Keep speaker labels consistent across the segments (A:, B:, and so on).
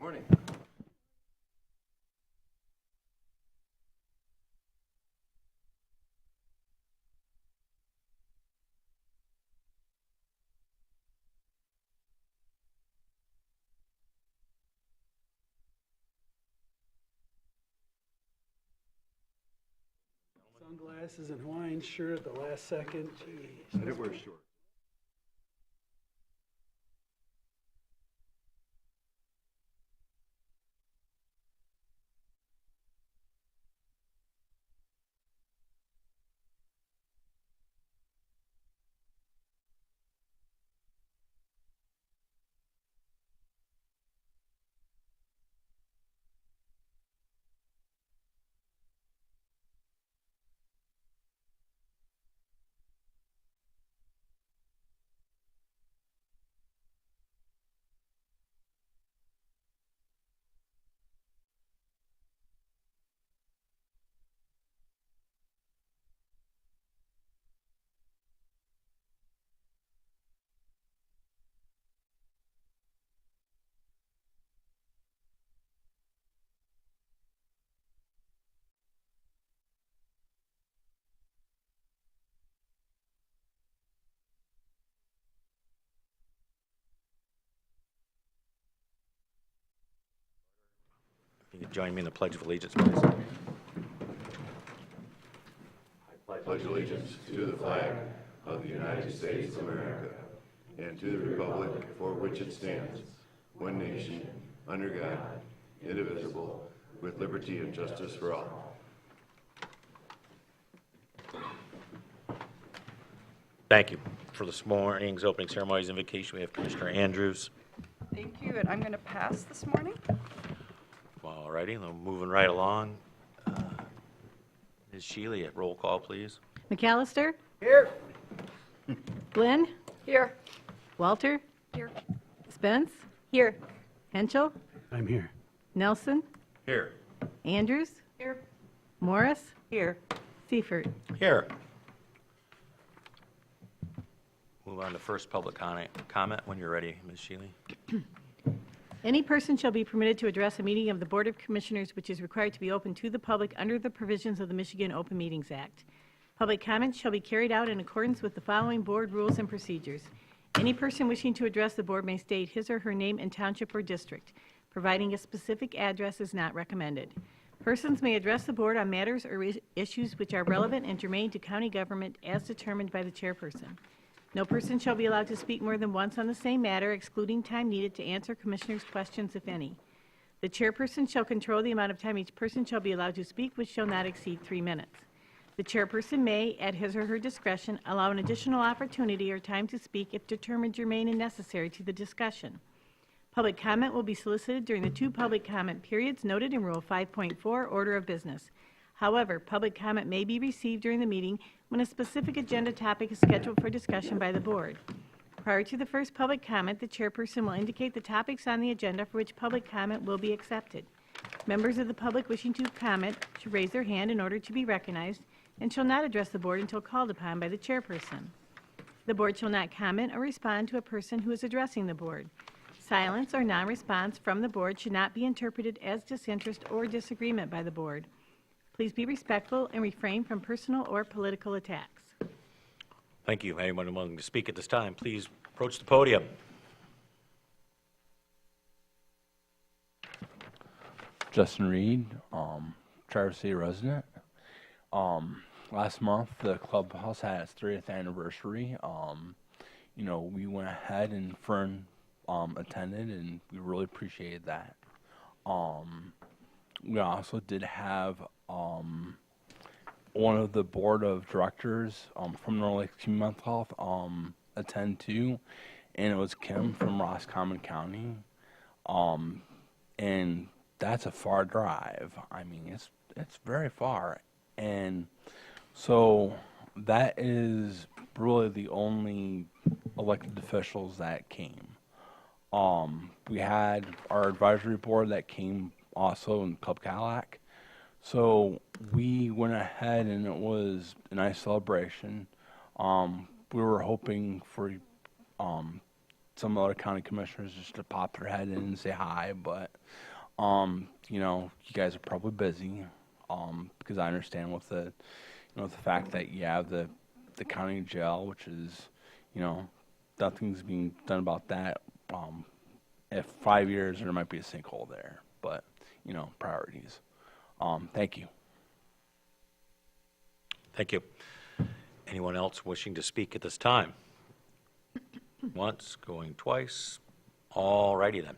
A: Morning.
B: Sunglasses and Hawaiian shirt at the last second. Jeez.
A: I did wear shorts.
C: You can join me in the Pledge of Allegiance, please.
A: I pledge allegiance to the flag of the United States of America and to the republic for which it stands, one nation, under God, indivisible, with liberty and justice for all.
C: Thank you. For this morning's opening ceremonies invocation, we have Commissioner Andrews.
D: Thank you, and I'm going to pass this morning.
C: All righty, moving right along. Ms. Shealy, at roll call, please.
E: McAllister?
B: Here.
E: Glenn?
D: Here.
E: Walter?
D: Here.
E: Spence?
D: Here.
E: Henschel?
B: I'm here.
E: Nelson?
C: Here.
E: Andrews?
D: Here.
E: Morris?
D: Here.
E: Seifert?
C: Here. Move on to first public comment when you're ready, Ms. Shealy.
E: Any person shall be permitted to address a meeting of the Board of Commissioners which is required to be open to the public under the provisions of the Michigan Open Meetings Act. Public comments shall be carried out in accordance with the following board rules and procedures. Any person wishing to address the board may state his or her name and township or district. Providing a specific address is not recommended. Persons may address the board on matters or issues which are relevant and germane to county government as determined by the chairperson. No person shall be allowed to speak more than once on the same matter, excluding time needed to answer commissioners' questions, if any. The chairperson shall control the amount of time each person shall be allowed to speak, which shall not exceed 3 minutes. The chairperson may, at his or her discretion, allow an additional opportunity or time to speak if determined germane and necessary to the discussion. Public comment will be solicited during the 2 public comment periods noted in Rule 5.4, Order of Business. However, public comment may be received during the meeting when a specific agenda topic is scheduled for discussion by the board. Prior to the first public comment, the chairperson will indicate the topics on the agenda for which public comment will be accepted. Members of the public wishing to comment should raise their hand in order to be recognized and shall not address the board until called upon by the chairperson. The board shall not comment or respond to a person who is addressing the board. Silence or non-response from the board should not be interpreted as disinterest or disagreement by the board. Please be respectful and refrain from personal or political attacks.
C: Thank you. Anyone willing to speak at this time, please approach the podium.
F: Justin Reed, Traverse City resident. Last month, the clubhouse had its 30th anniversary. We went ahead and Fern attended, and we really appreciated that. We also did have one of the board of directors from North Lake Community Mental Health attend too, and it was Kim from Roscommon County, and that's a far drive. I mean, it's very far, and so that is really the only elected officials that came. We had our advisory board that came also in Club Cadillac. So we went ahead and it was a nice celebration. We were hoping for some other county commissioners just to pop their head in and say hi, but, you know, you guys are probably busy, because I understand with the, you know, the fact that you have the county jail, which is, you know, nothing's being done about that. If 5 years, there might be a sinkhole there, but, you know, priorities. Thank you.
C: Thank you. Anyone else wishing to speak at this time? Once, going twice. All righty then.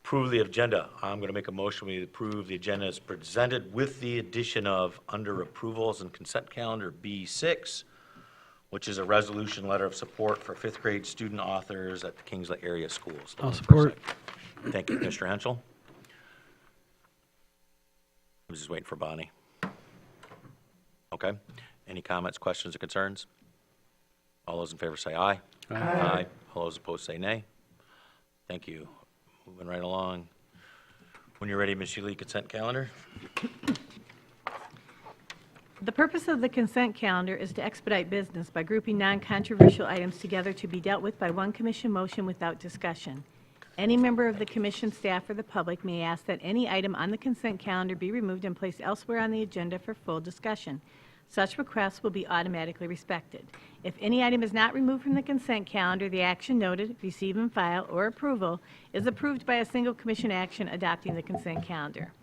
C: Approve the agenda. I'm going to make a motion we approve the agenda as presented with the addition of under approvals and consent calendar B6, which is a resolution letter of support for fifth grade student authors at the Kingsley area schools.
B: I'll support.
C: Thank you, Commissioner Henschel. I'm just waiting for Bonnie. Okay. Any comments, questions, or concerns? All those in favor say aye. Aye. All those opposed say nay. Thank you. Moving right along. When you're ready, Ms. Shealy, consent calendar.
E: The purpose of the consent calendar is to expedite business by grouping non-controversial items together to be dealt with by one commission motion without discussion. Any member of the commission, staff, or the public may ask that any item on the consent calendar be removed and placed elsewhere on the agenda for full discussion. Such requests will be automatically respected. If any item is not removed from the consent calendar, the action noted, receive and file, or approval is approved by a single commission action adopting the consent calendar.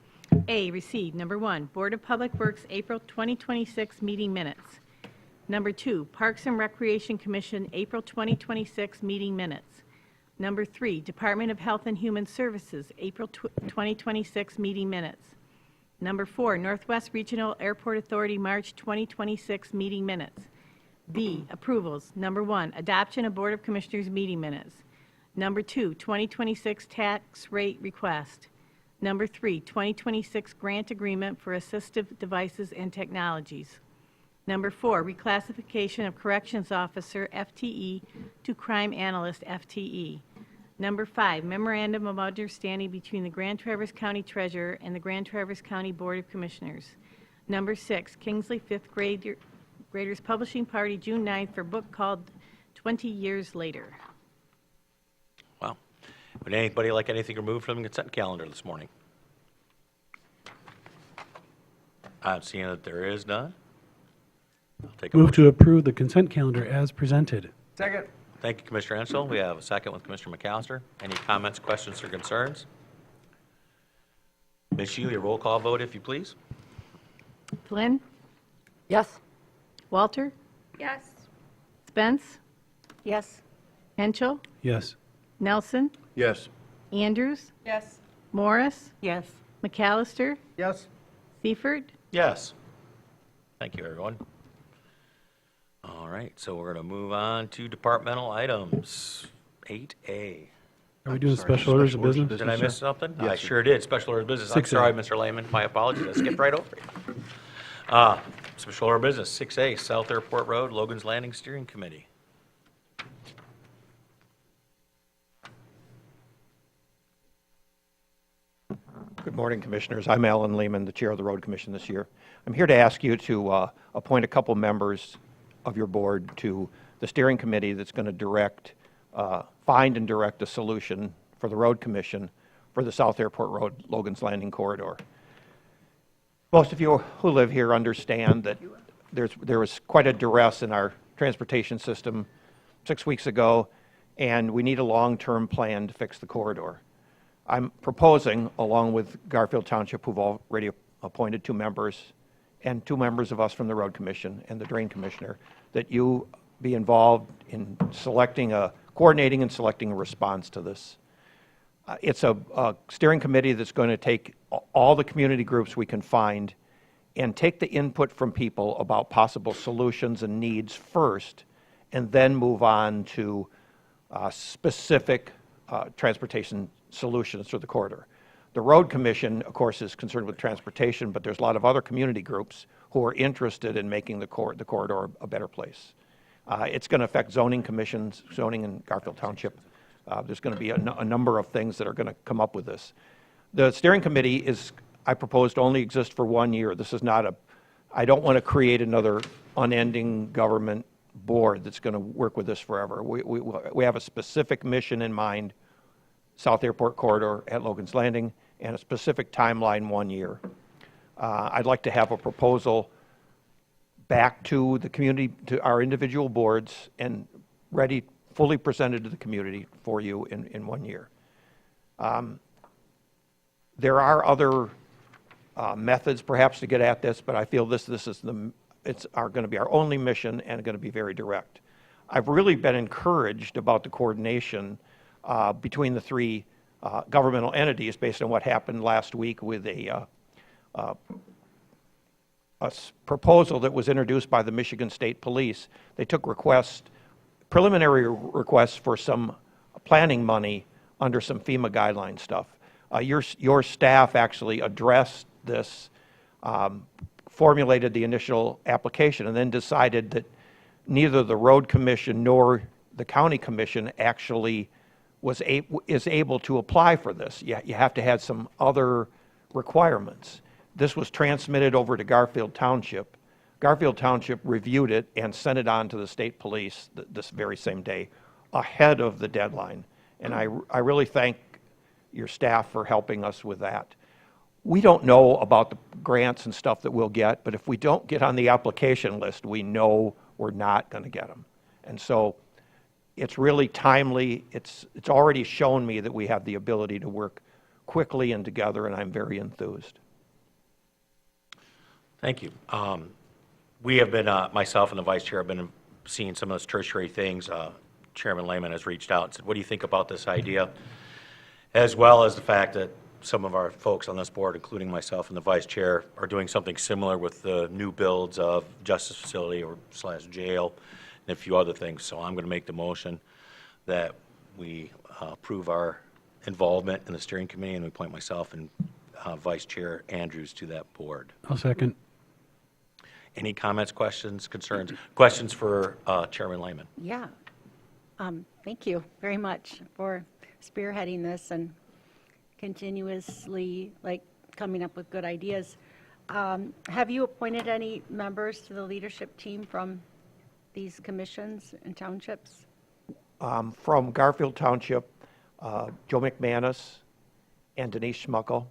E: A, receive. Number 1, Board of Public Works, April 2026 meeting minutes. Number 2, Parks and Recreation Commission, April 2026 meeting minutes. Number 3, Department of Health and Human Services, April 2026 meeting minutes. Number 4, Northwest Regional Airport Authority, March 2026 meeting minutes. B, approvals. Number 1, adoption of Board of Commissioners meeting minutes. Number 2, 2026 tax rate request. Number 3, 2026 grant agreement for assistive devices and technologies. Number 4, reclassification of corrections officer, FTE, to crime analyst, FTE. Number 5, memorandum of understanding between the Grand Traverse County Treasurer and the Grand Traverse County Board of Commissioners. Number 6, Kingsley Fifth Graders Publishing Party, June 9th, for book called 20 Years Later.
C: Wow. Would anybody like anything removed from the consent calendar this morning? I'm seeing that there is none. I'll take a
B: Move
C: motion.
B: to approve the consent calendar as presented.
G: Second.
C: Thank you, Commissioner Henschel. We have a second with Commissioner McAllister. Any comments, questions, or concerns? Ms. Shealy, a roll call vote, if you please.
E: Flynn?
H: Yes.
E: Walter?
D: Yes.
E: Spence?
H: Yes.
E: Henschel?
B: Yes.
E: Nelson?
A: Yes.
E: Andrews?
D: Yes.
E: Morris?
H: Yes.
E: McAllister?
G: Yes.
E: Seifert?
C: Yes. Thank you, everyone. All right, so we're going to move on to departmental items. 8A.
B: Are we doing special orders of business?
C: Did I miss something? I
A: Yes, sir.
C: sure did. Special order of business. I'm
B: 6A.
C: sorry, Mr. Lehman. My apologies. I skipped right over it. Special order of business, 6A, South Airport Road, Logan's Landing Steering Committee.
G: Good morning, Commissioners. I'm Alan Lehman, the Chair of the Road Commission this year. I'm here to ask you to appoint a couple members of your board to the steering committee that's going to find and direct a solution for the Road Commission for the South Airport Road, Logan's Landing corridor. Most of you who live here understand that there was quite a duress in our transportation system 6 weeks ago, and we need a long-term plan to fix the corridor. I'm proposing, along with Garfield Township, who've already appointed 2 members, and 2 members of us from the Road Commission and the Drain Commissioner, that you be involved in coordinating and selecting a response to this. It's a steering committee that's going to take all the community groups we can find and take the input from people about possible solutions and needs first, and then move on to specific transportation solutions for the corridor. The Road Commission, of course, is concerned with transportation, but there's a lot of other community groups who are interested in making the corridor a better place. It's going to affect zoning commissions, zoning in Garfield Township. There's going to be a number of things that are going to come up with this. The steering committee I proposed, only exist for 1 year. This is not I don't want to create another unending government board that's going to work with this forever. We have a specific mission in mind, South Airport Corridor at Logan's Landing, and a specific timeline, 1 year. I'd like to have a proposal back to the community, to our individual boards, and ready, fully presented to the community for you in 1 year. There are other methods perhaps to get at this, but I feel this is going to be our only mission and going to be very direct. I've really been encouraged about the coordination between the three governmental entities based on what happened last week with a proposal that was introduced by the Michigan State Police. They took preliminary requests for some planning money under some FEMA guideline stuff. Your staff actually addressed this, formulated the initial application, and then decided that neither the road commission nor the county commission actually is able to apply for this. You have to have some other requirements. This was transmitted over to Garfield Township. Garfield Township reviewed it and sent it on to the state police this very same day, ahead of the deadline. And I really thank your staff for helping us with that. We don't know about the grants and stuff that we'll get, but if we don't get on the application list, we know we're not going to get them. And so it's really timely. It's already shown me that we have the ability to work quickly and together, and I'm very enthused.
C: Thank you. We have been, myself and the vice chair have been seeing some of those tertiary things. Chairman Lehman has reached out and said, what do you think about this idea? As well as the fact that some of our folks on this board, including myself and the vice chair, are doing something similar with the new builds of justice facility or / jail and a few other things. So I'm going to make the motion that we approve our involvement in the steering committee, and we appoint myself and Vice Chair Andrews to that board.
B: I'll second.
C: Any comments, questions, concerns? Questions for Chairman Lehman?
H: Yeah. Thank you very much for spearheading this and continuously coming up with good ideas. Have you appointed any members to the leadership team from these commissions and townships?
G: From Garfield Township, Joe McManus and Denise Schmuckel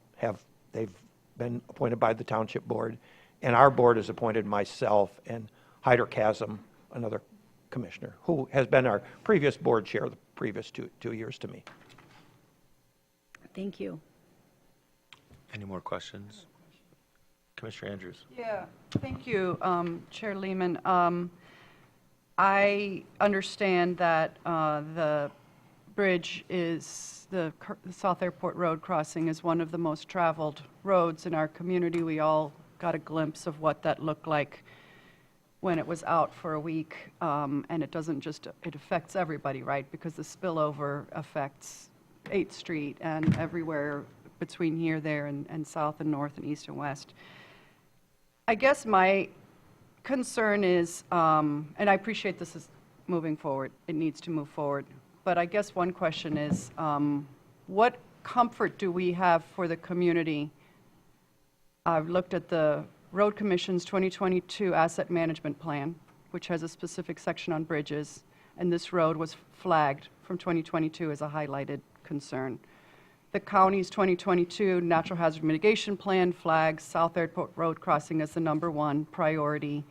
G: they've been appointed by the township board, and our board has appointed myself and Hyder Chasm, another commissioner, who has been our previous board chair the previous two years to me.
H: Thank you.
C: Any more questions? Commissioner Andrews?
D: Yeah, thank you, Chair Lehman. I understand that the bridge is, the South Airport Road crossing is one of the most traveled roads in our community. We all got a glimpse of what that looked like when it was out for a week. And it doesn't just, it affects everybody, right? Because the spillover affects 8th Street and everywhere between here, there, and south and north and east and west. I guess my concern is, and I appreciate this is moving forward, it needs to move forward, but I guess one question is, what comfort do we have for the community? I've looked at the Road Commission's 2022 Asset Management Plan, which has a specific section on bridges, and this road was flagged from 2022 as a highlighted concern. The county's 2022 Natural Hazard Mitigation Plan flags South Airport Road crossing as the #1 priority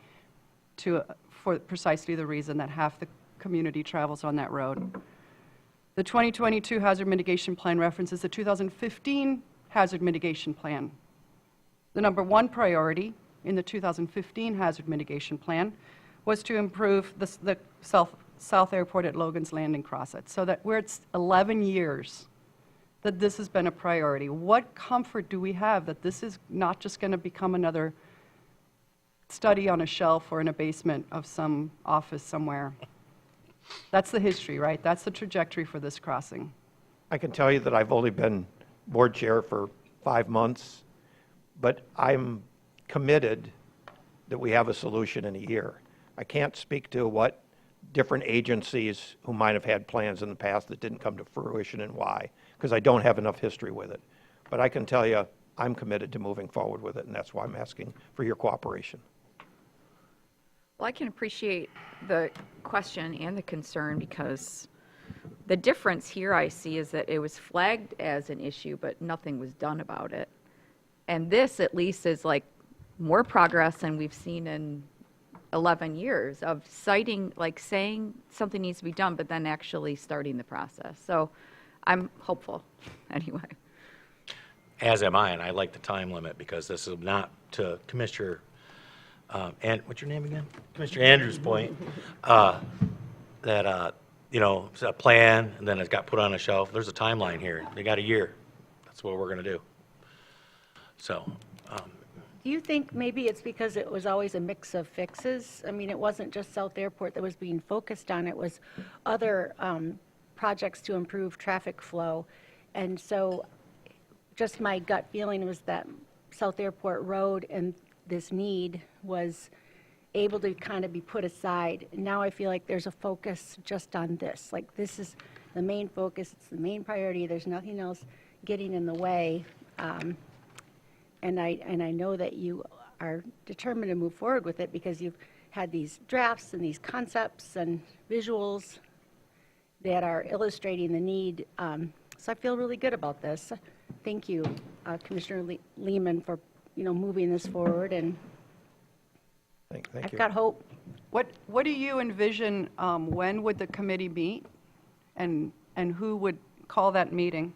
D: for precisely the reason that half the community travels on that road. The 2022 Hazard Mitigation Plan references the 2015 Hazard Mitigation Plan. The #1 priority in the 2015 Hazard Mitigation Plan was to improve the South Airport at Logan's Landing crossing, so that we're at 11 years that this has been a priority. What comfort do we have that this is not just going to become another study on a shelf or in a basement of some office somewhere? That's the history, right? That's the trajectory for this crossing.
G: I can tell you that I've only been board chair for 5 months, but I'm committed that we have a solution in a year. I can't speak to what different agencies who might have had plans in the past that didn't come to fruition and why, because I don't have enough history with it. But I can tell you I'm committed to moving forward with it, and that's why I'm asking for your cooperation.
I: Well, I can appreciate the question and the concern because the difference here I see is that it was flagged as an issue, but nothing was done about it. And this at least is like more progress than we've seen in 11 years of citing, like saying something needs to be done, but then actually starting the process. So I'm hopeful anyway.
C: As am I, and I like the time limit because this is not to Commissioner, and what's your name again? Commissioner Andrews' point, that, you know, it's a plan and then it got put on a shelf. There's a timeline here. They got a year. That's what we're going to do. So,
H: Do you think maybe it's because it was always a mix of fixes? I mean, it wasn't just South Airport that was being focused on, it was other projects to improve traffic flow. And so just my gut feeling was that South Airport Road and this need was able to kind of be put aside. Now I feel like there's a focus just on this. Like this is the main focus, it's the main priority, there's nothing else getting in the way. And I know that you are determined to move forward with it because you've had these drafts and these concepts and visuals that are illustrating the need. So I feel really good about this. Thank you, Commissioner Lehman, for moving this forward. And
G: Thank
H: I've
G: you.
H: got hope.
D: What do you envision, when would the committee meet? And who would call that meeting?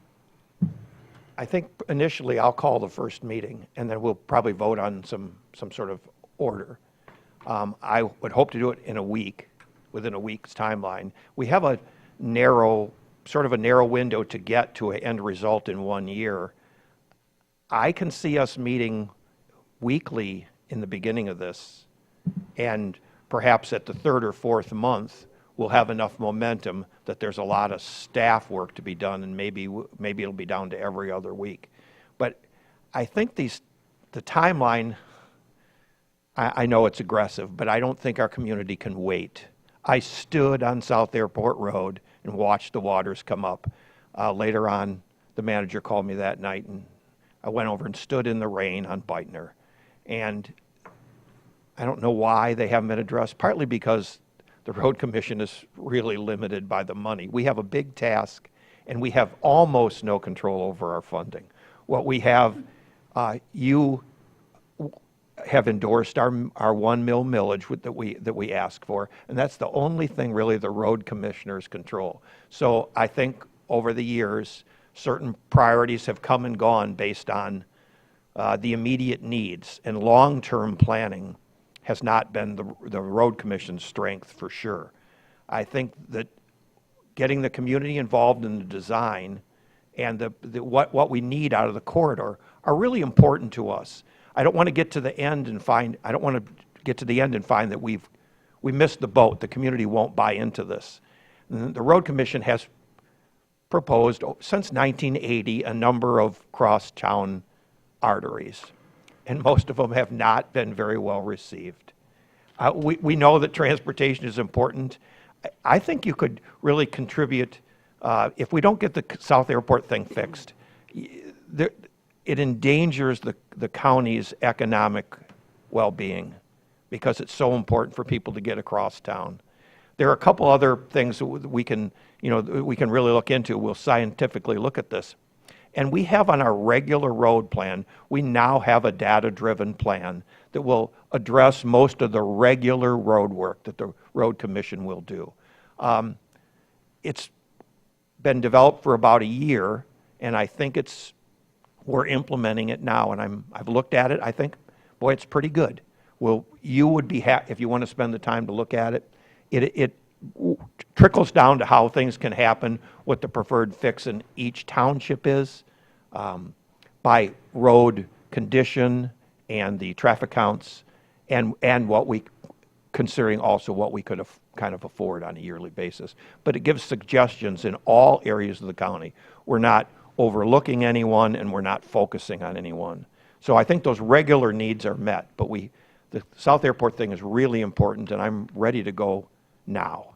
G: I think initially I'll call the first meeting, and then we'll probably vote on some sort of order. I would hope to do it in a week, within a week's timeline. We have a narrow window to get to an end result in 1 year. I can see us meeting weekly in the beginning of this, and perhaps at the third or fourth month, we'll have enough momentum that there's a lot of staff work to be done, and maybe it'll be down to every other week. But I think the timeline, I know it's aggressive, but I don't think our community can wait. I stood on South Airport Road and watched the waters come up. Later on, the manager called me that night, and I went over and stood in the rain on Beitner. And I don't know why they haven't been addressed, partly because the road commission is really limited by the money. We have a big task, and we have almost no control over our funding. What we have, you have endorsed our 1 mil millage that we ask for, and that's the only thing really the road commissioners control. So I think over the years, certain priorities have come and gone based on the immediate needs, and long-term planning has not been the road commission's strength for sure. I think that getting the community involved in the design and what we need out of the corridor are really important to us. I don't want to get to the end and find that we missed the boat. The community won't buy into this. And the road commission has proposed since 1980 a number of cross-town arteries, and most of them have not been very well received. We know that transportation is important. I think you could really contribute, if we don't get the South Airport thing fixed, it endangers the county's economic well-being because it's so important for people to get across town. There are a couple other things that we can really look into. We'll scientifically look at this. And we have on our regular road plan, we now have a data-driven plan that will address most of the regular road work that the road commission will do. It's been developed for about a year, and I think we're implementing it now. And I've looked at it. I think, boy, it's pretty good. Well, you would be happy if you want to spend the time to look at it. It trickles down to how things can happen, what the preferred fix in each township is, by road condition and the traffic counts, and considering also what we could kind of afford on a yearly basis. But it gives suggestions in all areas of the county. We're not overlooking anyone, and we're not focusing on anyone. So I think those regular needs are met, but the South Airport thing is really important, and I'm ready to go now.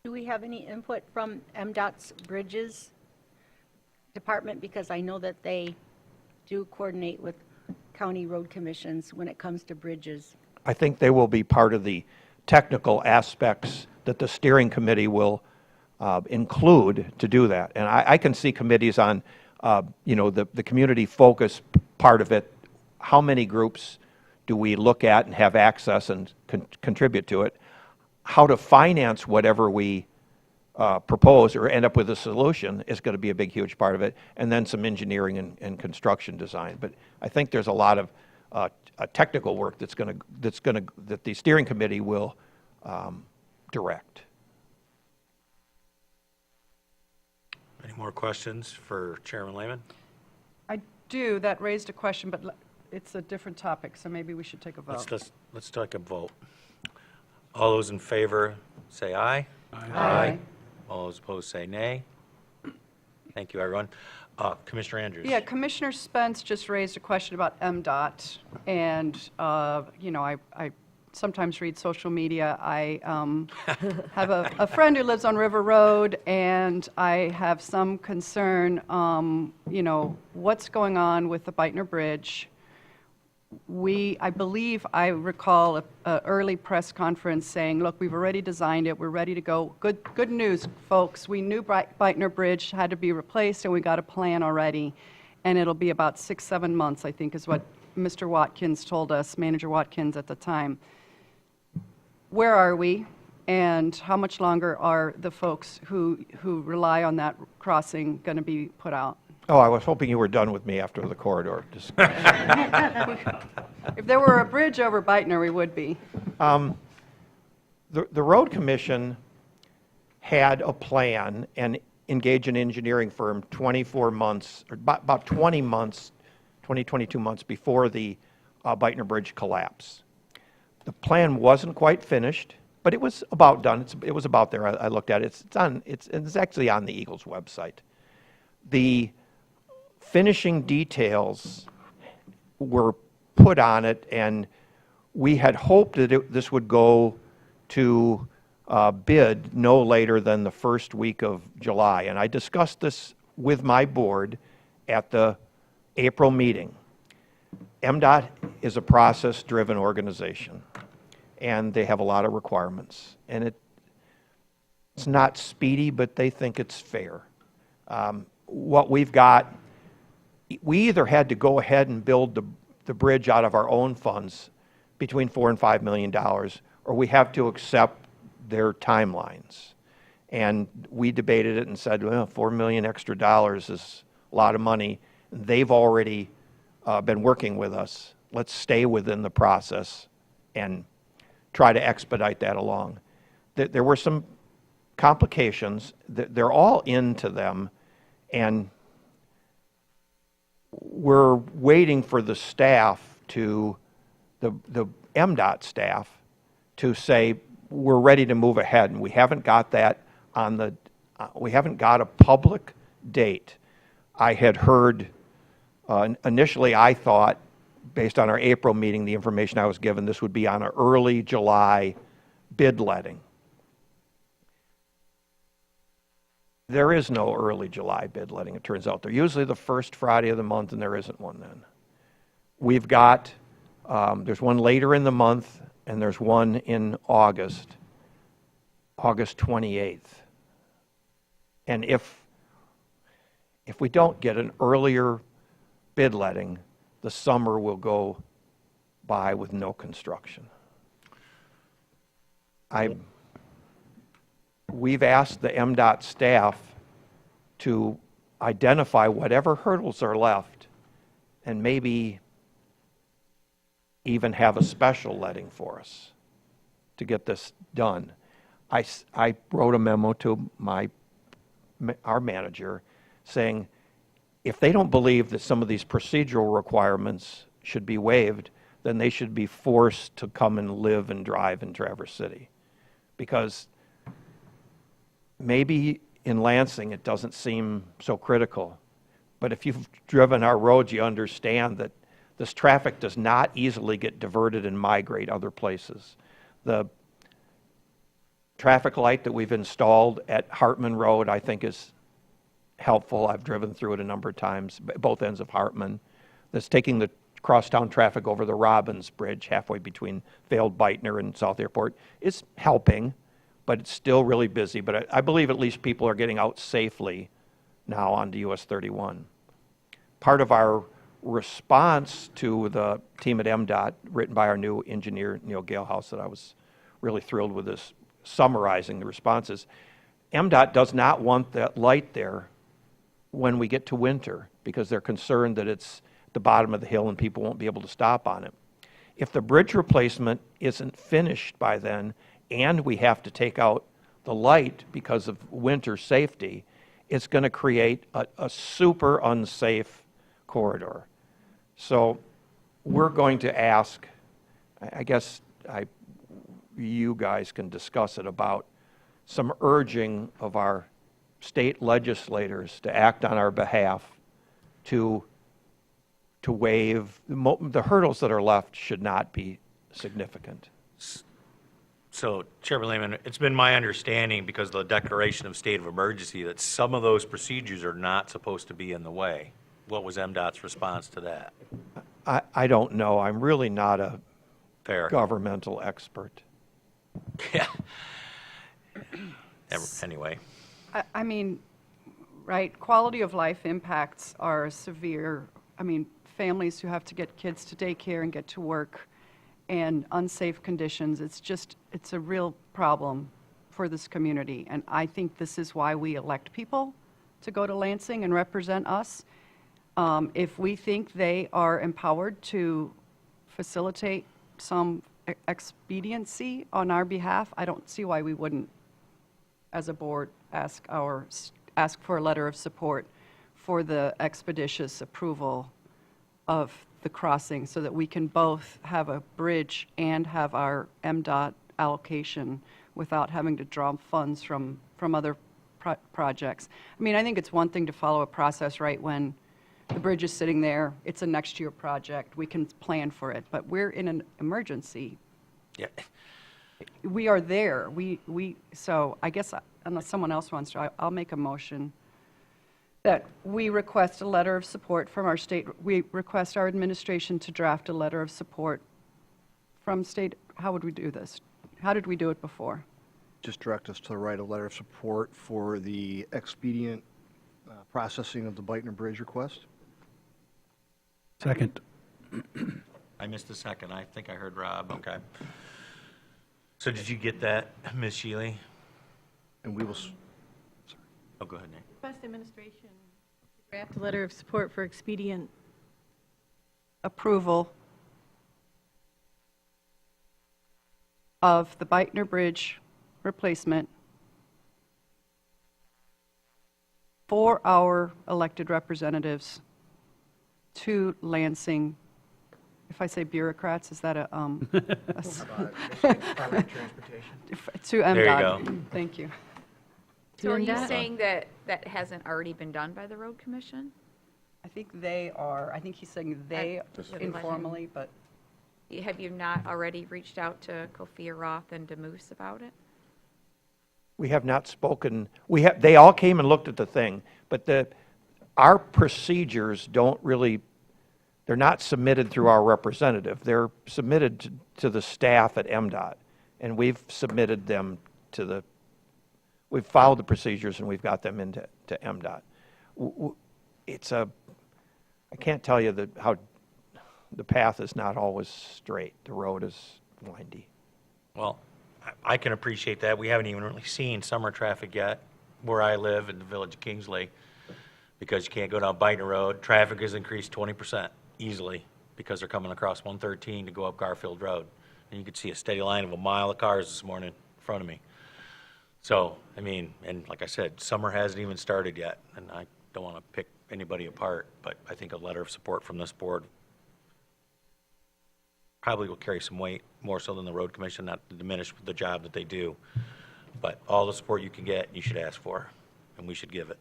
H: Do we have any input from MDOT's bridges department? Because I know that they do coordinate with county road commissions when it comes to bridges?
G: I think they will be part of the technical aspects that the steering committee will include to do that. And I can see committees on, the community focus part of it. How many groups do we look at and have access and contribute to it? How to finance whatever we propose or end up with a solution is going to be a big, huge part of it. And then some engineering and construction design. But I think there's a lot of technical work that the steering committee will direct.
C: Any more questions for Chairman Lehman?
D: I do. That raised a question, but it's a different topic, so maybe we should take a vote.
C: Let's take a vote. All those in favor, say aye.
D: Aye.
C: All those opposed, say nay. Thank you, everyone. Commissioner Andrews?
D: Yeah, Commissioner Spence just raised a question about MDOT, and, I sometimes read social media. I have a friend who lives on River Road, and I have some concern, what's going on with the Beitner Bridge. I believe I recall an early press conference saying, look, we've already designed it, we're ready to go. Good news, folks. We knew Beitner Bridge had to be replaced, and we got a plan already. And it'll be about 6-7 months, I think, is what Mr. Watkins told us, Manager Watkins at the time. Where are we? And how much longer are the folks who rely on that crossing going to be put out?
G: Oh, I was hoping you were done with me after the corridor.
D: If there were a bridge over Beitner, we would be.
G: The road commission had a plan and engaged an engineering firm 24 months, or about 20 months, 22 months before the Beitner Bridge collapse. The plan wasn't quite finished, but it was about done. It was about there. I looked at it. It's actually on the Eagles website. The finishing details were put on it, and we had hoped that this would go to bid no later than the first week of July. And I discussed this with my board at the April meeting. MDOT is a process-driven organization, and they have a lot of requirements. And it's not speedy, but they think it's fair. What we've got, we either had to go ahead and build the bridge out of our own funds between $4 and $5 million, or we have to accept their timelines. And we debated it and said, well, $4 million extra dollars is a lot of money. They've already been working with us. Let's stay within the process and try to expedite that along. There were some complications. They're all into them, and we're waiting for the staff the MDOT staff to say, we're ready to move ahead, and we haven't got that we haven't got a public date. I had heard, initially I thought, based on our April meeting, the information I was given, this would be on an early July bid letting. There is no early July bid letting, it turns out. They're usually the first Friday of the month, and there isn't one then. We've got, there's one later in the month, and there's one in August 28th. And if we don't get an earlier bid letting, the summer will go by with no construction. We've asked the MDOT staff to identify whatever hurdles are left and maybe even have a special letting for us to get this done. I wrote a memo to our manager saying, if they don't believe that some of these procedural requirements should be waived, then they should be forced to come and live and drive in Traverse City. Because maybe in Lansing it doesn't seem so critical, but if you've driven our roads, you understand that this traffic does not easily get diverted and migrate other places. The traffic light that we've installed at Hartman Road, I think, is helpful. I've driven through it a number of times, both ends of Hartman. That's taking the crosstown traffic over the Robbins Bridge halfway between failed Beitner and South Airport is helping, but it's still really busy. But I believe at least people are getting out safely now onto US 31. Part of our response to the team at MDOT, written by our new engineer, Neil Galehouse, that I was really thrilled with this, summarizing the responses. MDOT does not want that light there when we get to winter because they're concerned that it's the bottom of the hill and people won't be able to stop on it. If the bridge replacement isn't finished by then and we have to take out the light because of winter safety, it's going to create a super unsafe corridor. So we're going to ask, I guess you guys can discuss it, about some urging of our state legislators to act on our behalf to waive, the hurdles that are left should not be significant.
C: So, Chairman Lehman, it's been my understanding, because of the declaration of state of emergency, that some of those procedures are not supposed to be in the way. What was MDOT's response to that?
G: I don't know. I'm really not a
C: Fair.
G: governmental expert.
C: Yeah. Anyway,
D: I mean, right, quality of life impacts are severe. I mean, families who have to get kids to daycare and get to work, and unsafe conditions, it's a real problem for this community. And I think this is why we elect people to go to Lansing and represent us. If we think they are empowered to facilitate some expediency on our behalf, I don't see why we wouldn't, as a board, ask for a letter of support for the expeditious approval of the crossing, so that we can both have a bridge and have our MDOT allocation without having to draw funds from other projects. I mean, I think it's one thing to follow a process right when the bridge is sitting there, it's a next year project, we can plan for it, but we're in an emergency.
C: yeah.
D: We are there. So I guess unless someone else wants to, I'll make a motion that we request a letter of support from our state. We request our administration to draft a letter of support from state. How would we do this? How did we do it before?
J: Just direct us to write a letter of support for the expedient processing of the Beitner Bridge request.
B: Second.
C: I missed the second. I think I heard Rob. Okay. So did you get that, Ms. Shealy?
J: And we will,
C: Oh, go ahead, Nate.
E: Request administration to draft a letter of support for expedient.
D: Approval of the Beitner Bridge replacement for our elected representatives to Lansing. If I say bureaucrats, is that to MDOT?
C: There you go.
D: Thank you.
I: So are you
E: MDOT?
I: saying that that hasn't already been done by the road commission?
D: I think they are, I think he's saying they informally, but
I: Have you not already reached out to Kofi Roth and DeMoose about it?
G: We have not spoken, they all came and looked at the thing, but our procedures don't really, they're not submitted through our representative. They're submitted to the staff at MDOT, and we've submitted them to we've followed the procedures and we've got them into MDOT. I can't tell you how the path is not always straight. The road is windy.
C: Well, I can appreciate that. We haven't even really seen summer traffic yet where I live in the village of Kingsley, because you can't go down Beitner Road. Traffic has increased 20% easily because they're coming across 113 to go up Garfield Road. And you could see a steady line of a mile of cars this morning in front of me. So, I mean, and like I said, summer hasn't even started yet, and I don't want to pick anybody apart, but I think a letter of support from this board probably will carry some weight, more so than the road commission, not to diminish the job that they do. But all the support you can get, you should ask for, and we should give it.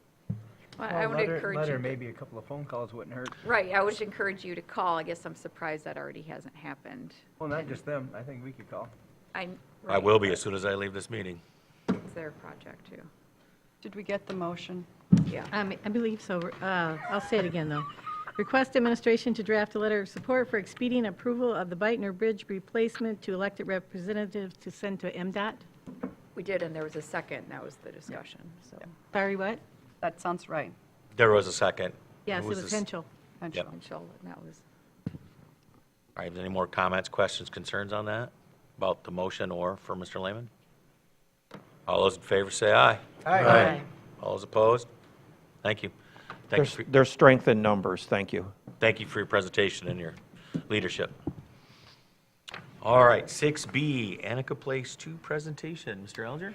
I: Well, I would encourage you.
K: Letter,
I: to-
K: maybe a couple of phone calls wouldn't hurt.
I: Right, I would encourage you to call. I guess I'm surprised that already hasn't happened.
K: Well, not just them. I think we could call.
C: I
I: Right,
C: will be as soon as I leave this meeting.
I: It's their project, too.
D: did we get the motion?
I: Yeah.
E: I believe so. I'll say it again, though. Request administration to draft a letter of support for expedient approval of the Beitner Bridge replacement to elected representatives to send to MDOT.
I: We did, and there was a second, that was the discussion, so.
E: Sorry, what?
D: That sounds right.
C: There was a second.
E: Yes,
C: Who
E: it was
C: this?
E: Henschel.
C: Yep.
I: Michelle, and that was,
C: All right, any more comments, questions, concerns on that, about the motion or for Mr. Lehman? All those in favor say aye.
E: Aye.
C: All those opposed? Thank you. Thank you,
G: There's strength in numbers. Thank you.
C: thank you for your presentation and your leadership. All right, 6B, Annika Place 2 presentation. Mr. Elger?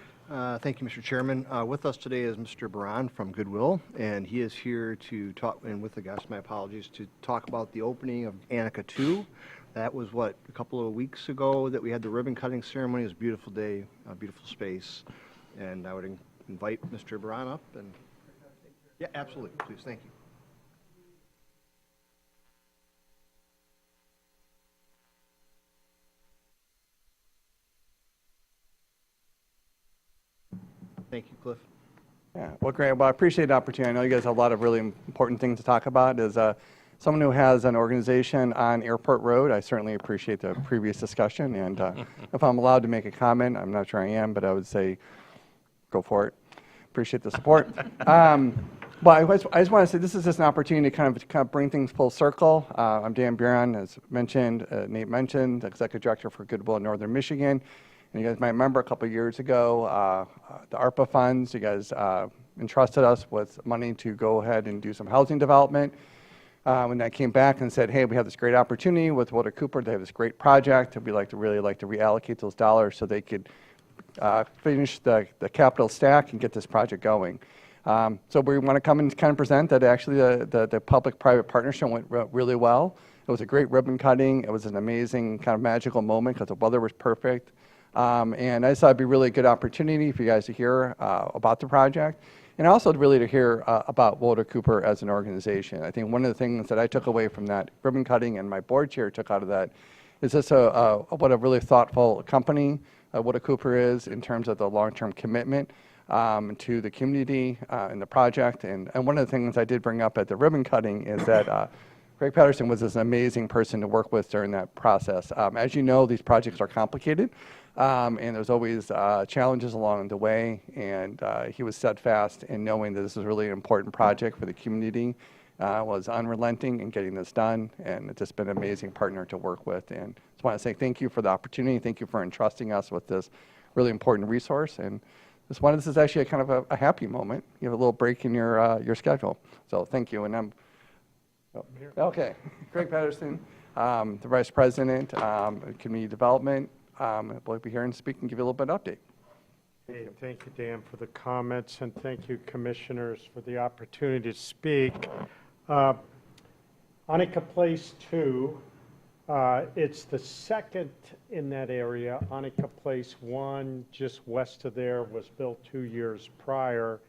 J: Thank you, Mr. Chairman. With us today is Mr. Baran from Goodwill, and he is here to talk, and with the guests, my apologies, to talk about the opening of Annika 2. That was, a couple of weeks ago that we had the ribbon cutting ceremony. It was a beautiful day, a beautiful space, and I would invite Mr. Baran up and... Yeah, absolutely. Please, thank you. Thank you, Cliff.
L: Yeah, well, great. Well, I appreciate the opportunity. I know you guys have a lot of really important things to talk about. As someone who has an organization on Airport Road, I certainly appreciate the previous discussion. And if I'm allowed to make a comment, I'm not sure I am, but I would say go for it. Appreciate the support. But I just want to say this is just an opportunity to kind of bring things full circle. I'm Dan Buren, as mentioned, Nate mentioned, Executive Director for Goodwill in Northern Michigan. And you guys might remember a couple of years ago, the ARPA funds, you guys entrusted us with money to go ahead and do some housing development. When that came back and said, hey, we have this great opportunity with Walter Cooper, they have this great project, we'd really like to reallocate those dollars so they could finish the capital stack and get this project going. So we want to come and kind of present that actually the public-private partnership went really well. It was a great ribbon cutting. It was an amazing kind of magical moment because the weather was perfect. And I just thought it'd be really a good opportunity for you guys to hear about the project, and also really to hear about Walter Cooper as an organization. I think one of the things that I took away from that ribbon cutting and my board chair took out of that is just what a really thoughtful company Walter Cooper is in terms of the long-term commitment to the community and the project. And one of the things I did bring up at the ribbon cutting is that Greg Patterson was an amazing person to work with during that process. As you know, these projects are complicated. And there's always challenges along the way, and he was steadfast in knowing that this is really an important project for the community, was unrelenting in getting this done, and it's just been an amazing partner to work with. And just want to say thank you for the opportunity, thank you for entrusting us with this really important resource, and this is actually a kind of a happy moment. You have a little break in your schedule, so thank you. And okay, Greg Patterson, the Vice President, Community Development. We'll be here and speak and give you a little bit of update.
M: Hey, thank you, Dan, for the comments, and thank you, commissioners, for the opportunity to speak. Annika Place 2, it's the second in that area. Annika Place 1, just west of there, was built 2 years prior.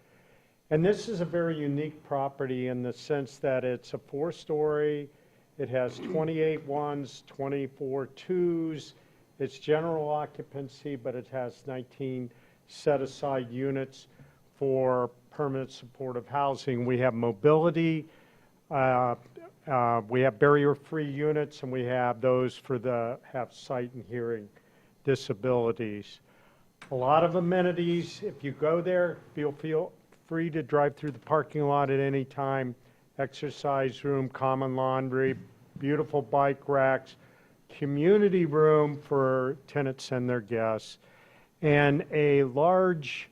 M: And this is a very unique property in the sense that it's a 4-story. It has 28 ones, 24 twos. It's general occupancy, but it has 19 set-aside units for permanent supportive housing. We have mobility, we have barrier-free units, and we have those for have sight and hearing disabilities. A lot of amenities. If you go there, feel free to drive through the parking lot at any time. Exercise room, common laundry, beautiful bike racks, community room for tenants and their guests, and a large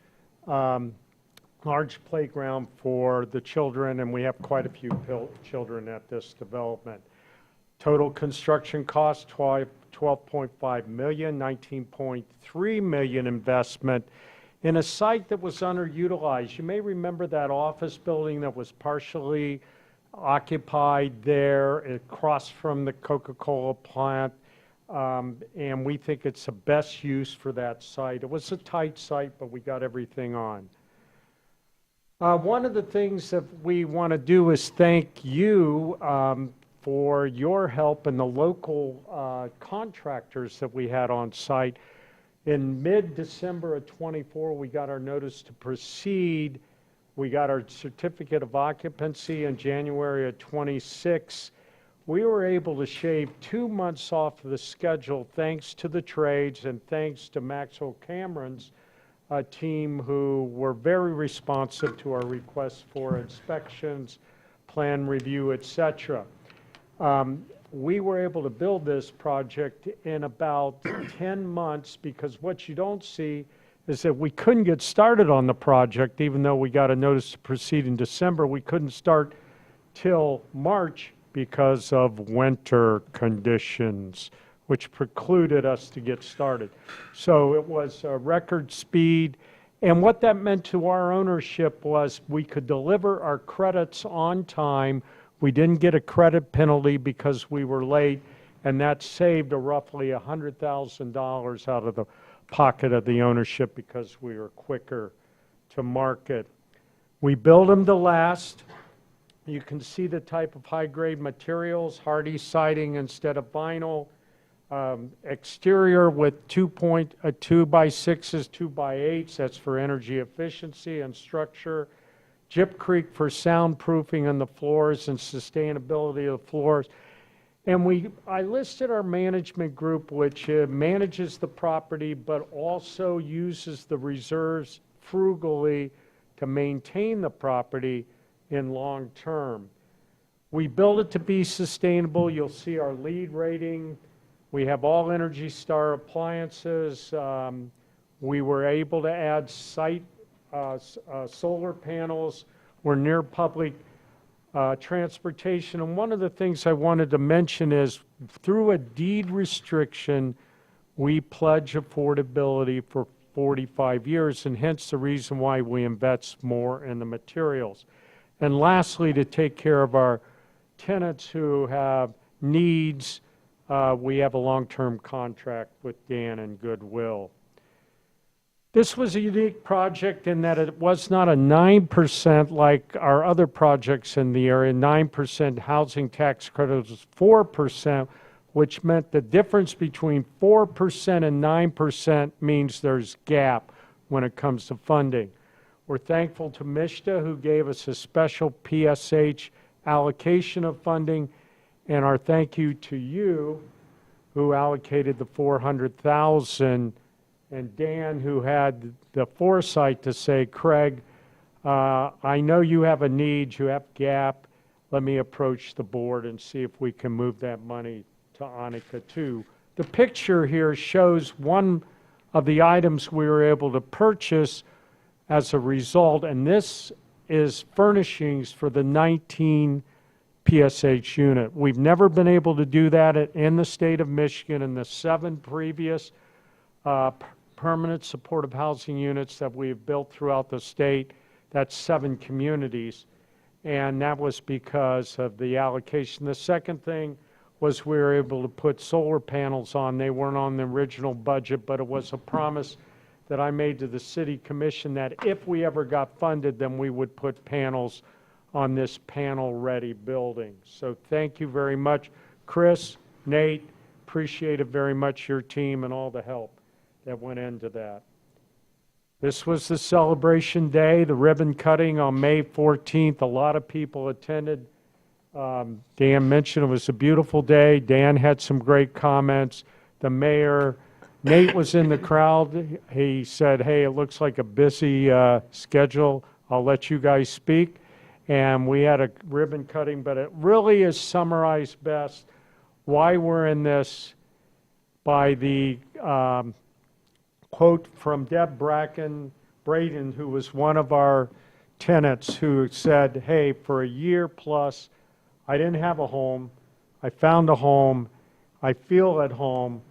M: playground for the children, and we have quite a few children at this development. Total construction cost, $12.5 million, $19.3 million investment in a site that was underutilized. You may remember that office building that was partially occupied there across from the Coca-Cola plant, and we think it's the best use for that site. It was a tight site, but we got everything on. One of the things that we want to do is thank you for your help and the local contractors that we had on site. In mid-December of '24, we got our notice to proceed We got our certificate of occupancy in January of '26. We were able to shave 2 months off of the schedule thanks to the trades and thanks to Maxwell Cameron's team who were very responsive to our requests for inspections, plan review, etc. We were able to build this project in about 10 months because what you don't see is that we couldn't get started on the project even though we got a notice to proceed in December. We couldn't start till March because of winter conditions, which precluded us to get started. So it was a record speed. And what that meant to our ownership was we could deliver our credits on time. We didn't get a credit penalty because we were late, and that saved roughly $100,000 out of the pocket of the ownership because we were quicker to market. We build them to last. You can see the type of high-grade materials, hardy siding instead of vinyl. Exterior with 2x6s, 2x8s, that's for energy efficiency and structure. Gypcrete for soundproofing on the floors and sustainability of the floors. And I listed our management group, which manages the property but also uses the reserves frugally to maintain the property in long term. We build it to be sustainable. You'll see our LEED rating. We have all Energy Star appliances. We were able to add site solar panels. We're near public transportation. And one of the things I wanted to mention is through a deed restriction, we pledge affordability for 45 years, and hence the reason why we invest more in the materials. And lastly, to take care of our tenants who have needs, we have a long-term contract with Dan and Goodwill. This was a unique project in that it was not a 9% like our other projects in the area. 9% housing tax credit was 4%, which meant the difference between 4% and 9% means there's gap when it comes to funding. We're thankful to MSHDA who gave us a special PSH allocation of funding, and our thank you to you who allocated the $400,000, and Dan who had the foresight to say, Craig, I know you have a need, you have gap, let me approach the board and see if we can move that money to Anika 2. The picture here shows one of the items we were able to purchase as a result, and this is furnishings for the 19 PSH unit. We've never been able to do that in the state of Michigan. In the 7 previous permanent supportive housing units that we've built throughout the state, that's 7 communities, and that was because of the allocation. The second thing was we were able to put solar panels on. They weren't on the original budget, but it was a promise that I made to the City Commission that if we ever got funded, then we would put panels on this panel-ready building. So thank you very much. Chris, Nate, appreciate it very much, your team and all the help that went into that. This was the celebration day, the ribbon cutting on May 14th. A lot of people attended. Dan mentioned it was a beautiful day. Dan had some great comments. The mayor, Nate was in the crowd. He said, hey, it looks like a busy schedule. I'll let you guys speak. And we had a ribbon cutting, but it really is summarized best why we're in this by the quote from Deb Braden, who was one of our tenants, who said, hey, for a year plus, I didn't have a home. I found a home. I feel at home.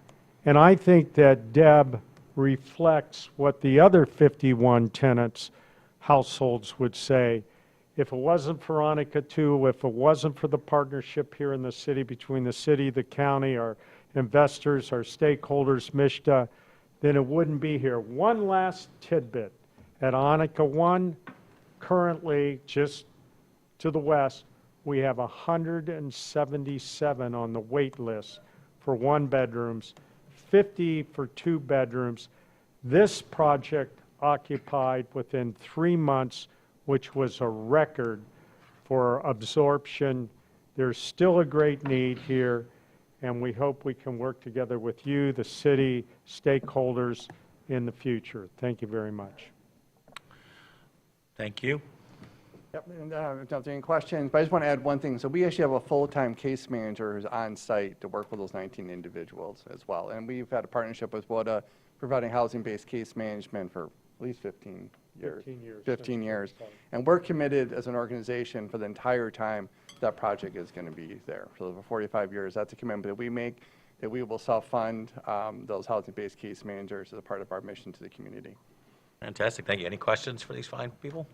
M: And I think that Deb reflects what the other 51 tenants' households would say. If it wasn't for Anika 2, if it wasn't for the partnership here in the city between the city, the county, our investors, our stakeholders, MSHDA, then it wouldn't be here. One last tidbit. At Anika 1, currently just to the west, we have 177 on the wait list for 1 bedrooms, 50 for 2 bedrooms. This project occupied within 3 months which was a record for absorption. There's still a great need here, and we hope we can work together with you, the city, stakeholders in the future. Thank you very much.
C: Thank you.
L: Yep, and if there's any questions, but I just want to add one thing. So we actually have a full-time case manager who's on site to work with those 19 individuals as well. And we've had a partnership with WODA, providing housing-based case management for at least 15 years.
M: 15 years.
L: 15 years. And we're committed as an organization for the entire time that project is going to be there. So for 45 years, that's a commitment that we make, that we will self-fund those housing-based case managers as a part of our mission to the community.
C: Fantastic, thank you. Any questions for these fine people?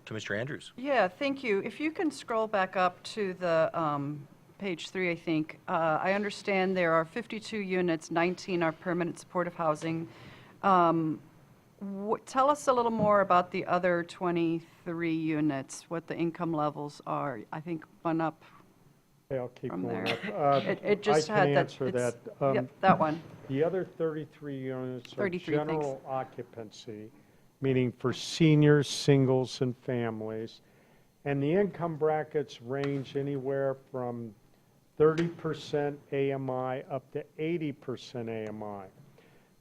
C: To Mr. Andrews.
D: Yeah, thank you. If you can scroll back up to the page 3, I think. I understand there are 52 units, 19 are permanent supportive housing. Tell us a little more about the other 23 units, what the income levels are. I think one up
M: Okay, I'll keep
D: from
M: going
D: there.
M: up.
D: It just
M: I
D: had
M: can
D: that.
M: answer
D: it's-
M: that.
D: Yep, that one.
M: The other 33 units are
D: 33, thanks.
M: general occupancy, meaning for seniors, singles, and families. And the income brackets range anywhere from 30% AMI up to 80% AMI.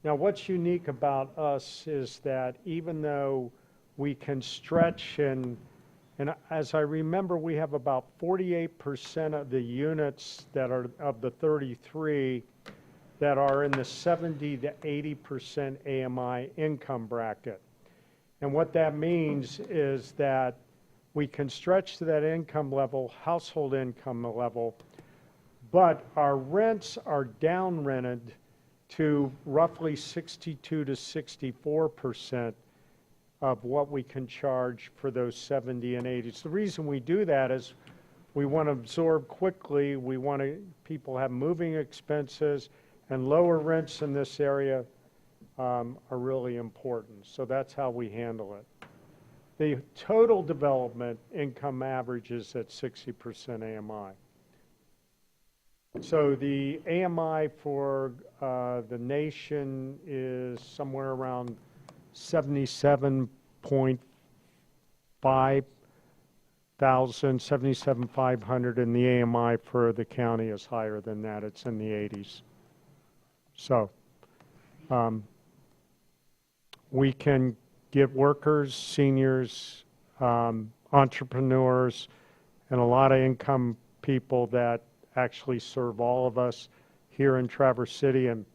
M: Now, what's unique about us is that even though we can stretch and as I remember, we have about 48% of the units that are of the 33 that are in the 70 to 80% AMI income bracket. And what that means is that we can stretch to that income level, household income level, but our rents are down rented to roughly 62 to 64% of what we can charge for those 70 and 80s. The reason we do that is we want to absorb quickly. We want people have moving expenses, and lower rents in this area are really important. So that's how we handle it. The total development income averages at 60% AMI. So the AMI for the nation is somewhere around 77.5 thousand, 77,500, and the AMI for the county is higher than that. It's in the 80s. So we can get workers, seniors, entrepreneurs, and a lot of income people that actually serve all of us here in Traverse City. And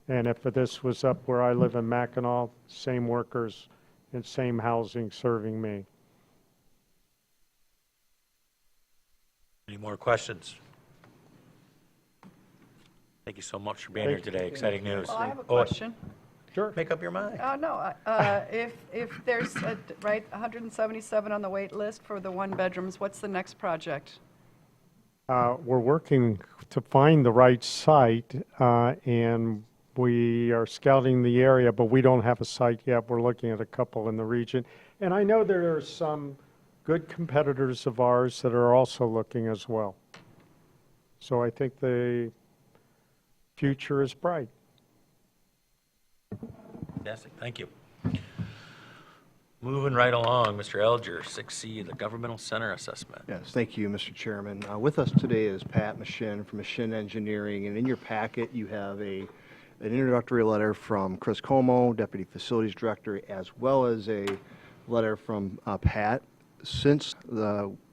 M: if this was up where I live in Mackinac, same workers and same housing serving me.
C: Any more questions? Thank you so much for being here
M: Thank you.
C: today. Exciting news.
D: Well, I have a
C: Oh,
D: question.
M: Sure.
C: Make up your mind.
D: No, if there's, right, 177 on the wait list for the one-bedrooms, what's the next project?
M: We're working to find the right site, and we are scouting the area, but we don't have a site yet. We're looking at a couple in the region. And I know there are some good competitors of ours that are also looking as well. So I think the future is bright.
C: Fantastic, thank you. Moving right along, Mr. Elger, 6C, the Governmental Center Assessment.
J: Yes, thank you, Mr. Chairman. With us today is Pat Machin from Machin Engineering, and in your packet you have an introductory letter from Chris Como, Deputy Facilities Director, as well as a letter from Pat. Since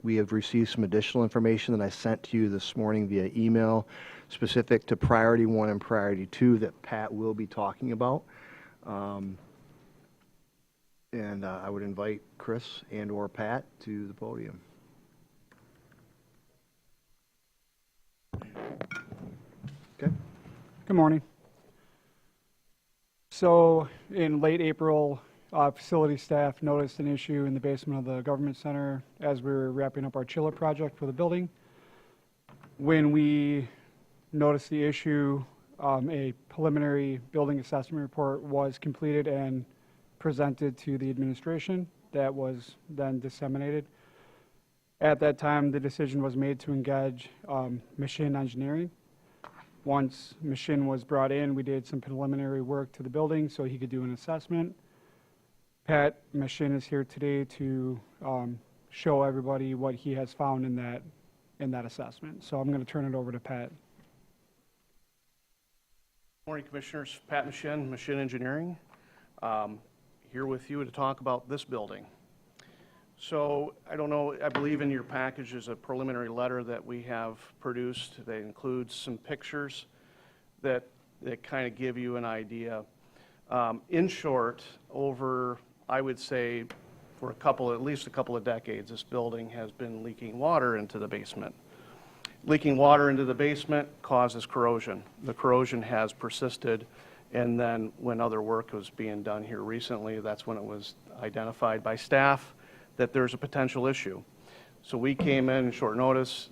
J: we have received some additional information that I sent to you this morning via email specific to Priority 1 and Priority 2 that Pat will be talking about. And I would invite Chris and or Pat to the podium. Okay.
N: Good morning. So in late April, facility staff noticed an issue in the basement of the government center as we were wrapping up our chiller project for the building. When we noticed the issue, a preliminary building assessment report was completed and presented to the administration. That was then disseminated. At that time, the decision was made to engage Machin Engineering. Once Machin was brought in, we did some preliminary work to the building so he could do an assessment. Pat Machin is here today to show everybody what he has found in that assessment. So I'm going to turn it over to Pat.
O: Morning, Commissioners. Pat Machin, Machin Engineering, here with you to talk about this building. So I don't know, I believe in your package is a preliminary letter that we have produced that includes some pictures that kind of give you an idea. In short, over, I would say, for at least a couple of decades, this building has been leaking water into the basement. Leaking water into the basement causes corrosion. The corrosion has persisted, and then when other work was being done here recently, that's when it was identified by staff that there's a potential issue. So we came in short notice,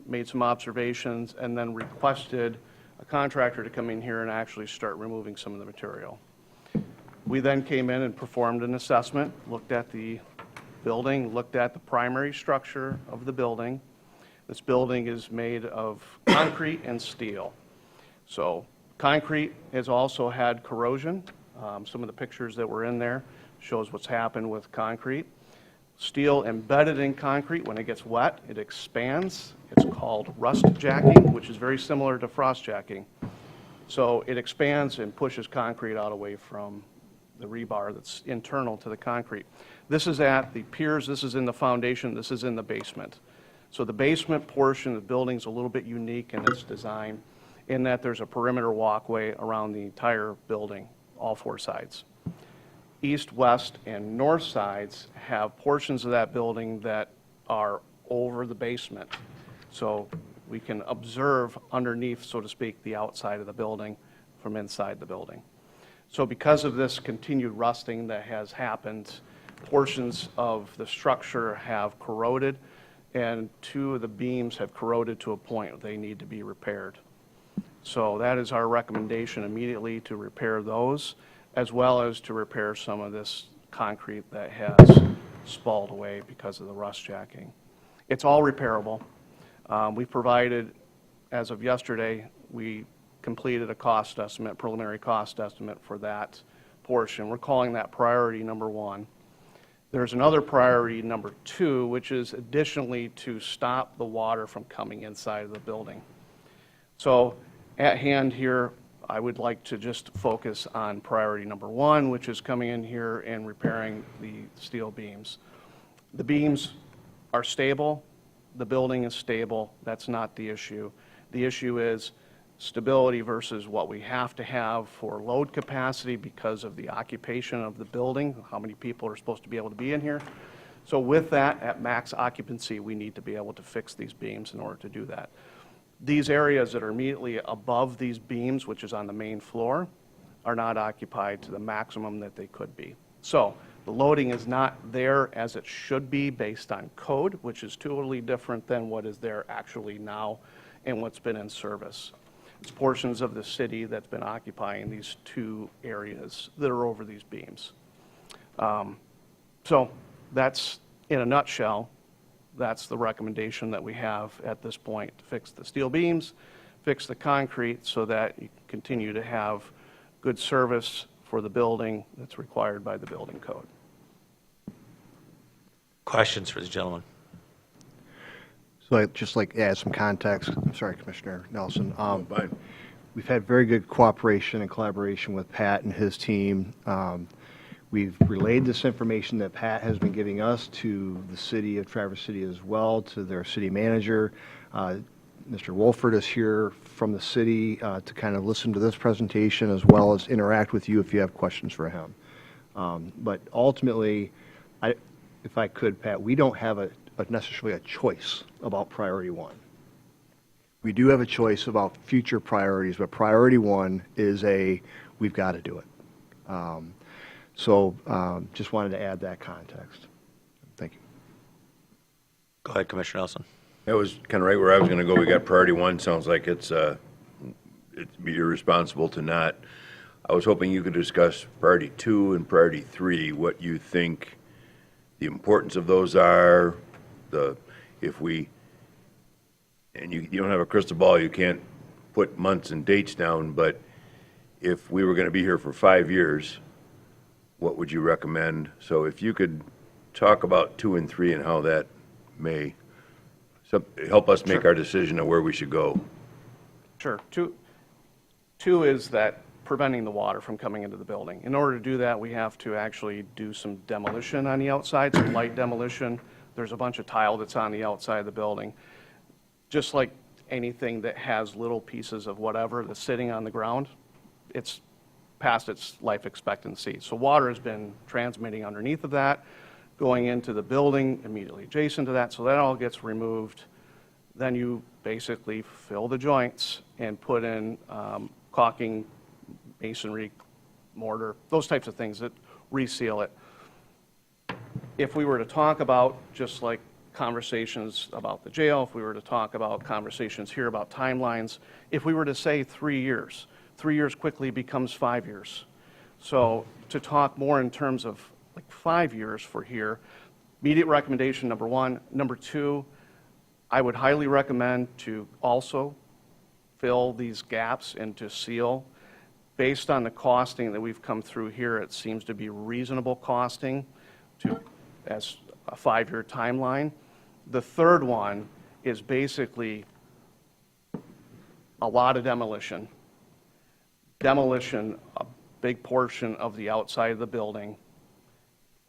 O: made some observations, and then requested a contractor to come in here and actually start removing some of the material. We then came in and performed an assessment, looked at the building, looked at the primary structure of the building. This building is made of concrete and steel. So concrete has also had corrosion. Some of the pictures that were in there shows what's happened with concrete. Steel embedded in concrete, when it gets wet, it expands. It's called rust jacking, which is very similar to frost jacking. So it expands and pushes concrete out away from the rebar that's internal to the concrete. This is at the piers, this is in the foundation, this is in the basement. So the basement portion of the building is a little bit unique in its design in that there's a perimeter walkway around the entire building, all four sides. East, west, and north sides have portions of that building that are over the basement. So we can observe underneath, so to speak, the outside of the building from inside the building. So because of this continued rusting that has happened, portions of the structure have corroded, and two of the beams have corroded to a point where they need to be repaired. So that is our recommendation immediately, to repair those, as well as to repair some of this concrete that has spalled away because of the rust jacking. It's all repairable. We provided, as of yesterday, we completed a cost estimate, preliminary cost estimate for that portion. We're calling that priority number 1. There's another priority number 2, which is additionally to stop the water from coming inside of the building. So at hand here, I would like to just focus on priority number 1, which is coming in here and repairing the steel beams. The beams are stable. The building is stable. That's not the issue. The issue is stability versus what we have to have for load capacity because of the occupation of the building, how many people are supposed to be able to be in here. So with that, at max occupancy, we need to be able to fix these beams in order to do that. These areas that are immediately above these beams, which is on the main floor, are not occupied to the maximum that they could be. So the loading is not there as it should be based on code, which is totally different than what is there actually now and what's been in service. It's portions of the city that's been occupying these two areas that are over these beams. So that's, in a nutshell, that's the recommendation that we have at this point, to fix the steel beams, fix the concrete so that you can continue to have good service for the building that's required by the building code.
C: Questions for the gentleman?
J: So I'd just like to add some context. I'm sorry, Commissioner Nelson. We've had very good cooperation and collaboration with Pat and his team. We've relayed this information that Pat has been giving us to the city of Traverse City as well, to their city manager. Mr. Wolford is here from the city to kind of listen to this presentation as well as interact with you if you have questions for him. But ultimately, if I could, Pat, we don't have necessarily a choice about priority 1. We do have a choice about future priorities, but priority 1 is we've got to do it. So just wanted to add that context. Thank you.
C: Go ahead, Commissioner Nelson.
A: That was kind of right where I was going to go. We got priority 1. Sounds like it'd be irresponsible to not. I was hoping you could discuss priority 2 and priority 3, what you think the importance of those are. And you don't have a crystal ball, you can't put months and dates down, but if we were going to be here for 5 years, what would you recommend? So if you could talk about 2 and 3 and how that may help us make our decision on where we should go.
O: Sure. Two is that preventing the water from coming into the building. In order to do that, we have to actually do some demolition on the outside, some light demolition. There's a bunch of tile that's on the outside of the building. Just like anything that has little pieces of whatever that's sitting on the ground, it's past its life expectancy. So water has been transmitting underneath of that, going into the building immediately adjacent to that, so that all gets removed. Then you basically fill the joints and put in caulking, masonry, mortar, those types of things that reseal it. If we were to talk about, just like conversations about the jail, if we were to talk about conversations here about timelines, if we were to say 3 years, 3 years quickly becomes 5 years. So to talk more in terms of like 5 years for here, immediate recommendation, number one. Number two, I would highly recommend to also fill these gaps and to seal. Based on the costing that we've come through here, it seems to be reasonable costing as a 5-year timeline. The third one is basically a lot of demolition. Demolition, a big portion of the outside of the building,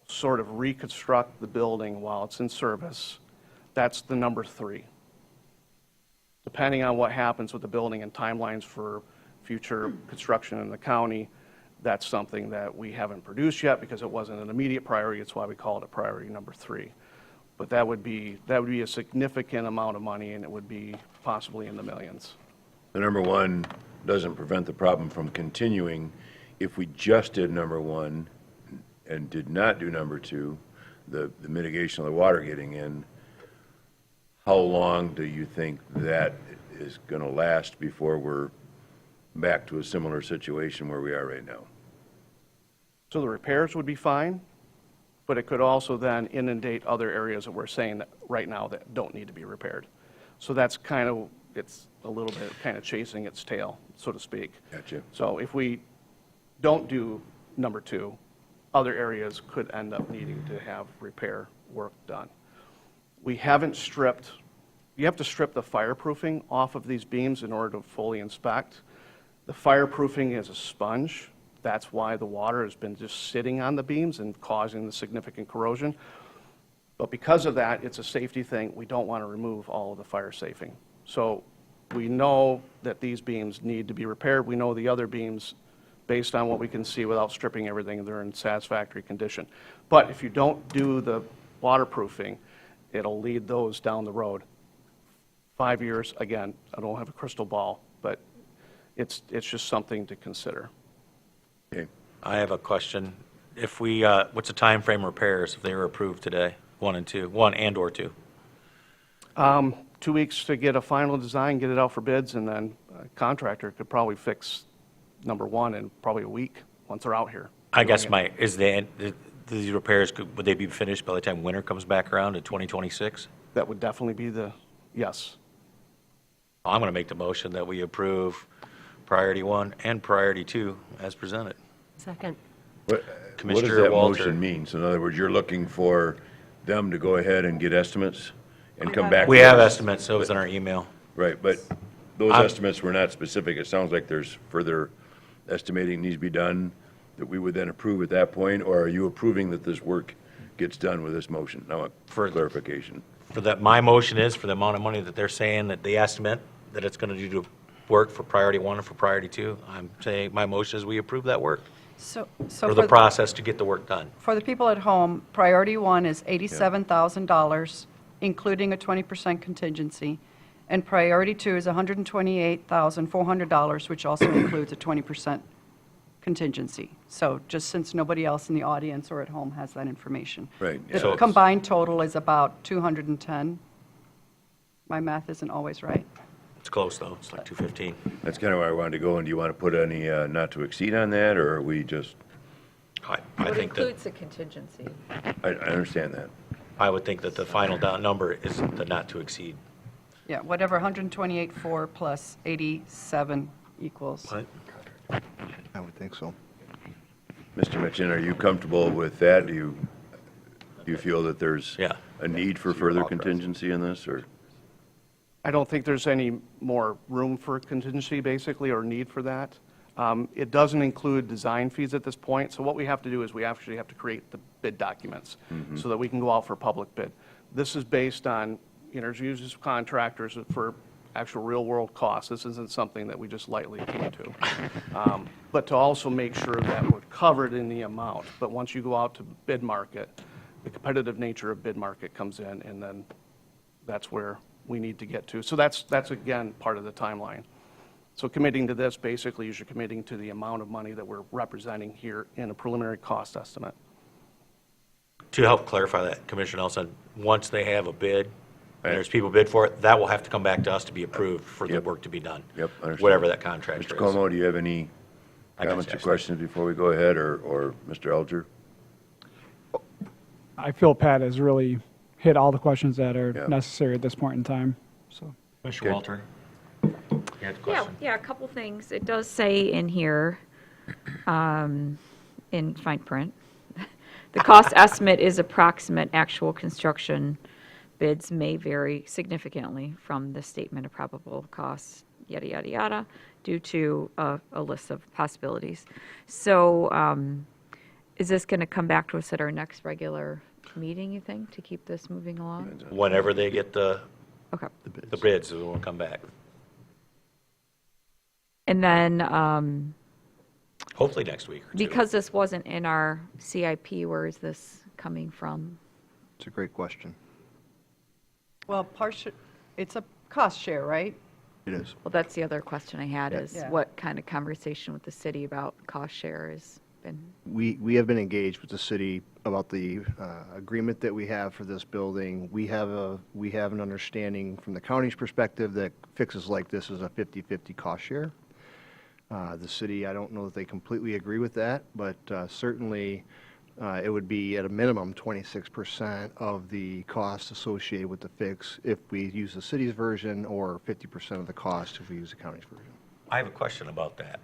O: sort of reconstruct the building while it's in service. That's the number 3. Depending on what happens with the building and timelines for future construction in the county, that's something that we haven't produced yet because it wasn't an immediate priority. It's why we call it a priority number 3. But that would be a significant amount of money, and it would be possibly in the millions.
A: The number 1 doesn't prevent the problem from continuing. If we just did number 1 and did not do number 2, the mitigation of the water getting in, how long do you think that is going to last before we're back to a similar situation where we are right now?
O: So the repairs would be fine, but it could also then inundate other areas that we're saying that right now that don't need to be repaired. So that's kind of, it's a little bit kind of chasing its tail, so to speak.
A: Gotcha.
O: So if we don't do number 2, other areas could end up needing to have repair work done. We haven't stripped, you have to strip the fireproofing off of these beams in order to fully inspect. The fireproofing is a sponge. That's why the water has been just sitting on the beams and causing the significant corrosion. But because of that, it's a safety thing. We don't want to remove all of the fire safing. So we know that these beams need to be repaired. We know the other beams, based on what we can see without stripping everything, they're in satisfactory condition. But if you don't do the waterproofing, it'll lead those down the road. 5 years, again, I don't have a crystal ball, but it's just something to consider.
A: Okay.
C: I have a question. If we, what's the time frame repairs if they were approved today? 1 and 2, 1 and or 2?
O: 2 weeks to get a final design, get it out for bids, and then a contractor could probably fix number 1 in probably a week once they're out here.
C: I guess these repairs, would they be finished by the time winter comes back around in 2026?
O: That would definitely be yes.
C: I'm going to make the motion that we approve priority 1 and priority 2 as presented.
H: Second.
A: What does
C: Commissioner
A: that
C: Walter.
A: motion mean? So in other words, you're looking for them to go ahead and get estimates and come back?
C: We
A: to
C: have
A: us?
C: estimates, so it's in our email.
A: Right, but those estimates were not specific. It sounds like there's further estimating needs to be done that we would then approve at that point, or are you approving that this work gets done with this motion? Now, for clarification.
C: My motion is for the amount of money that they're saying that the estimate that it's going to do to work for priority 1 and for priority 2. I'm saying my motion is we approve that work,
D: So
C: or the process to get the work done.
D: For the people at home, priority 1 is $87,000, including a 20% contingency, and priority 2 is $128,400, which also includes a 20% contingency. So just since nobody else in the audience or at home has that information.
A: Right.
D: The
C: So-
D: combined total is about 210. My math isn't always right.
C: It's close, though. It's like 215.
A: That's kind of where I wanted to go. And do you want to put any not to exceed on that, or are we just,
C: I
I: It
C: think that,
I: includes a contingency.
A: I understand that.
C: I would think that the final number is the not to exceed.
D: Yeah, whatever 128.4 plus 87 equals.
C: What?
J: I would think so.
A: Mr. Mitchin, are you comfortable with that? Do you feel that there's
C: Yeah.
A: a need for further contingency in this, or?
O: I don't think there's any more room for contingency, basically, or need for that. It doesn't include design fees at this point, so what we have to do is we actually have to create the bid documents so that we can go out for public bid. This is based on interviews with contractors for actual real-world costs. This isn't something that we just lightly came to. But to also make sure that we're covered in the amount. But once you go out to bid market, the competitive nature of bid market comes in, and then that's where we need to get to. So that's again, part of the timeline. So committing to this basically is you're committing to the amount of money that we're representing here in a preliminary cost estimate.
C: To help clarify that, Commissioner Nelson, once they have a bid, and there's people bid for it, that will have to come back to us to be approved for the work to be done.
A: Yep, understood.
C: Whatever that contract is.
A: Mr. Como, do you have any
C: I got
A: comments
C: you,
A: or
C: actually.
A: questions before we go ahead, or Mr. Alger?
N: I feel Pat has really hit all the questions that are
A: Yeah.
N: necessary at this point in time, so.
C: Commissioner
A: Okay.
C: Walter? You had a question?
I: Yeah, a couple things. It does say in here, in fine print, the cost estimate is approximate. Actual construction bids may vary significantly from the statement of probable costs, yada, yada, yada, due to a list of possibilities. So is this going to come back to us at our next regular meeting, you think, to keep this moving along?
C: Whenever they get the
I: Okay.
C: bids, it will come back.
I: And then,
C: Hopefully next week or two.
I: because this wasn't in our CIP, where is this coming from?
J: It's a great question.
D: Well, it's a cost share, right?
J: It is.
I: Well, that's the other question I had, is
D: Yeah.
I: what kind of conversation with the city about cost share has been?
J: We have been engaged with the city about the agreement that we have for this building. We have an understanding from the county's perspective that fixes like this is a 50-50 cost share. The city, I don't know that they completely agree with that, but certainly it would be at a minimum 26% of the cost associated with the fix if we use the city's version, or 50% of the cost if we use the county's version.
C: I have a question about that.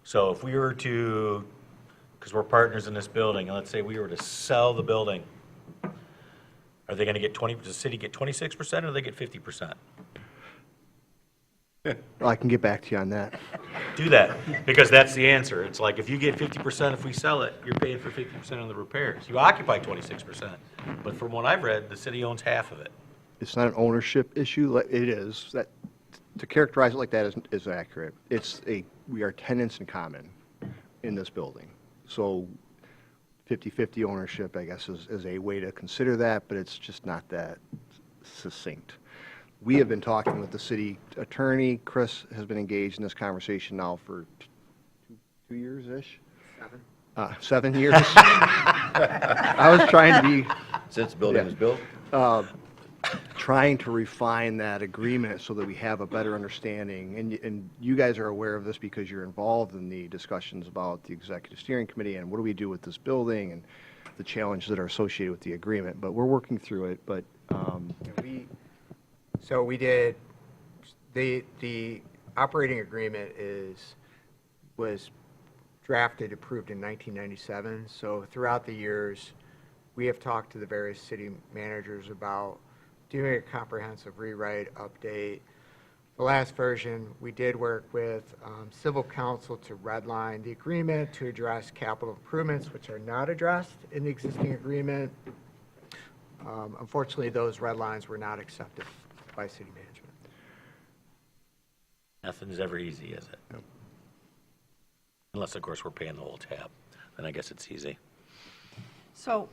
C: So if we were to, because we're partners in this building, and let's say we were to sell the building, are they going to get does the city get 26% or do they get 50%?
J: I can get back to you on that.
C: Do that, because that's the answer. It's like, if you get 50% if we sell it, you're paying for 50% of the repairs. You occupy 26%, but from what I've read, the city owns half of it.
J: It's not an ownership issue. It is. To characterize it like that is accurate. We are tenants in common in this building. So 50-50 ownership, I guess, is a way to consider that, but it's just not that succinct. We have been talking with the city attorney. Chris has been engaged in this conversation now for 2 years-ish? 7 years. I was trying to be...
A: Since the building was built?
J: Trying to refine that agreement so that we have a better understanding. And you guys are aware of this because you're involved in the discussions about the executive steering committee and what do we do with this building and the challenges that are associated with the agreement. But we're working through it. But
P: So we did, the operating agreement was drafted, approved in 1997. So throughout the years, we have talked to the various city managers about doing a comprehensive rewrite, update. The last version, we did work with civil counsel to redline the agreement to address capital improvements, which are not addressed in the existing agreement. Unfortunately, those red lines were not accepted by city management.
C: Nothing's ever easy, is it?
J: Nope.
C: Unless, of course, we're paying the whole tab. Then I guess it's easy.
D: So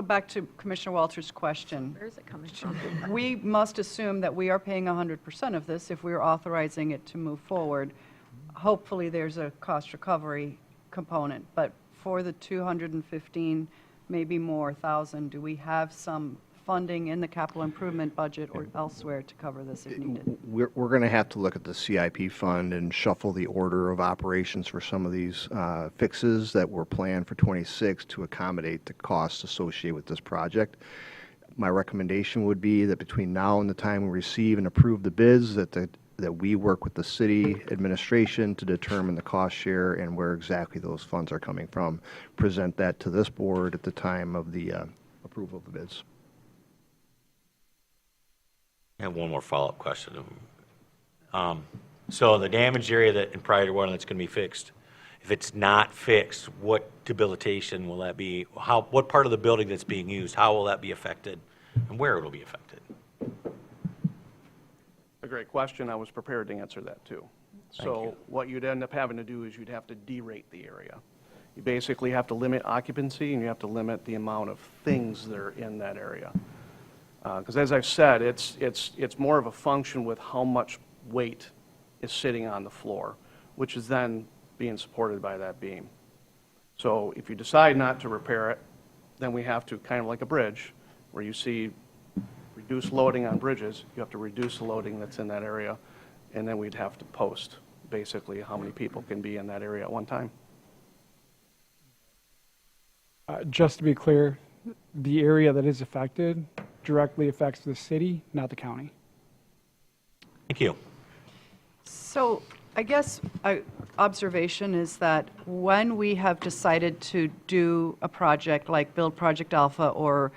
D: back to Commissioner Walter's question.
I: Where is it coming from?
D: We must assume that we are paying 100% of this if we're authorizing it to move forward. Hopefully, there's a cost recovery component, but for the 215, maybe more, thousand, do we have some funding in the capital improvement budget or elsewhere to cover this if needed?
J: we're going to have to look at the CIP fund and shuffle the order of operations for some of these fixes that were planned for 26 to accommodate the costs associated with this project. My recommendation would be that between now and the time we receive and approve the bids, that the that we work with the city administration to determine the cost share and where exactly those funds are coming from. Present that to this board at the time of the approval of the bids.
C: I have one more follow-up question. So the damaged area that in Priority 1 that's going to be fixed, if it's not fixed, what debilitation will that be? What part of the building that's being used, how will that be affected, and where it'll be affected?
O: A great question. I was prepared to answer that, too. So what you'd end up having to do is you'd have to derate the area. You basically have to limit occupancy, and you have to limit the amount of things that are in that area. Because as I've said, it's more of a function with how much weight is sitting on the floor, which is then being supported by that beam. So if you decide not to repair it, then we have to, kind of like a bridge, where you see reduced loading on bridges, you have to reduce the loading that's in that area, and then we'd have to post basically how many people can be in that area at one time.
N: Just to be clear, the area that is affected directly affects the city, not the county.
C: Thank you.
D: So I guess observation is that when we have decided to do a project like build Project Alpha or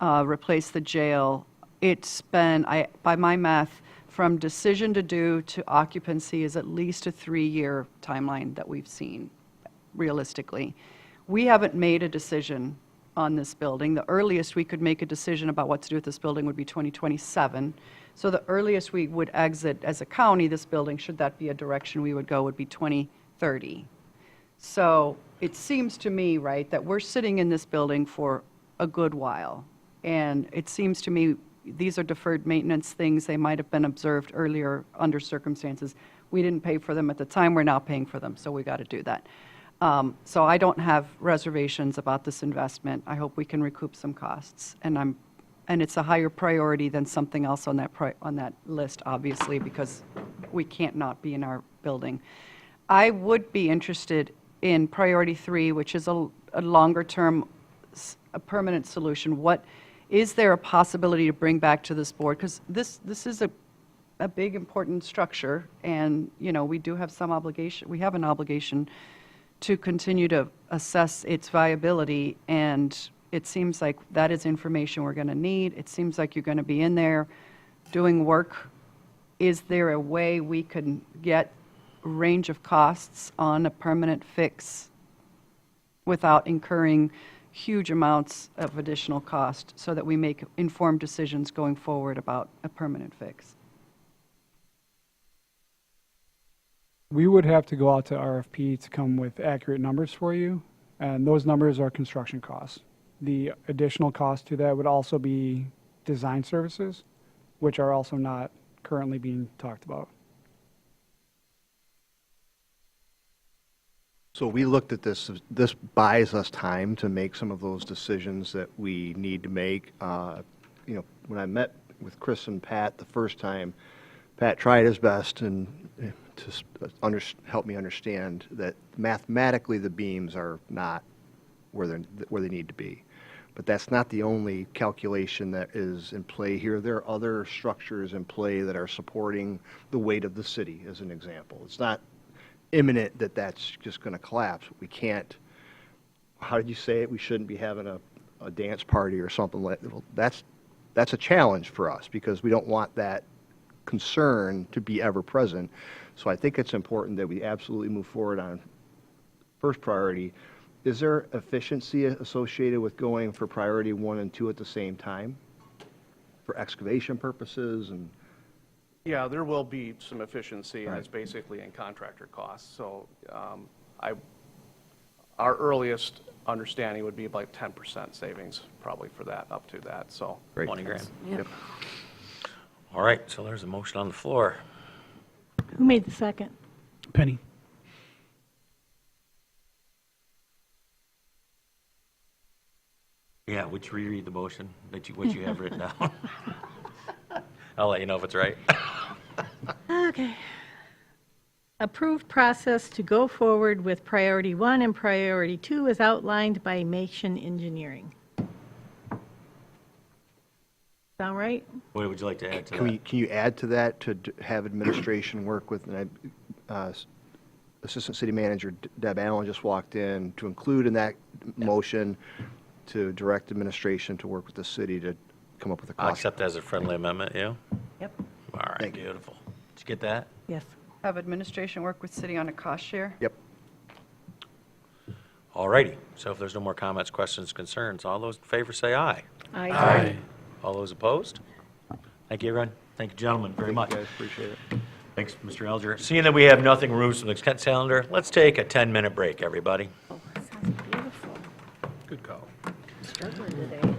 D: replace the jail, it's been, by my math, from decision to do to occupancy is at least a 3-year timeline that we've seen, realistically. We haven't made a decision on this building. The earliest we could make a decision about what to do with this building would be 2027. So the earliest we would exit as a county this building, should that be a direction we would go, would be 2030. So it seems to me, right, that we're sitting in this building for a good while. And it seems to me these are deferred maintenance things. They might have been observed earlier under circumstances. We didn't pay for them at the time. We're now paying for them, so we got to do that. So I don't have reservations about this investment. I hope we can recoup some costs, and it's a higher priority than something else on that list, obviously, because we can't not be in our building. I would be interested in priority 3, which is a longer term, a permanent solution. What is there a possibility to bring back to this board? Because this is a big important structure, and we do have some obligation. We have an obligation to continue to assess its viability, and it seems like that is information we're going to need. It seems like you're going to be in there doing work. Is there a way we can get a range of costs on a permanent fix without incurring huge amounts of additional cost so that we make informed decisions going forward about a permanent fix?
N: We would have to go out to RFP to come with accurate numbers for you, and those numbers are construction costs. The additional cost to that would also be design services, which are also not currently being talked about.
J: So we looked at this. This buys us time to make some of those decisions that we need to make. When I met with Chris and Pat the first time, Pat tried his best and to help me understand that mathematically the beams are not where they need to be. But that's not the only calculation that is in play here. There are other structures in play that are supporting the weight of the city, as an example. It's not imminent that that's just going to collapse. We can't, how did you say it? We shouldn't be having a dance party or something like that. Well, that's a challenge for us because we don't want that concern to be ever present. So I think it's important that we absolutely move forward on first priority. Is there efficiency associated with going for priority 1 and 2 at the same time for excavation purposes? And
O: yeah, there will be some efficiency, and it's basically in contractor costs. So our earliest understanding would be about 10% savings probably for that, up to that. So
C: Great. 20 grand.
O: Yeah. Yep.
C: All right, so there's a motion on the floor.
E: Who made the second?
B: Penny.
C: Yeah, would you reread the motion what you have written down? I'll let you know if it's right.
E: Okay. Approved process to go forward with priority 1 and priority 2 is outlined by Machen Engineering. Sound right?
C: What would you like to add to
J: Can
C: that?
J: can you add to that to have administration work with, and Assistant City Manager Deb Allen just walked in, to include in that motion to direct administration to work with the city to come up with a
C: I'll
J: cost.
C: accept as a friendly amendment, you?
H: Yep.
C: All right,
J: Thank you.
C: beautiful. Did you get that?
E: Yes.
D: Have administration work with city on a cost share?
J: Yep.
C: All righty. So if there's no more comments, questions, concerns, all those in favor say aye.
H: Aye.
C: All those opposed? Thank you, everyone. Thank you, gentlemen, very much.
J: Thank you, guys, appreciate it.
C: Thanks, Mr. Elger. Seeing that we have nothing removed from the consent calendar, let's take a 10-minute break, everybody.
H: Oh, that sounds beautiful.
C: Good call.
H: Struggling today.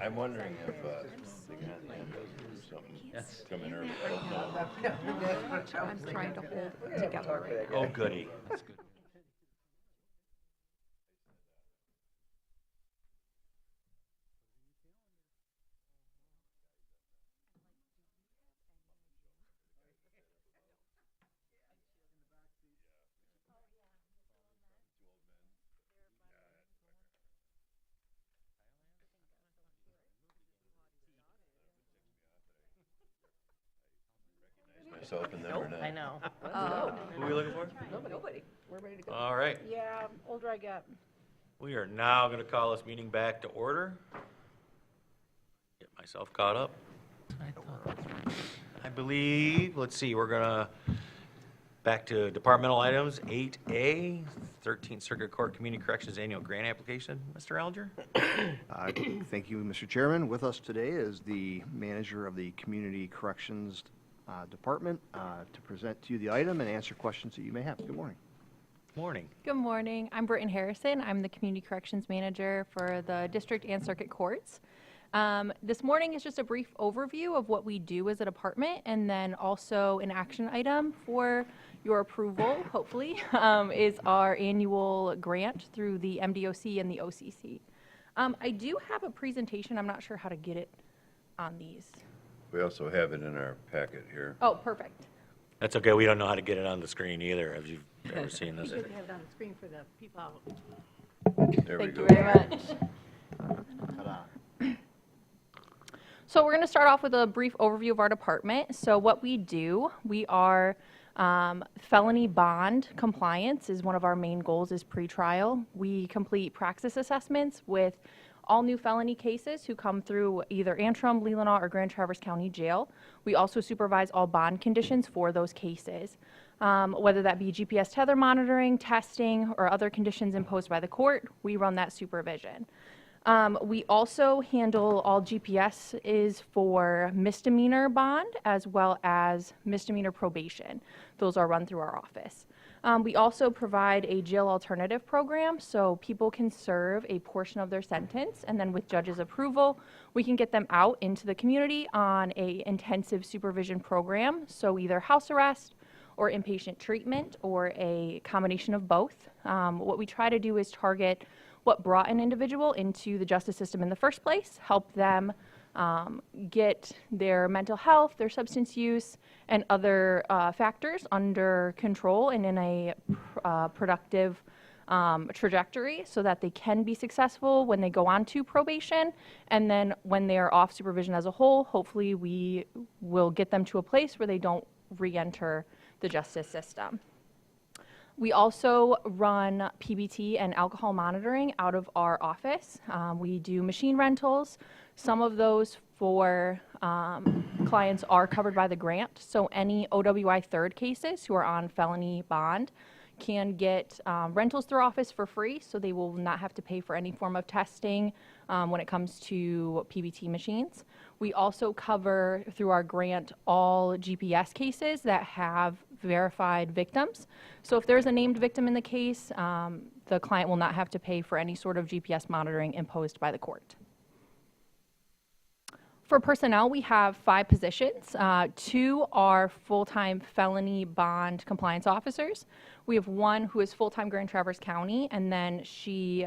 A: I'm wondering if they got the ambulance or something coming early.
I: I'm trying to hold it together right now.
C: Oh, goody. That's good.
A: Myself and them or not.
H: I know.
C: Who are we looking for?
H: Nobody. We're ready to go.
C: All right.
H: Yeah, older I get.
C: We are now going to call this meeting back to order. Get myself caught up. I believe, let's see, we're going to, back to departmental items, 8A, 13th Circuit Court Community Corrections Annual Grant Application. Mr. Alger?
J: Thank you, Mr. Chairman. With us today is the manager of the Community Corrections Department to present to you the item and answer questions that you may have. Good morning.
C: Morning.
Q: Good morning. I'm Britton Harrison. I'm the Community Corrections Manager for the District and Circuit Courts. This morning is just a brief overview of what we do as a department, and then also an action item for your approval, hopefully, is our annual grant through the MDOC and the OCC. I do have a presentation. I'm not sure how to get it on these.
A: We also have it in our packet here.
Q: Oh, perfect.
C: That's okay, we don't know how to get it on the screen either. Have you ever seen this?
E: You should have it on the screen for the people out.
A: There we
Q: Thank
A: go.
Q: you very much. So we're going to start off with a brief overview of our department. So what we do, we are felony bond compliance is one of our main goals is pretrial. We complete praxis assessments with all new felony cases who come through either Antrim, Leelanau, or Grand Traverse County Jail. We also supervise all bond conditions for those cases, whether that be GPS tether monitoring, testing, or other conditions imposed by the court. We run that supervision. We also handle all GPS is for misdemeanor bond as well as misdemeanor probation. Those are run through our office. We also provide a jail alternative program, so people can serve a portion of their sentence, and then with judge's approval, we can get them out into the community on a intensive supervision program, so either house arrest or inpatient treatment or a combination of both. What we try to do is target what brought an individual into the justice system in the first place, help them get their mental health, their substance use, and other factors under control and in a productive trajectory so that they can be successful when they go on to probation. And then when they are off supervision as a whole, hopefully we will get them to a place where they don't re-enter the justice system. We also run PBT and alcohol monitoring out of our office. We do machine rentals. Some of those for clients are covered by the grant. So any OWI third cases who are on felony bond can get rentals through office for free, so they will not have to pay for any form of testing when it comes to PBT machines. We also cover through our grant all GPS cases that have verified victims. So if there's a named victim in the case, the client will not have to pay for any sort of GPS monitoring imposed by the court. For personnel, we have 5 positions. 2 are full-time felony bond compliance officers. We have 1 who is full-time Grand Traverse County, and then she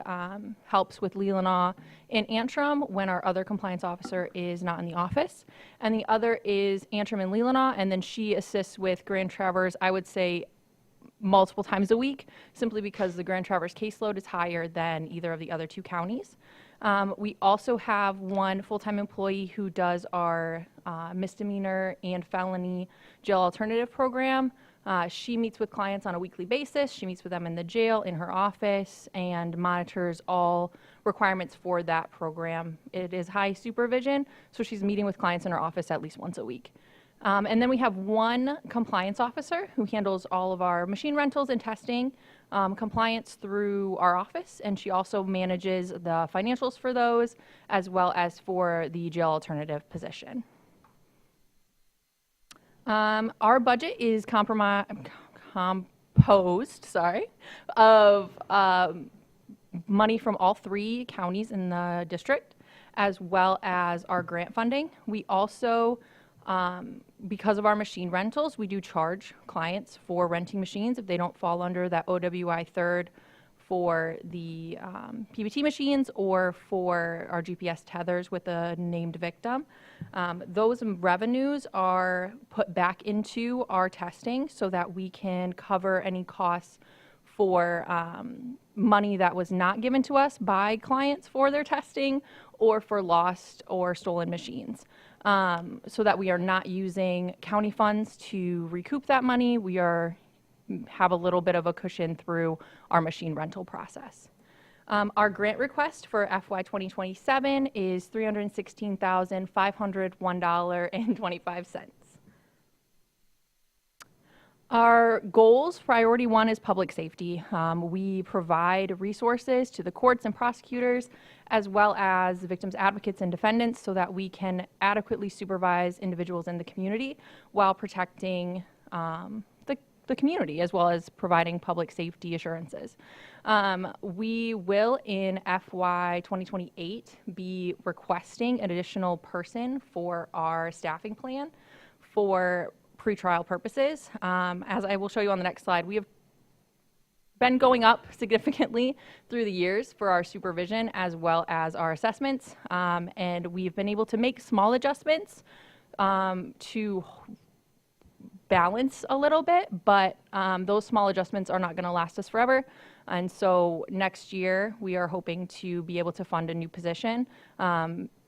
Q: helps with Leelanau and Antrim when our other compliance officer is not in the office. And the other is Antrim and Leelanau, and then she assists with Grand Traverse, I would say, multiple times a week, simply because the Grand Traverse caseload is higher than either of the other 2 counties. We also have 1 full-time employee who does our misdemeanor and felony jail alternative program. She meets with clients on a weekly basis. She meets with them in the jail, in her office, and monitors all requirements for that program. It is high supervision, so she's meeting with clients in her office at least once a week. And then we have 1 compliance officer who handles all of our machine rentals and testing compliance through our office, and she also manages the financials for those as well as for the jail alternative position. Our budget is composed of money from all 3 counties in the district, as well as our grant funding. We also, because of our machine rentals, we do charge clients for renting machines if they don't fall under that OWI third for the PBT machines or for our GPS tethers with a named victim. Those revenues are put back into our testing so that we can cover any costs for money that was not given to us by clients for their testing or for lost or stolen machines. So that we are not using county funds to recoup that money. We have a little bit of a cushion through our machine rental process. Our grant request for FY 2027 is $316,501.25. Our goals, priority one is public safety. We provide resources to the courts and prosecutors, as well as victims advocates and defendants, so that we can adequately supervise individuals in the community while protecting the community, as well as providing public safety assurances. We will, in FY 2028, be requesting an additional person for our staffing plan for pretrial purposes. As I will show you on the next slide, we have been going up significantly through the years for our supervision as well as our assessments, and we've been able to make small adjustments to balance a little bit, but those small adjustments are not going to last us forever. And so next year, we are hoping to be able to fund a new position.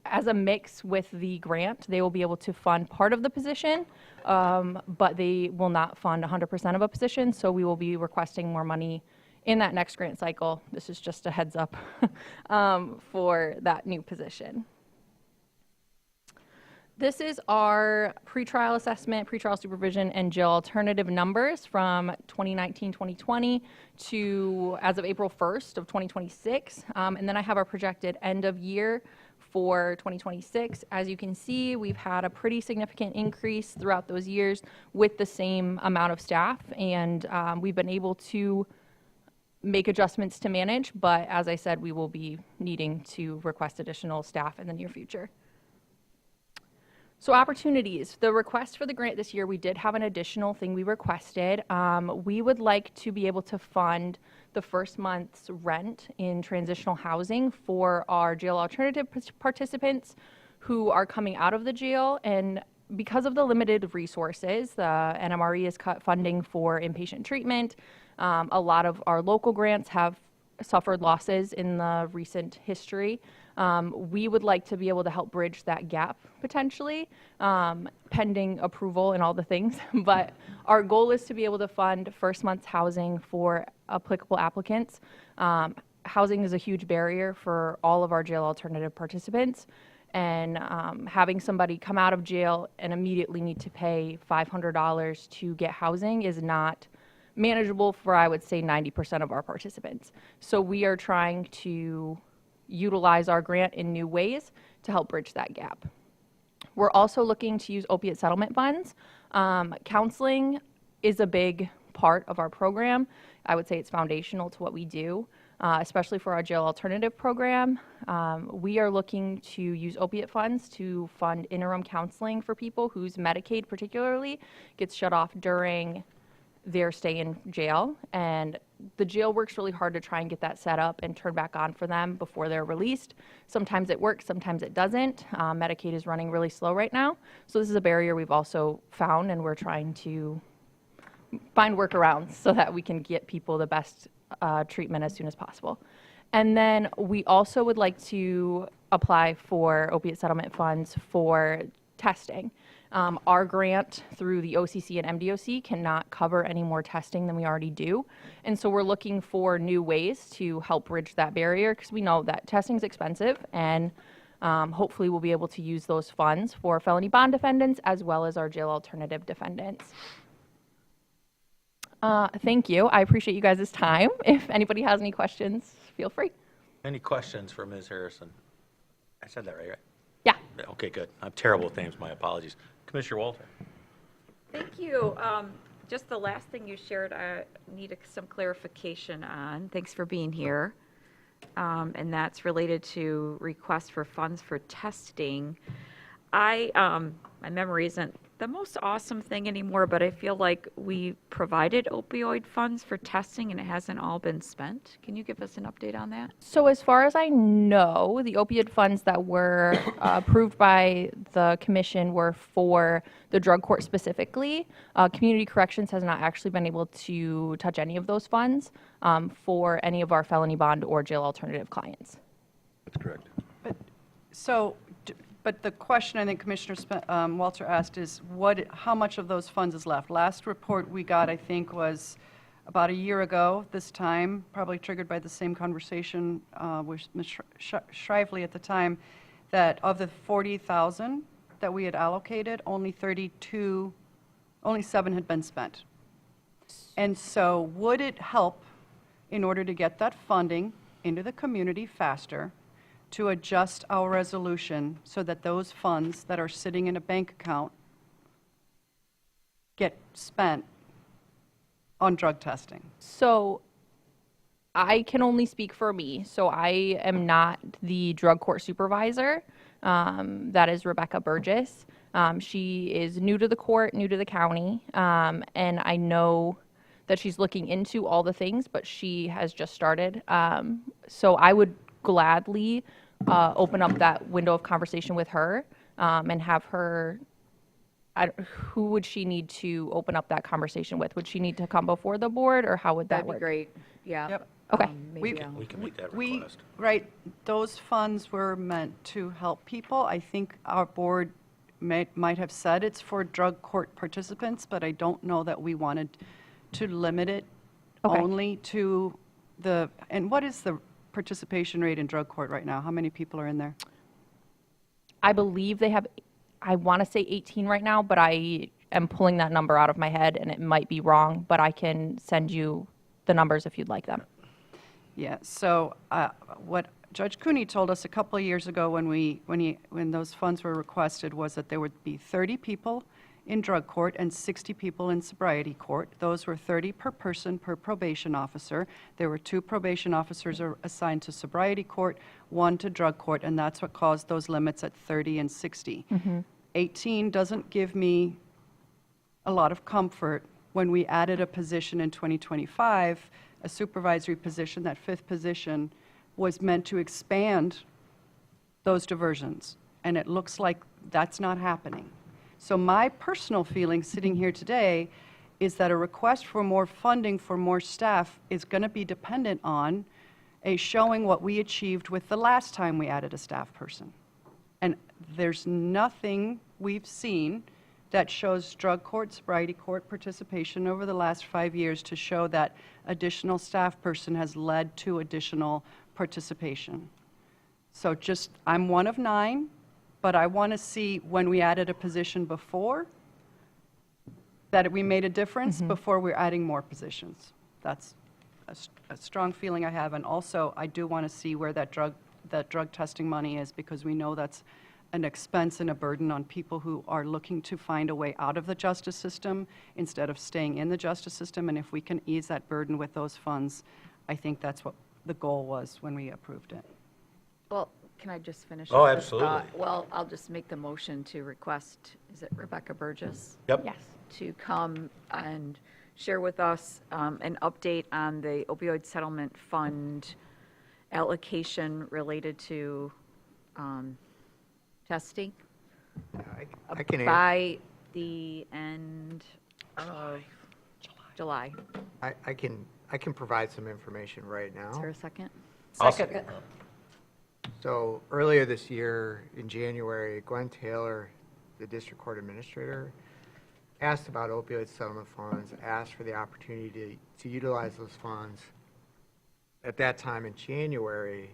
Q: As a mix with the grant, they will be able to fund part of the position, but they will not fund 100% of a position, so we will be requesting more money in that next grant cycle. This is just a heads up for that new position. This is our pretrial assessment, pretrial supervision, and jail alternative numbers from 2019-2020 to as of April 1st of 2026. And then I have our projected end of year for 2026. As you can see, we've had a pretty significant increase throughout those years with the same amount of staff, and we've been able to make adjustments to manage, but as I said, we will be needing to request additional staff in the near future. So opportunities, the request for the grant this year, we did have an additional thing we requested. We would like to be able to fund the first month's rent in transitional housing for our jail alternative participants who are coming out of the jail. And because of the limited resources, the NMRE has cut funding for inpatient treatment. A lot of our local grants have suffered losses in the recent history. We would like to be able to help bridge that gap potentially, pending approval and all the things. But our goal is to be able to fund first month's housing for applicable applicants. Housing is a huge barrier for all of our jail alternative participants. And having somebody come out of jail and immediately need to pay $500 to get housing is not manageable for, I would say, 90% of our participants. So we are trying to utilize our grant in new ways to help bridge that gap. We're also looking to use opiate settlement funds. Counseling is a big part of our program. I would say it's foundational to what we do, especially for our jail alternative program. We are looking to use opiate funds to fund interim counseling for people whose Medicaid particularly gets shut off during their stay in jail, and the jail works really hard to try and get that set up and turn back on for them before they're released. Sometimes it works, sometimes it doesn't. Medicaid is running really slow right now, so this is a barrier we've also found, and we're trying to find workarounds so that we can get people the best treatment as soon as possible. And then we also would like to apply for opiate settlement funds for testing. Our grant through the OCC and MDOC cannot cover any more testing than we already do. And so we're looking for new ways to help bridge that barrier, because we know that testing is expensive, and hopefully we'll be able to use those funds for felony bond defendants as well as our jail alternative defendants. Thank you. I appreciate you guys' time. If anybody has any questions, feel free.
C: Any questions for Ms. Harrison? I said that right?
Q: Yeah.
C: Okay, good. I'm terrible with names. My apologies. Commissioner Walter.
I: Thank you. Just the last thing you shared, I need some clarification on. Thanks for being here. and that's related to requests for funds for testing. My memory isn't the most awesome thing anymore, but I feel like we provided opioid funds for testing and it hasn't all been spent. Can you give us an update on that?
Q: So as far as I know, the opioid funds that were approved by the commission were for the drug court specifically. Community Corrections has not actually been able to touch any of those funds for any of our felony bond or jail alternative clients.
A: That's correct.
D: But the question I think Commissioner Walter asked is how much of those funds is left? Last report we got, I think, was about a year ago this time, probably triggered by the same conversation with Ms. Shrively at the time, that of the 40,000 that we had allocated, only 7 had been spent. And so would it help in order to get that funding into the community faster to adjust our resolution so that those funds that are sitting in a bank account get spent on drug testing?
Q: So I can only speak for me. So I am not the drug court supervisor. That is Rebecca Burgess. She is new to the court, new to the county, and I know that she's looking into all the things, but she has just started. So I would gladly open up that window of conversation with her and have her, who would she need to open up that conversation with? Would she need to come before the board, or how would that work?
I: That'd be great, yeah.
D: Yep.
Q: Okay.
I: Maybe I'll-
C: We can make that request.
D: Right, those funds were meant to help people. I think our board might have said it's for drug court participants, but I don't know that we wanted to limit it only to and what is the participation rate in drug court right now? How many people are in there?
Q: I believe they have, I want to say 18 right now, but I am pulling that number out of my head and it might be wrong, but I can send you the numbers if you'd like them.
D: Yeah, so what Judge Cooney told us a couple of years ago when those funds were requested was that there would be 30 people in drug court and 60 people in sobriety court. Those were 30 per person per probation officer. There were 2 probation officers assigned to sobriety court, 1 to drug court, and that's what caused those limits at 30 and 60. 18 doesn't give me a lot of comfort. When we added a position in 2025, a supervisory position, that 5th position was meant to expand those diversions, and it looks like that's not happening. So my personal feeling sitting here today is that a request for more funding for more staff is going to be dependent on showing what we achieved with the last time we added a staff person. And there's nothing we've seen that shows drug court, sobriety court participation over the last 5 years to show that additional staff person has led to additional participation. So I'm one of 9. But I want to see when we added a position before, that we made a difference before we're adding more positions. That's a strong feeling I have. And also, I do want to see where that drug testing money is, because we know that's an expense and a burden on people who are looking to find a way out of the justice system instead of staying in the justice system. And if we can ease that burden with those funds, I think that's what the goal was when we approved it.
I: Well, can I just finish?
C: Oh,
I: up this
C: absolutely.
I: thought? Well, I'll just make the motion to request, is it Rebecca Burgess?
C: Yep.
Q: Yes.
I: To come and share with us an update on the opioid settlement fund allocation related to testing
P: I can
I: by the end of July.
P: I can provide some information right now.
I: Is there a second?
D: Second.
P: So earlier this year, in January, Gwen Taylor, the district court administrator, asked about opioid settlement funds, asked for the opportunity to utilize those funds. At that time in January,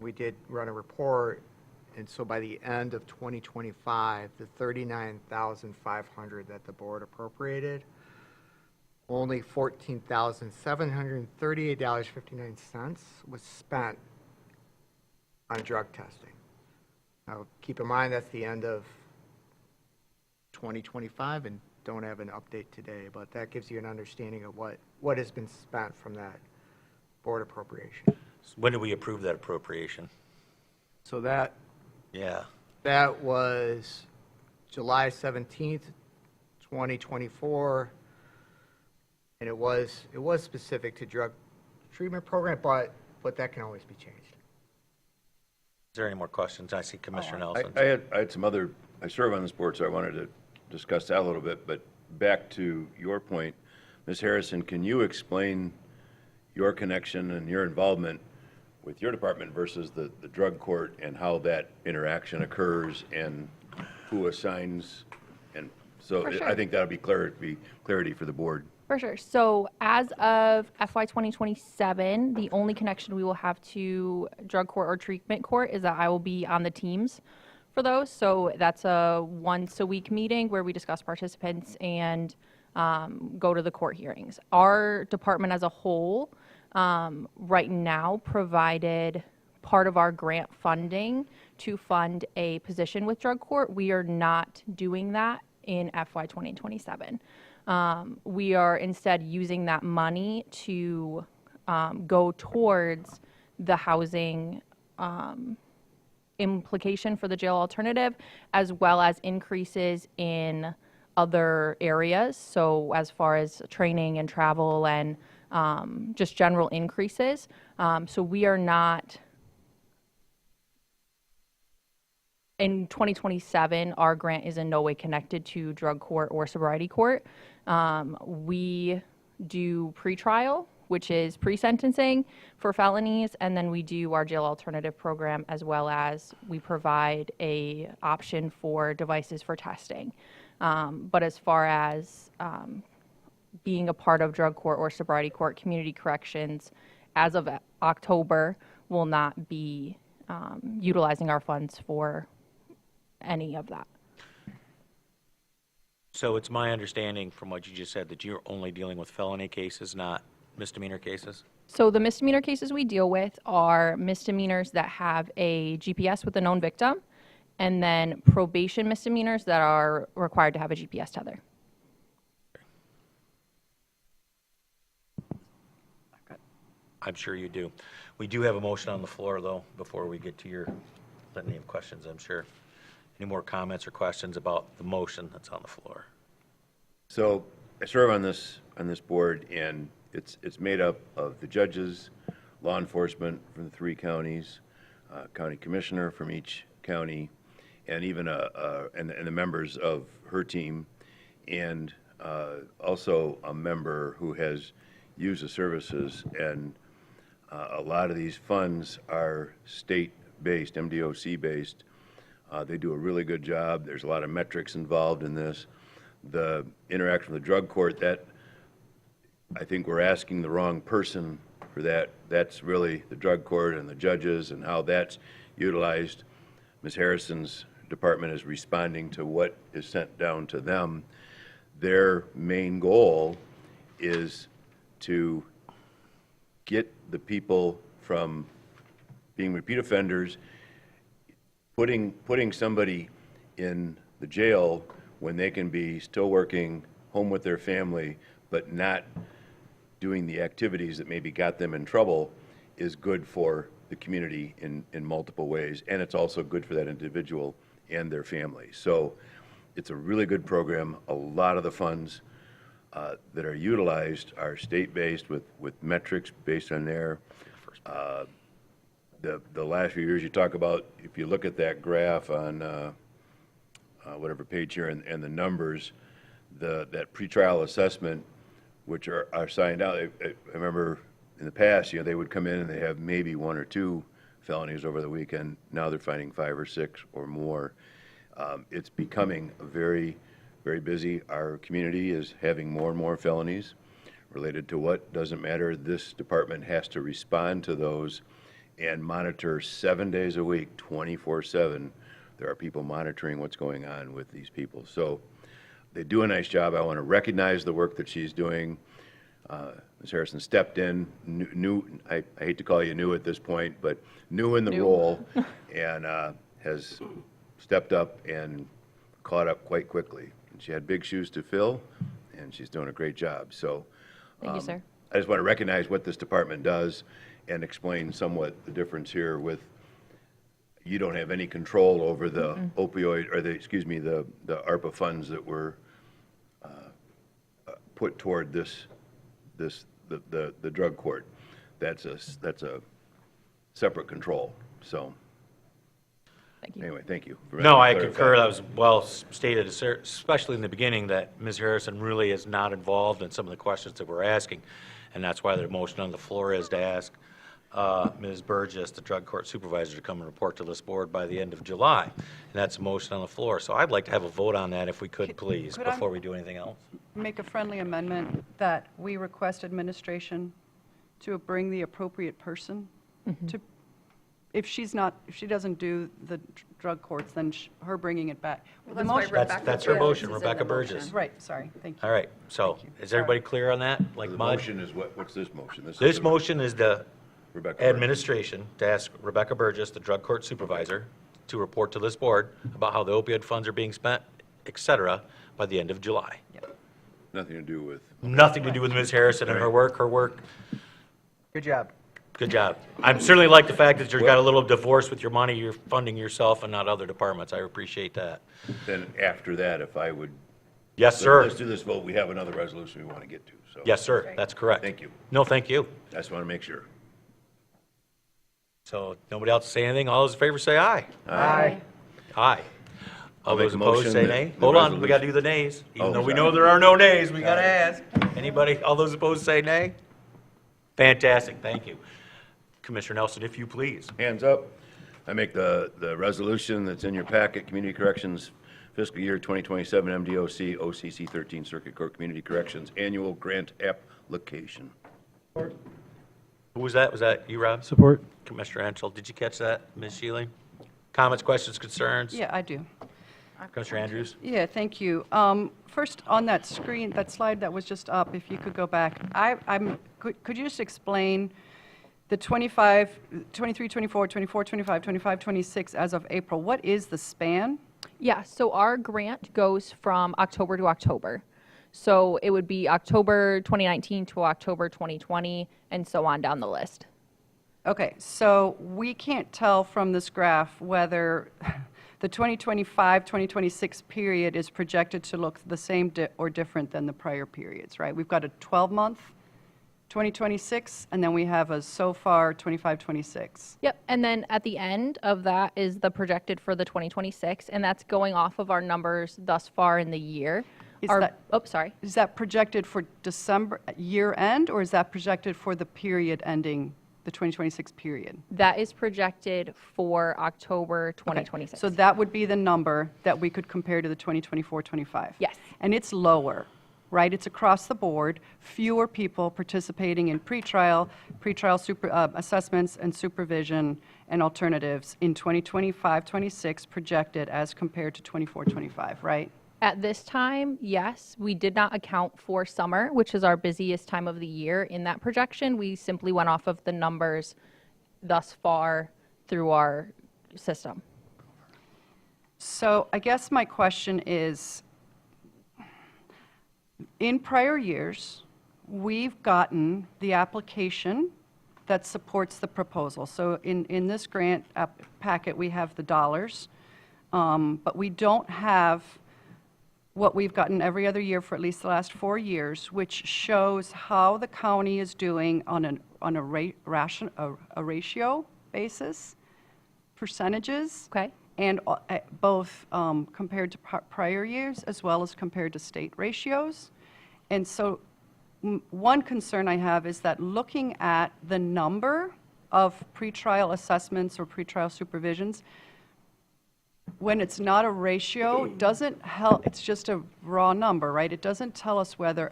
P: we did run a report, and so by the end of 2025, the $39,500 that the board appropriated, only $14,738.59 was spent on drug testing. Now, keep in mind that's the end of 2025 and don't have an update today, but that gives you an understanding of what has been spent from that board appropriation.
C: When did we approve that appropriation?
P: So that
C: Yeah.
P: was July 17th, 2024, and it was specific to drug treatment program, but that can always be changed.
C: Is there any more questions? I see Commissioner Nelson.
A: I had some other, I serve on this board, so I wanted to discuss that a little bit, but back to your point, Ms. Harrison, can you explain your connection and your involvement with your department versus the drug court and how that interaction occurs and who assigns? And so
Q: For sure.
A: I think that'll be clarity for the board.
Q: For sure. So as of FY 2027, the only connection we will have to drug court or treatment court is that I will be on the teams for those. So that's a once-a-week meeting where we discuss participants and go to the court hearings. Our department as a whole right now provided part of our grant funding to fund a position with drug court. We are not doing that in FY 2027. We are instead using that money to go towards the housing implication for the jail alternative, as well as increases in other areas. So as far as training and travel and just general increases. So we are not, in 2027, our grant is in no way connected to drug court or sobriety court. We do pretrial, which is pre-sentencing for felonies, and then we do our jail alternative program, as well as we provide a option for devices for testing. But as far as being a part of drug court or sobriety court, community corrections, as of October, will not be utilizing our funds for any of that.
C: So it's my understanding from what you just said that you're only dealing with felony cases, not misdemeanor cases?
Q: So the misdemeanor cases we deal with are misdemeanors that have a GPS with a known victim, and then probation misdemeanors that are required to have a GPS tether.
C: I'm sure you do. We do have a motion on the floor, though, before we get to your litany of questions, I'm sure. Any more comments or questions about the motion that's on the floor?
A: So I serve on this board, and it's made up of the judges, law enforcement from the 3 counties, county commissioner from each county, and even and the members of her team, and also a member who has used the services. And a lot of these funds are state-based, MDOC-based. They do a really good job. There's a lot of metrics involved in this. The interaction with the drug court, that I think we're asking the wrong person for that. That's really the drug court and the judges and how that's utilized. Ms. Harrison's department is responding to what is sent down to them. Their main goal is to get the people from being repeat offenders, putting somebody in the jail when they can be still working, home with their family, but not doing the activities that maybe got them in trouble, is good for the community in multiple ways. And it's also good for that individual and their family. So it's a really good program. A lot of the funds that are utilized are state-based with metrics based on there. The last few years you talk about, if you look at that graph on whatever page here and the numbers, that pretrial assessment, which are signed out. I remember in the past, they would come in and they have maybe 1 or 2 felonies over the weekend. Now they're finding 5 or 6 or more. It's becoming very, very busy. Our community is having more and more felonies related to what doesn't matter. This department has to respond to those and monitor 7 days a week, 24/7. There are people monitoring what's going on with these people. So they do a nice job. I want to recognize the work that she's doing. Ms. Harrison stepped in, I hate to call you new at this point, but new in the role, and has stepped up and caught up quite quickly. And she had big shoes to fill, and she's doing a great job. So
Q: Thank you, sir.
A: I just want to recognize what this department does and explain somewhat the difference here with, you don't have any control over the opioid, or the ARPA funds that were put toward the drug court. That's a separate control, so.
Q: Thank you.
A: Anyway, thank you. for
C: No, I
A: clarifying.
C: concur. That was well stated, especially in the beginning, that Ms. Harrison really is not involved in some of the questions that we're asking. And that's why the motion on the floor is to ask Ms. Burgess, the drug court supervisor, to come and report to this board by the end of July. And that's a motion on the floor. So I'd like to have a vote on that if we could, please,
D: could I-
C: before we do anything else.
D: Make a friendly amendment that we request administration to bring the appropriate person to, if she doesn't do the drug courts, then her bringing it back.
I: Well,
D: The
I: that's why
D: motion-
I: Rebecca
C: That's her motion,
I: Burgess is in
C: Rebecca
I: the
C: Burgess.
I: motion.
D: Right, sorry, thank you.
C: All right, so is everybody clear on that? Like
A: The
C: mud?
A: motion is what's this motion? Is
C: This
A: the-
C: motion is the
A: Rebecca Burgess.
C: administration to ask Rebecca Burgess, the drug court supervisor, to report to this board about how the opioid funds are being spent, et cetera, by the end of July.
A: Nothing to do with,
C: Nothing to do with Ms. Harrison and her work.
K: Good job.
C: Good job. I certainly like the fact that you've got a little divorce with your money, you're funding yourself and not other departments. I appreciate that.
A: then after that, if I would.
C: Yes, sir.
A: Let's do this vote. We have another resolution we want to get to, so.
C: Yes, sir, that's correct.
A: Thank you.
C: No, thank you.
A: I just want to make sure.
C: So, nobody else say anything? All those in favor say aye.
K: Aye.
C: Aye. All
A: I'll make
C: those
A: a
C: opposed
A: motion
C: say
A: that
C: nay.
A: the
C: Hold on, we gotta
A: resolution-
C: do the nays. Even
A: Oh,
C: though we
A: sorry.
C: know there are no nays, we gotta ask. Anybody, all those opposed say nay? Fantastic, thank you. Commissioner Nelson, if you please.
A: Hands up. I make the resolution that's in your packet, Community Corrections Fiscal Year 2027 MDOC OCC 13 Circuit Court Community Corrections Annual Grant Application.
C: Who was that? Was that you, Rob?
N: Support.
C: Commissioner Henschel, did you catch that, Ms. Shealy? Comments, questions, concerns?
D: Yeah, I do.
C: Commissioner Andrews?
D: Yeah, thank you. First, on that screen, that slide that was just up, if you could go back, could you just explain the 23, 24, 24, 25, 25, 26 as of April? What is the span?
Q: Yeah, so our grant goes from October to October. So it would be October 2019 to October 2020, and so on down the list.
D: Okay, so we can't tell from this graph whether the 2025, 2026 period is projected to look the same or different than the prior periods, right? We've got a 12-month 2026, and then we have a so far 25, 26.
Q: Yep, and then at the end of that is the projected for the 2026, and that's going off of our numbers thus far in the year. Sorry.
D: Is that projected for December, year end, or is that projected for the period ending, the 2026 period?
Q: That is projected for October
D: Okay,
Q: 2026.
D: so that would be the number that we could compare to the 2024-25?
Q: Yes.
D: And it's lower, right? It's across the board, fewer people participating in pretrial assessments and supervision and alternatives in 2025-26 projected as compared to 24-25, right?
Q: At this time, yes, we did not account for summer, which is our busiest time of the year in that projection. We simply went off of the numbers thus far through our system.
D: So I guess my question is, in prior years, we've gotten the application that supports the proposal. So in this grant packet, we have the dollars, but we don't have what we've gotten every other year for at least the last 4 years, which shows how the county is doing on a ratio basis, percentages.
Q: Okay.
D: And both compared to prior years as well as compared to state ratios. And so one concern I have is that looking at the number of pretrial assessments or pretrial supervisions, when it's not a ratio, doesn't help. It's just a raw number, right? It doesn't tell us whether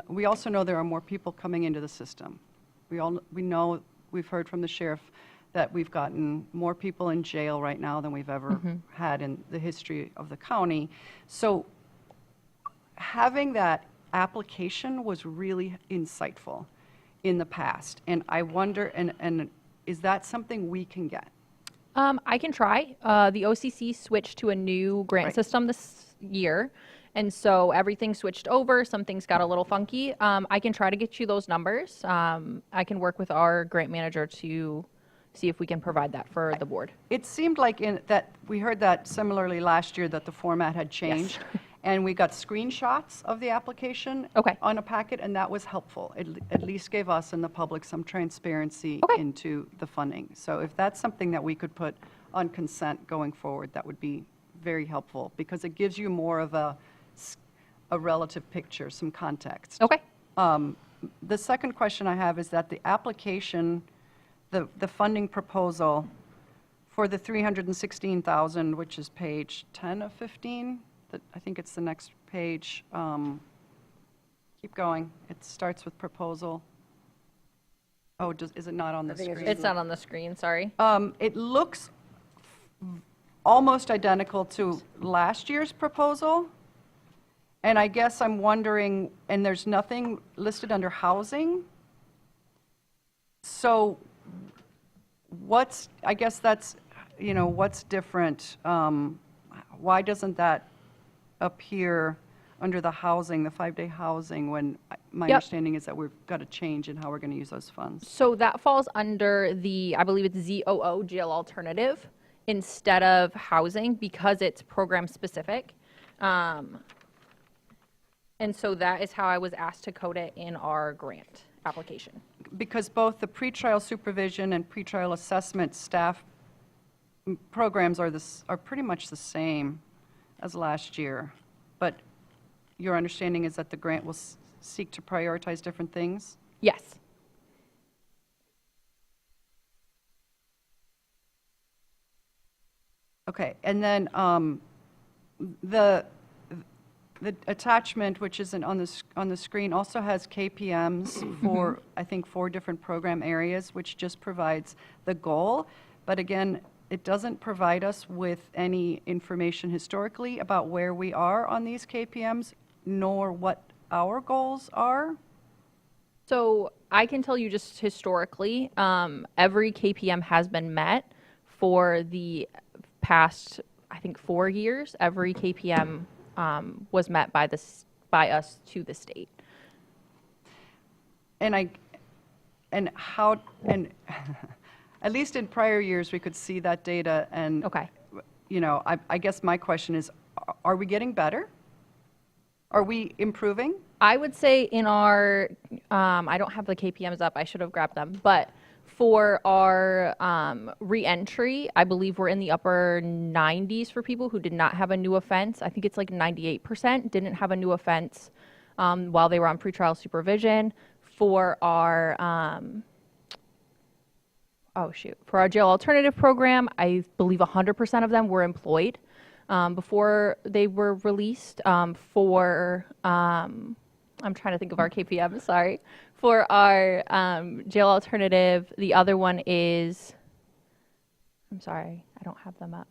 D: we also know there are more people coming into the system. We know, we've heard from the sheriff that we've gotten more people in jail right now than we've ever had in the history of the county. So having that application was really insightful in the past. And I wonder, and is that something we can get?
Q: I can try. The OCC switched to a new grant
D: Right.
Q: system this year, And so everything switched over, some things got a little funky. I can try to get you those numbers. I can work with our grant manager to see if we can provide that for the board.
D: It seemed like that we heard that similarly last year, that the format had changed. And we got screenshots of the application on a packet, and that was helpful. It at least gave us and the public some transparency into the funding. So if that's something that we could put on consent going forward, that would be very helpful, because it gives you more of a relative picture, some context.
Q: Okay.
D: The second question I have is that the application, the funding proposal for the $316,000, which is page 10 of 15, I think it's the next page. Keep going. It starts with proposal. Oh, is it not on the screen?
Q: It's not on the screen, sorry.
D: It looks almost identical to last year's proposal. And I guess I'm wondering, and there's nothing listed under housing. So I guess that's, what's different? Why doesn't that appear under the housing, the 5-day housing, when my understanding is that we've got a change in how we're going to use those funds?
Q: So that falls under I believe it's ZOO, jail alternative, instead of housing, because it's program specific. And so that is how I was asked to code it in our grant application.
D: Because both the pretrial supervision and pretrial assessment staff programs are pretty much the same as last year. But your understanding is that the grant will seek to prioritize different things?
Q: Yes.
D: Okay, and then the attachment, which isn't on the screen, also has KPMs for, I think, 4 different program areas, which just provides the goal. But again, it doesn't provide us with any information historically about where we are on these KPMs, nor what our goals are.
Q: So I can tell you just historically, every KPM has been met for the past, I think, 4 years. Every KPM was met by us to the state.
D: And at least in prior years, we could see that data, and I guess my question is, are we getting better? Are we improving?
Q: I would say in our, I don't have the KPMs up, I should have grabbed them, but for our re-entry, I believe we're in the upper 90s for people who did not have a new offense. I think it's like 98% didn't have a new offense while they were on pretrial supervision. For our, for our jail alternative program, I believe 100% of them were employed before they were released. I'm trying to think of our KPM, sorry. For our jail alternative, the other one is, I'm sorry, I don't have them up.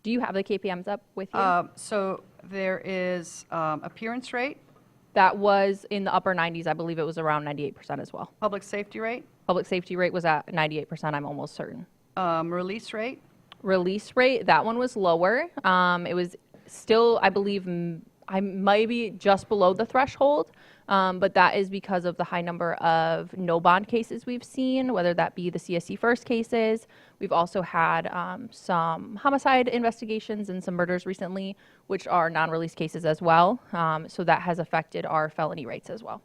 Q: Do you have the KPMs up with you?
D: So there is appearance rate.
Q: That was in the upper 90s. I believe it was around 98% as well.
D: Public safety rate.
Q: Public safety rate was at 98%, I'm almost certain.
D: Release rate.
Q: Release rate, that one was lower. It was still, I believe, I might be just below the threshold, but that is because of the high number of no bond cases we've seen, whether that be the CSC first cases. We've also had some homicide investigations and some murders recently, which are non-release cases as well. So that has affected our felony rates as well.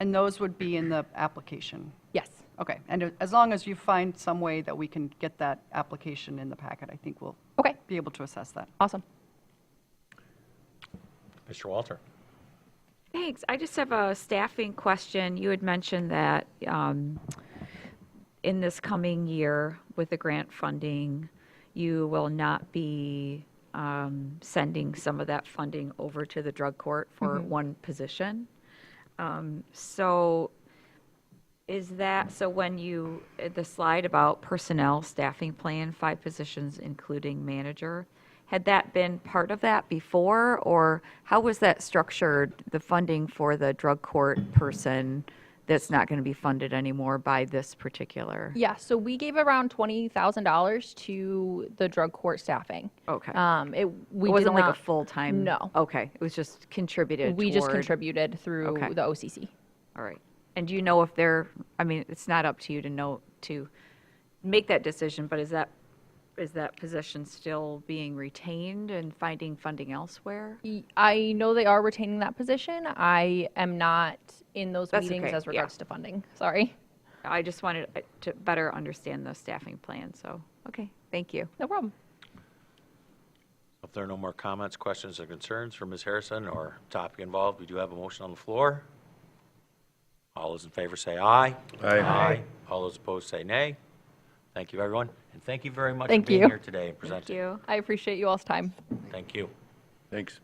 D: And those would be in the application?
Q: Yes.
D: Okay, and as long as you find some way that we can get that application in the packet, I think we'll be able to assess that.
Q: Awesome.
C: Mr. Walter.
I: Thanks. I just have a staffing question. You had mentioned that in this coming year with the grant funding, you will not be sending some of that funding over to the drug court for one position. So when the slide about personnel staffing plan, 5 positions including manager, had that been part of that before, or how was that structured, the funding for the drug court person that's not going to be funded anymore by this particular?
Q: Yeah, so we gave around $20,000 to the drug court staffing.
I: Okay.
Q: We
I: It wasn't
Q: did
I: like a
Q: not-
I: full-time?
Q: No.
I: Okay, it was just contributed
Q: We just
I: toward-
Q: contributed through
I: Okay.
Q: the OCC.
I: All right. And do you know if they're, I mean, it's not up to you to know, to make that decision, but is that position still being retained and finding funding elsewhere?
Q: I know they are retaining that position. I am not in those
I: That's
Q: meetings
I: okay,
Q: as
I: yeah.
Q: regards to funding. Sorry.
I: I just wanted to better understand the staffing plan, so, okay, thank you.
Q: No problem.
C: If there are no more comments, questions, or concerns for Ms. Harrison or topic involved, we do have a motion on the floor. All those in favor say aye.
A: Aye.
C: All those opposed say nay. Thank you, everyone, and thank you very much for
Q: Thank
C: being
Q: you.
C: here today and presenting.
I: Thank you.
Q: I appreciate you all's time.
C: Thank you.
A: Thanks.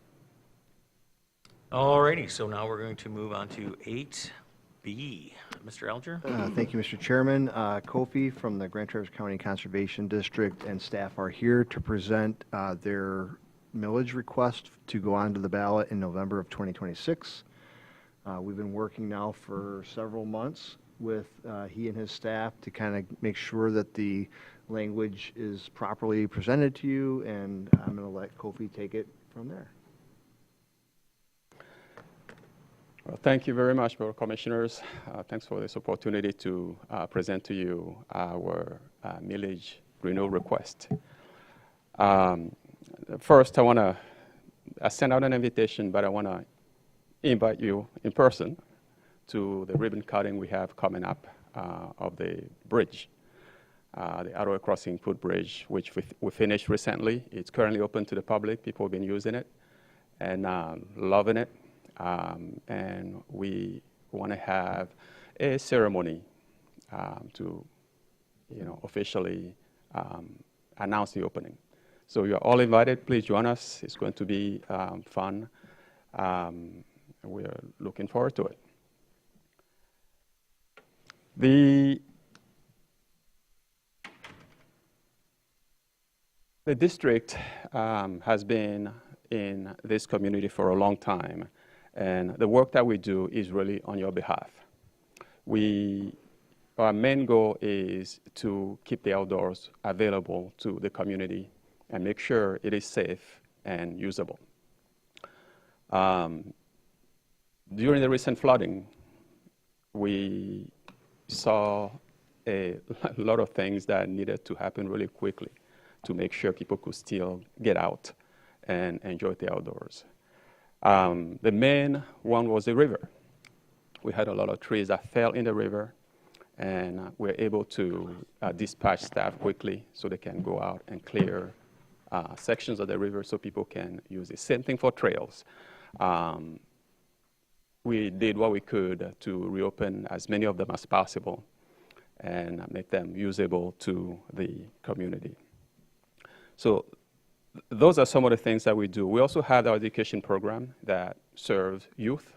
C: Alrighty, so now we're going to move on to 8B. Mr. Alger?
J: Thank you, Mr. Chairman. Kofi from the Grand Traverse County Conservation District and staff are here to present their millage request to go onto the ballot in November of 2026. We've been working now for several months with he and his staff to kind of make sure that the language is properly presented to you, and I'm going to let Kofi take it from there.
R: Well, thank you very much, Board of Commissioners. Thanks for this opportunity to present to you our millage renewal request. First, I want to send out an invitation, but I want to invite you in person to the ribbon cutting we have coming up of the bridge, the Ottawa Crossing Footbridge, which we finished recently. It's currently open to the public. People have been using it and loving it. And we want to have a ceremony to, officially announce the opening. So you're all invited. Please join us. It's going to be fun. We're looking forward to it. The district has been in this community for a long time, and the work that we do is really on your behalf. Our main goal is to keep the outdoors available to the community and make sure it is safe and usable. During the recent flooding, we saw a lot of things that needed to happen really quickly to make sure people could still get out and enjoy the outdoors. The main one was the river. We had a lot of trees that fell in the river, and we're able to dispatch staff quickly so they can go out and clear sections of the river so people can use it. Same thing for trails. We did what we could to reopen as many of them as possible and make them usable to the community. So those are some of the things that we do. We also have our education program that serves youth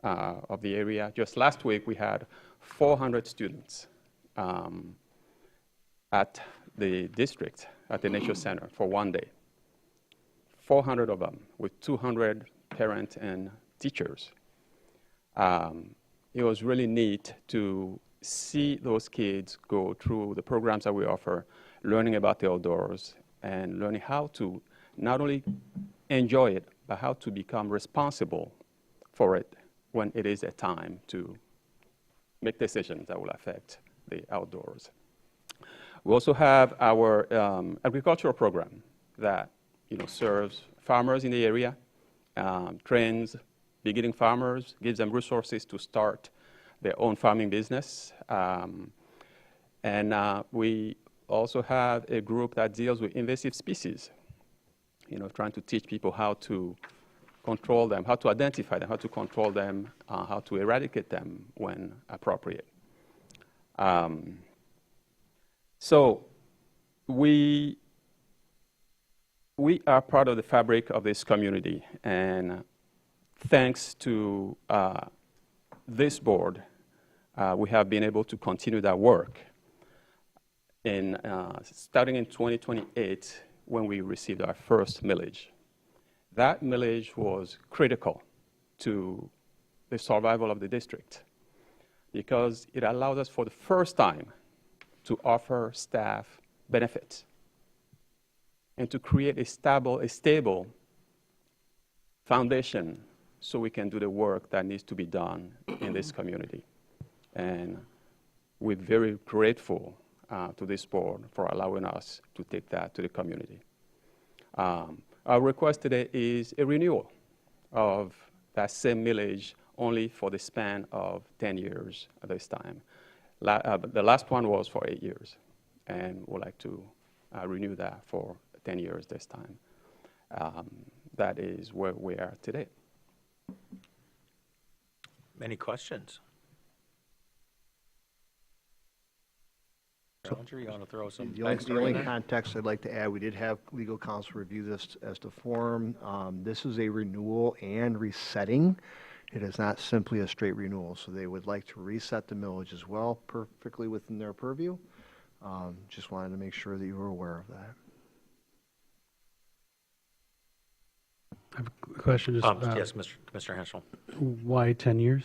R: of the area. Just last week, we had 400 students at the district, at the Nature Center for one day. 400 of them with 200 parents and teachers. It was really neat to see those kids go through the programs that we offer, learning about the outdoors and learning how to not only enjoy it, but how to become responsible for it when it is a time to make decisions that will affect the outdoors. We also have our agricultural program that serves farmers in the area, trains beginning farmers, gives them resources to start their own farming business. And we also have a group that deals with invasive species, trying to teach people how to control them, how to identify them, how to control them, how to eradicate them when appropriate. So we are part of the fabric of this community, and thanks to this board, we have been able to continue that work. Starting in 2028, when we received our first millage. That millage was critical to the survival of the district because it allows us for the first time to offer staff benefits and to create a stable foundation so we can do the work that needs to be done in this community. And we're very grateful to this board for allowing us to take that to the community. Our request today is a renewal of that same millage only for the span of 10 years at this time. The last one was for 8 years, and we'd like to renew that for 10 years this time. That is where we are today.
C: Any questions? Bellinger, you want to throw some
J: The only
C: backstory in there?
J: context I'd like to add, we did have legal counsel review this as to form. This is a renewal and resetting. It is not simply a straight renewal, so they would like to reset the millage as well, perfectly within their purview. Just wanted to make sure that you were aware of that.
B: I have a question.
C: Yes, Mr. Henschel.
B: Why 10 years?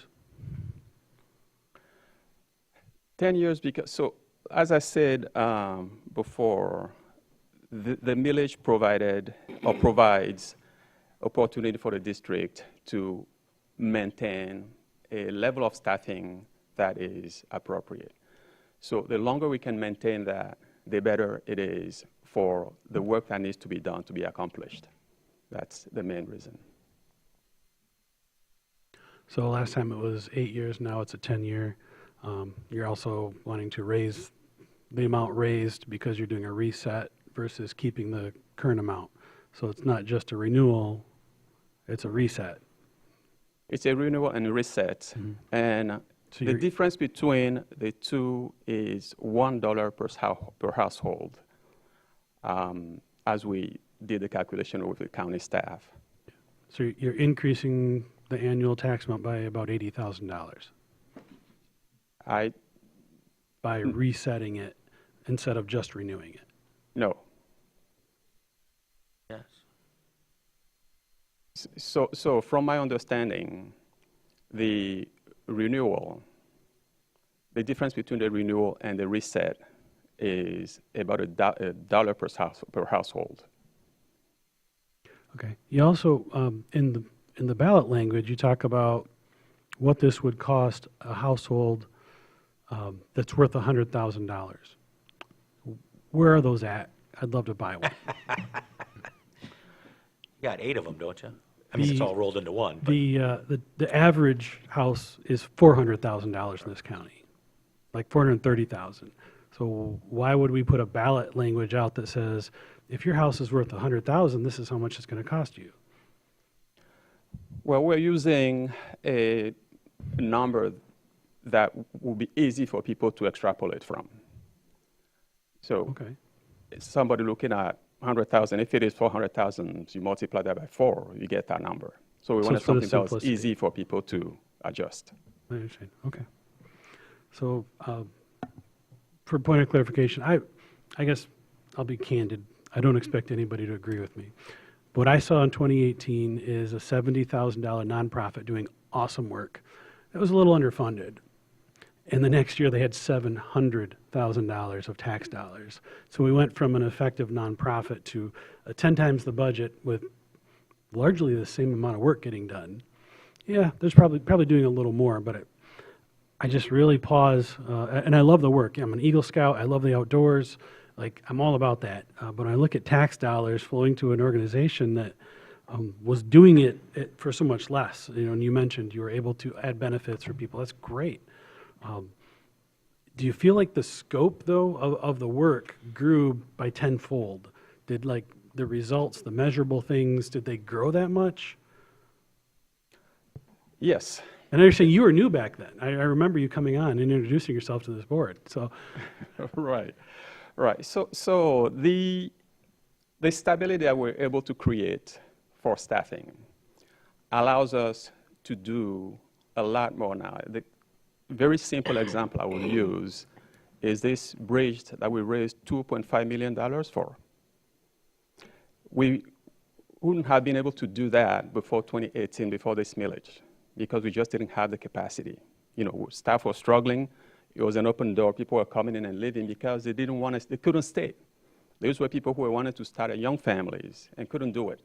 R: 10 years because, so as I said before, the millage provided or provides opportunity for the district to maintain a level of staffing that is appropriate. So the longer we can maintain that, the better it is for the work that needs to be done to be accomplished. That's the main reason.
B: So last time it was 8 years, now it's a 10-year. You're also wanting to raise the amount raised because you're doing a reset versus keeping the current amount. So it's not just a renewal, it's a reset.
R: It's a renewal and a reset. Mm-hmm. And so the difference between the two is $1 per household, as we did the calculation with the county staff.
B: So you're increasing the annual tax amount by about $80,000 by resetting it instead of just renewing it.
R: No.
C: Yes.
R: So from my understanding, the renewal, the difference between the renewal and the reset is about $1 per household.
B: Okay. You also, in the ballot language, you talk about what this would cost a household that's worth $100,000. Where are those at? I'd love to buy one.
C: You got 8 of them, don't you? I mean, it's all rolled into one. But.
B: The average house is $400,000 in this county, like $430,000. So why would we put a ballot language out that says, if your house is worth $100,000, this is how much it's going to cost you?
R: Well, we're using a number that will be easy for people to extrapolate from. So somebody looking at 100,000, if it is 400,000, you multiply that by 4, you get that number. So we wanted something that was easy for people to adjust.
B: I understand. Okay. So for point of clarification, I guess I'll be candid. I don't expect anybody to agree with me. What I saw in 2018 is a $70,000 nonprofit doing awesome work. That was a little underfunded. And the next year they had $700,000 of tax dollars. So we went from an effective nonprofit to 10 times the budget with largely the same amount of work getting done. Yeah, there's probably doing a little more, but I just really pause. And I love the work. I'm an Eagle Scout. I love the outdoors. Like, I'm all about that. But when I look at tax dollars flowing to an organization that was doing it for so much less, and you mentioned you were able to add benefits for people. That's great. Do you feel like the scope, though, of the work grew by tenfold? Did, like, the results, the measurable things, did they grow that much?
R: Yes.
B: And I understand you were new back then. I remember you coming on and introducing yourself to this board. So,
R: Right. So the stability that we're able to create for staffing allows us to do a lot more now. The very simple example I will use is this bridge that we raised $2.5 million for. We wouldn't have been able to do that before 2018, before this millage, because we just didn't have the capacity. Staff was struggling. It was an open door. People were coming in and leaving because they didn't want to, they couldn't stay. These were people who wanted to start young families and couldn't do it.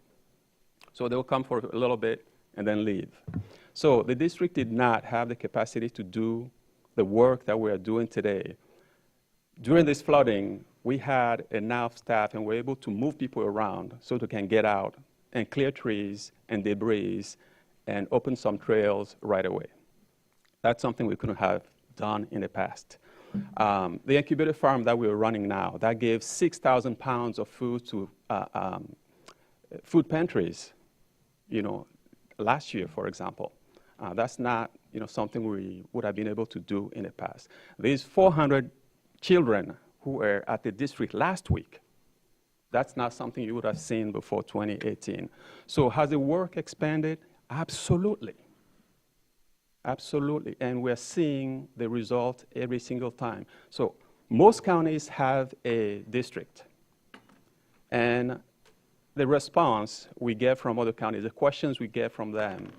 R: So they would come for a little bit and then leave. So the district did not have the capacity to do the work that we are doing today. During this flooding, we had enough staff and were able to move people around so they can get out and clear trees and debris and open some trails right away. That's something we couldn't have done in the past. The incubator farm that we're running now, that gave 6,000 pounds of food to food pantries, last year, for example. That's not, something we would have been able to do in the past. These 400 children who were at the district last week, that's not something you would have seen before 2018. So has the work expanded? Absolutely. Absolutely, and we're seeing the result every single time. So most counties have a district, and the response we get from other counties, the questions we get from them,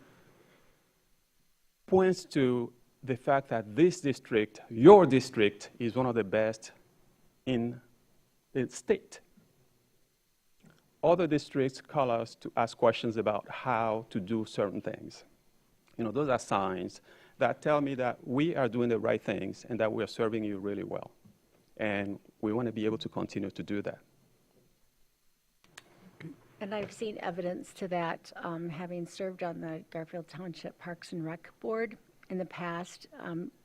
R: points to the fact that this district, your district, is one of the best in the state. Other districts call us to ask questions about how to do certain things. Those are signs that tell me that we are doing the right things and that we are serving you really well. And we want to be able to continue to do that.
H: And I've seen evidence to that, having served on the Garfield Township Parks and Rec Board in the past.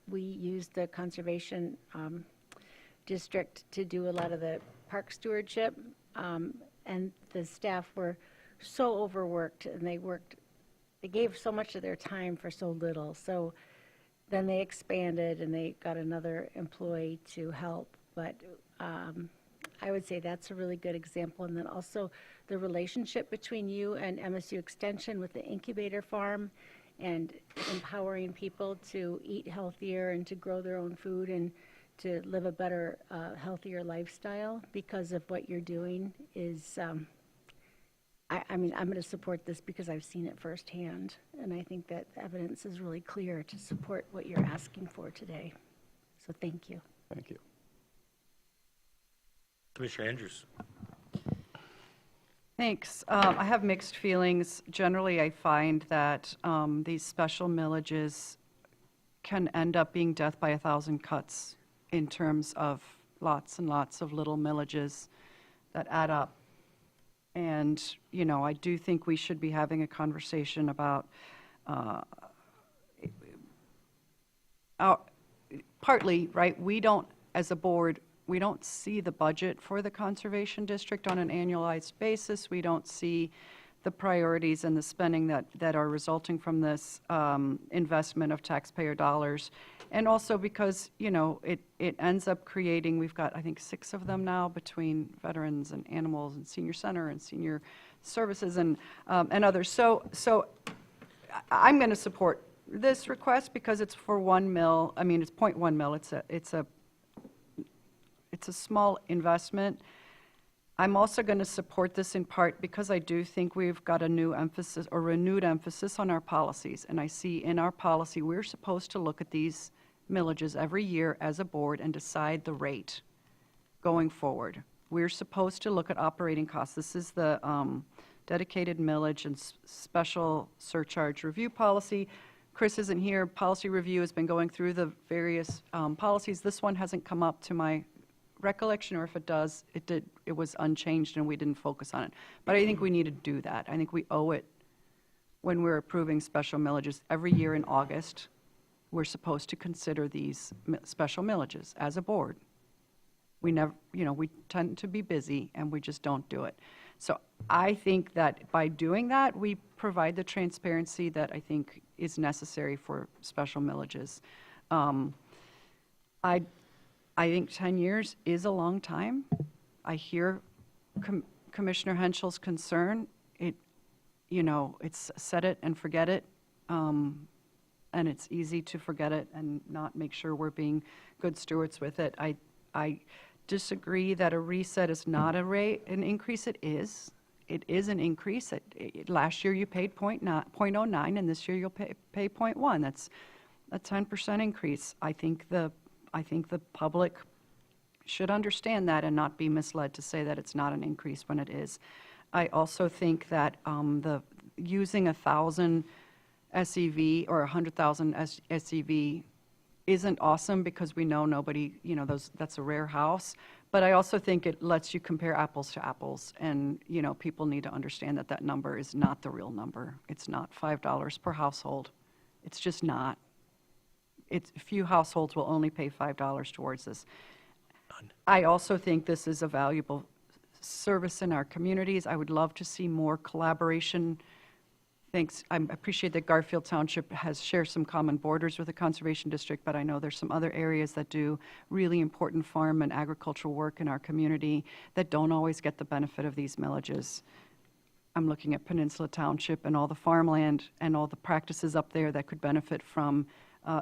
H: We used the Conservation District to do a lot of the park stewardship, and the staff were so overworked, and they gave so much of their time for so little. So then they expanded and they got another employee to help. But I would say that's a really good example. And then also the relationship between you and MSU Extension with the incubator farm and empowering people to eat healthier and to grow their own food and to live a better, healthier lifestyle because of what you're doing is, I'm going to support this because I've seen it firsthand, and I think that the evidence is really clear to support what you're asking for today. So thank you.
R: Thank you.
C: Commissioner Andrews.
D: Thanks. I have mixed feelings. Generally, I find that these special millages can end up being death by 1,000 cuts in terms of lots and lots of little millages that add up. And, I do think we should be having a conversation about partly, right, we don't, as a board, we don't see the budget for the Conservation District on an annualized basis. We don't see the priorities and the spending that are resulting from this investment of taxpayer dollars. And also because, it ends up creating, we've got, I think, 6 of them now between veterans and animals and senior center and senior services and others. So I'm going to support this request because it's for 1 mil. I mean, it's 0.1 mil. It's a small investment. I'm also going to support this in part because I do think we've got a new emphasis or renewed emphasis on our policies. And I see in our policy, we're supposed to look at these millages every year as a board and decide the rate going forward. We're supposed to look at operating costs. This is the dedicated millage and special surcharge review policy. Chris isn't here. Policy review has been going through the various policies. This one hasn't come up to my recollection, or if it does, it was unchanged and we didn't focus on it. But I think we need to do that. I think we owe it when we're approving special millages. Every year in August, we're supposed to consider these special millages as a board. We never, we tend to be busy and we just don't do it. So I think that by doing that, we provide the transparency that I think is necessary for special millages. I think 10 years is a long time. I hear Commissioner Henschel's concern. It's set it and forget it, and it's easy to forget it and not make sure we're being good stewards with it. I disagree that a reset is not an increase. It is. It is an increase. Last year you paid 0.09, and this year you'll pay 0.1. That's a 10% increase. I think the public should understand that and not be misled to say that it's not an increase when it is. I also think that using 1,000 SEV or 100,000 SEV isn't awesome because we know nobody, that's a rare house. But I also think it lets you compare apples to apples. And, people need to understand that that number is not the real number. It's not $5 per household. It's just not. Few households will only pay $5 towards this. I also think this is a valuable service in our communities. I would love to see more collaboration. Thanks. I appreciate that Garfield Township has shared some common borders with the Conservation District, but I know there's some other areas that do really important farm and agricultural work in our community that don't always get the benefit of these millages. I'm looking at Peninsula Township and all the farmland and all the practices up there that could benefit from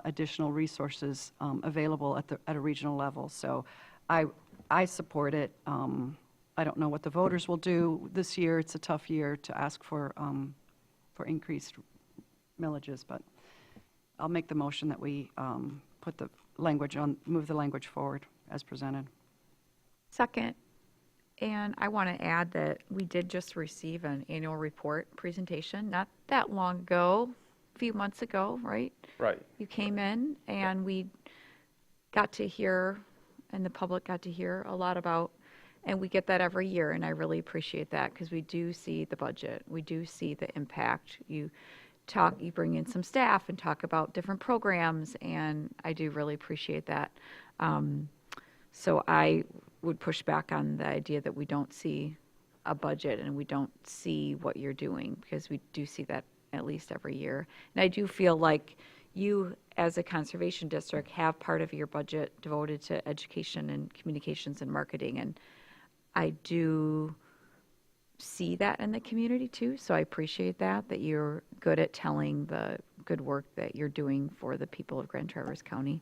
D: additional resources available at a regional level. So I support it. I don't know what the voters will do this year. It's a tough year to ask for increased millages, but I'll make the motion that we move the language forward as presented.
I: Second. And I want to add that we did just receive an annual report presentation not that long ago, a few months ago, right?
R: Right.
I: You came in and we got to hear, and the public got to hear a lot about, and we get that every year, and I really appreciate that because we do see the budget. We do see the impact. You bring in some staff and talk about different programs, and I do really appreciate that. So I would push back on the idea that we don't see a budget and we don't see what you're doing, because we do see that at least every year. And I do feel like you, as a conservation district, have part of your budget devoted to education and communications and marketing, and I do see that in the community too, so I appreciate that you're good at telling the good work that you're doing for the people of Grand Traverse County.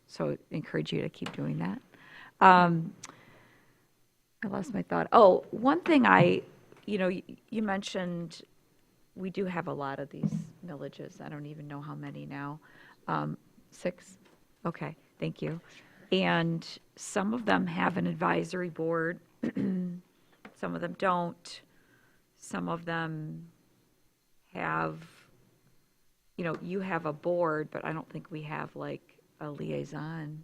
I: So I encourage you to keep doing that. I lost my thought. Oh, one thing you mentioned, we do have a lot of these millages. I don't even know how many now. 6? Okay, thank you. And some of them have an advisory board. Some of them don't. Some of them have, you have a board, but I don't think we have like a liaison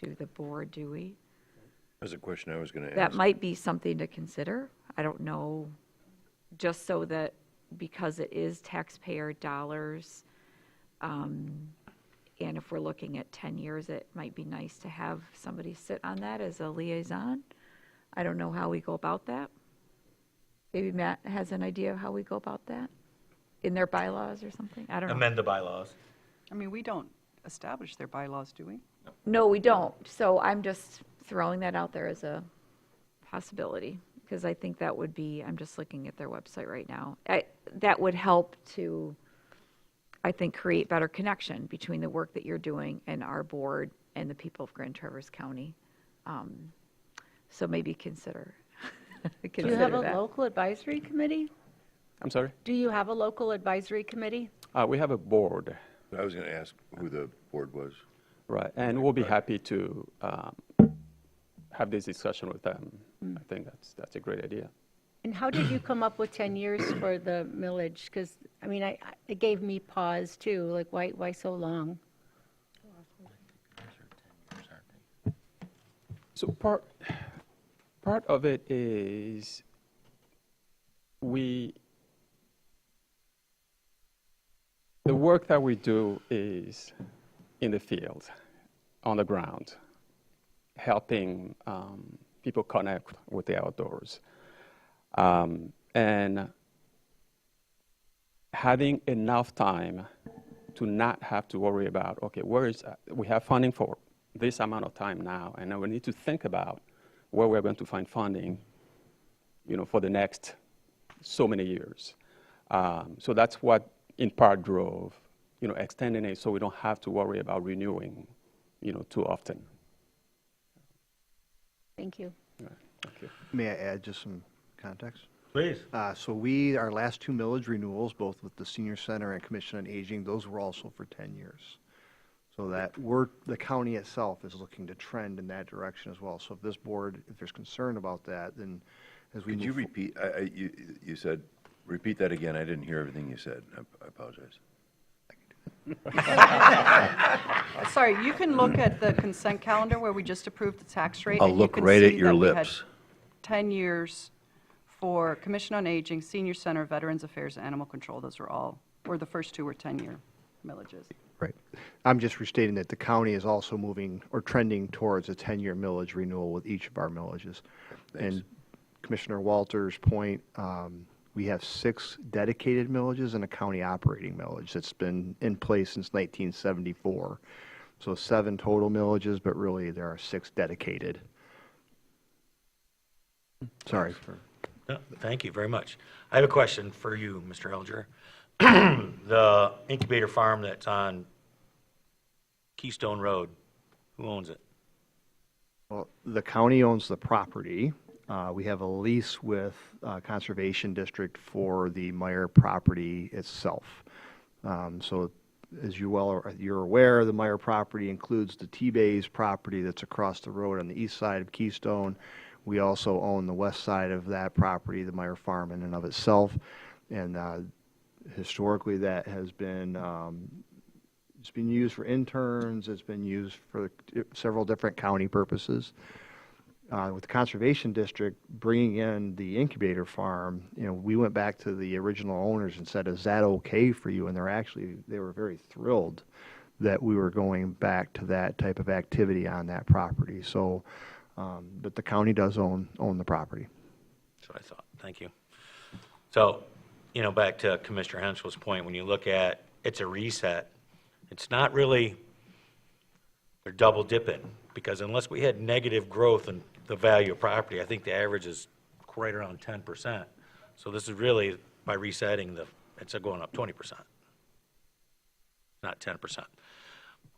I: to the board, do we?
A: That's a question I was going to ask.
I: That might be something to consider. I don't know, just so that, because it is taxpayer dollars, and if we're looking at 10 years, it might be nice to have somebody sit on that as a liaison. I don't know how we go about that. Maybe Matt has an idea of how we go about that in their bylaws or something. I don't know.
C: Amend the bylaws.
D: I mean, we don't establish their bylaws, do we?
I: No, we don't. So I'm just throwing that out there as a possibility, because I think that would be, I'm just looking at their website right now. That would help to, I think, create better connection between the work that you're doing and our board and the people of Grand Traverse County. So maybe consider
H: Do you have a
I: that.
H: local advisory committee?
R: I'm sorry?
H: Do you have a local advisory committee?
R: We have a board.
A: I was going to ask who the board was.
R: Right, and we'll be happy to have this discussion with them. I think that's a great idea.
H: And how did you come up with 10 years for the millage? Because, I mean, it gave me pause too, like why so long?
R: So part of it is the work that we do is in the field, on the ground, helping people connect with the outdoors. And having enough time to not have to worry about, okay, we have funding for this amount of time now, and now we need to think about where we're going to find funding, for the next so many years. So that's what in part drove, extending it so we don't have to worry about renewing, too often.
H: Thank you.
R: Right, thank you.
J: May I add just some context?
C: Please.
J: So our last two millage renewals, both with the Senior Center and Commission on Aging, those were also for 10 years. So that the county itself is looking to trend in that direction as well. So if this board, if there's concern about that, then as we
A: Could
J: move
A: you repeat, you said, repeat that again. I didn't hear everything you said. I apologize.
D: Sorry, you can look at the consent calendar where we just approved the tax rate.
A: I'll
D: and you
A: look
D: can
A: right at
D: see
A: your
D: that we had
A: lips.
D: 10 years for Commission on Aging, Senior Center, Veterans Affairs, and Animal Control. Those were the first two were 10-year millages.
J: Right. I'm just restating that the county is also moving or trending towards a 10-year millage renewal with each of our millages. And Commissioner Walter's point, we have 6 dedicated millages and a county operating millage that's been in place since 1974. So 7 total millages, but really there are 6 dedicated. Sorry.
C: No, thank you very much. I have a question for you, Mr. Elger. The incubator farm that's on Keystone Road, who owns it?
J: Well, the county owns the property. We have a lease with Conservation District for the Meyer property itself. So as you're aware, the Meyer property includes the T-Bays property that's across the road on the east side of Keystone. We also own the west side of that property, the Meyer Farm in and of itself. And historically, that has been it's been used for interns. It's been used for several different county purposes. With the Conservation District bringing in the incubator farm, we went back to the original owners and said, "Is that okay for you?" And they were very thrilled that we were going back to that type of activity on that property. So, but the county does own the property.
C: That's what I thought. Thank you. So, back to Commissioner Henschel's point, when you look at it's a reset, it's not really they're double dipping, because unless we had negative growth in the value of property, I think the average is right around 10%. So this is really by resetting it's going up 20%, not 10%.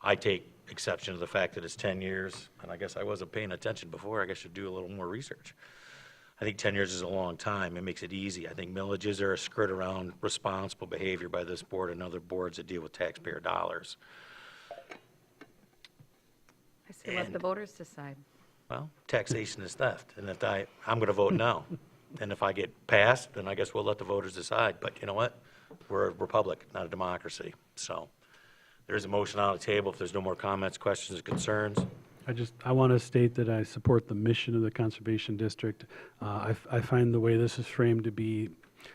C: I take exception to the fact that it's 10 years, and I guess I wasn't paying attention before. I guess I should do a little more research. I think 10 years is a long time. It makes it easy. I think millages are a skirt around responsible behavior by this board and other boards that deal with taxpayer dollars.
I: I say let the voters decide.
C: Well, taxation is theft, and if I'm going to vote no. And if I get passed, then I guess we'll let the voters decide. But you know what? We're a republic, not a democracy. So there's a motion on the table. If there's no more comments, questions, or concerns.
B: I want to state that I support the mission of the Conservation District. I find the way this is framed to be,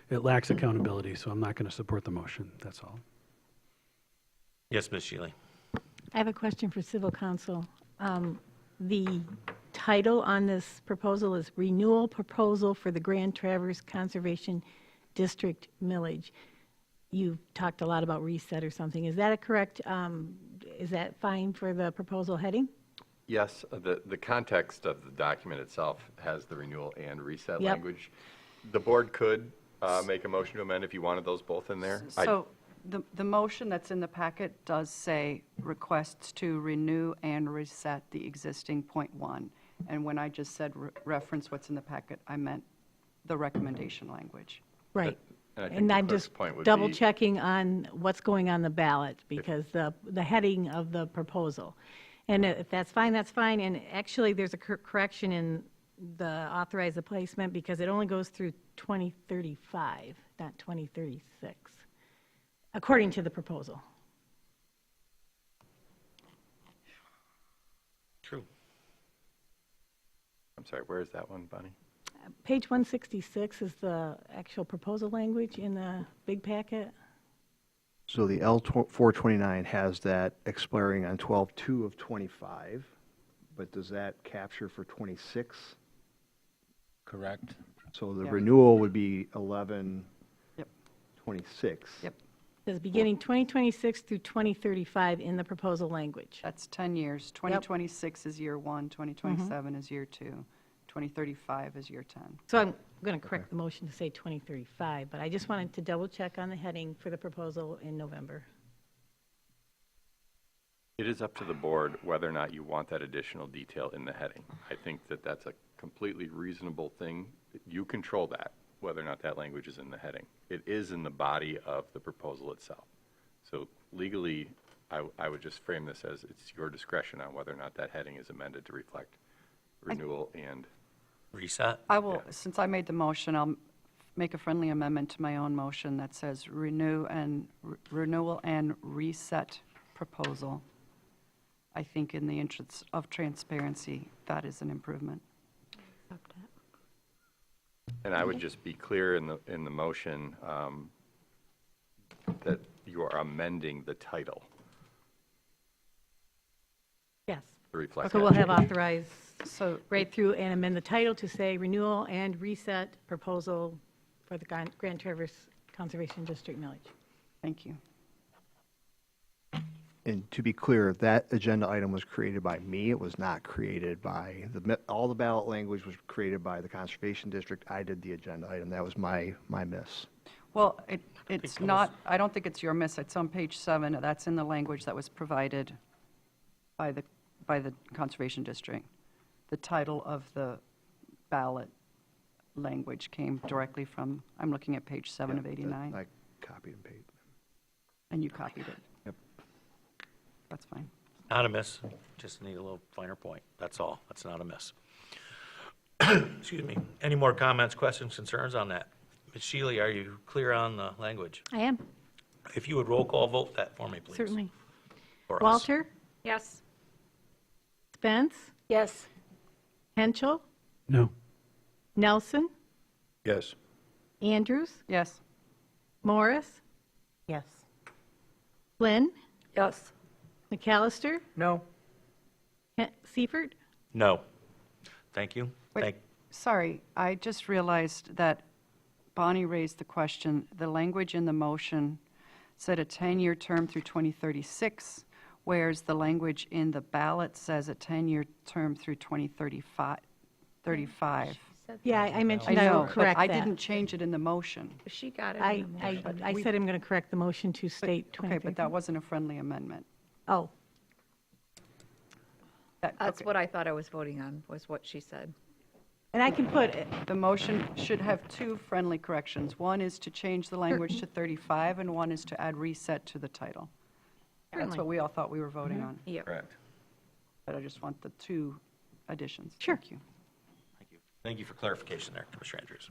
B: it lacks accountability, so I'm not going to support the motion. That's all.
C: Yes, Ms. Shealy.
E: I have a question for Civil Counsel. The title on this proposal is Renewal Proposal for the Grand Traverse Conservation District Millage. You've talked a lot about reset or something. Is that correct? Is that fine for the proposal heading?
S: Yes, the context of the document itself has the renewal and reset
E: Yep.
S: language. The board could make a motion to amend if you wanted those both in there.
D: So the motion that's in the packet does say requests to renew and reset the existing .1. And when I just said reference what's in the packet, I meant the recommendation language.
E: Right.
S: And I think
E: And
S: the
E: I'm
S: clerk's
E: just
S: point would
E: double
S: be-
E: checking on what's going on the ballot, because the heading of the proposal. And if that's fine, that's fine. And actually, there's a correction in the authorize the placement, because it only goes through 2035, not 2036, according to the proposal.
C: True.
S: I'm sorry, where is that one, Bonnie?
E: Page 166 is the actual proposal language in the big packet.
J: So the L429 has that expiring on 12/2 of '25, but does that capture for '26?
F: Correct.
J: So the
D: Yeah.
J: renewal would be 11/26.
D: Yep.
E: It says beginning 2026 through 2035 in the proposal language.
D: That's 10 years. 2026 is year 1, 2027 is year 2, 2035 is year 10.
E: So I'm going to correct the motion to say 2035, but I just wanted to double check on the heading for the proposal in November.
S: It is up to the board whether or not you want that additional detail in the heading. I think that that's a completely reasonable thing. You control that. whether or not that language is in the heading. It is in the body of the proposal itself. So legally, I would just frame this as it's your discretion on whether or not that heading is amended to reflect renewal and
C: Reset?
D: I will, since I made the motion, I'll make a friendly amendment to my own motion that says renewal and reset proposal. I think in the interest of transparency, that is an improvement.
S: And I would just be clear in the motion that you are amending the title
E: Yes.
S: to reflect.
E: So
S: that
E: we'll have
S: change.
E: authorized, right through, and amend the title to say renewal and reset proposal for the Grand Traverse Conservation District millage.
D: Thank you.
J: And to be clear, that agenda item was created by me. It was not created by, all the ballot language was created by the Conservation District. I did the agenda item. That was my miss.
D: Well, it's not, I don't think it's your miss. It's on page 7. That's in the language that was provided by the Conservation District. The title of the ballot language came directly from, I'm looking at page 7 of 89.
J: I copied and pasted.
D: And you copied it.
J: Yep.
D: That's fine.
C: Not a miss, just need a little finer point, that's all, that's not a miss. Excuse me. Any more comments, questions, concerns on that? Ms. Shealy, are you clear on the language?
E: I am,
C: If you would roll call vote that for me, please.
E: certainly.
C: For us.
E: Walter?
I: Yes.
E: Spence?
H: Yes.
E: Henschel?
B: No.
E: Nelson?
A: Yes.
E: Andrews?
D: Yes.
E: Morris?
H: Yes.
E: Flynn?
H: Yes.
E: McAllister?
K: No.
E: Seifert?
C: No. Thank you.
D: Wait, sorry, I just realized that Bonnie raised the question, the language in the motion said a 10-year term through 2036, whereas the language in the ballot says a 10-year term through 2035.
E: Yeah, I mentioned
D: I
E: I will
D: know, but
E: correct
D: I
E: that.
D: didn't change it in the motion.
I: She got it.
E: I
I: in the motion.
E: I said I'm going to correct the motion to state
D: Okay,
E: 20.
D: but that wasn't a friendly amendment.
E: Oh,
I: That's what I thought I was voting on, was what she said.
E: and I can put it,
D: The motion should have 2 friendly corrections. One is to change the language to 35, and one is to add reset to the title. That's
E: Certainly.
D: what we all thought we were voting on.
I: Yep.
C: Correct.
D: But I just want the 2 additions.
E: Sure.
D: Thank you.
C: Thank you. Thank you for clarification there, Commissioner Andrews.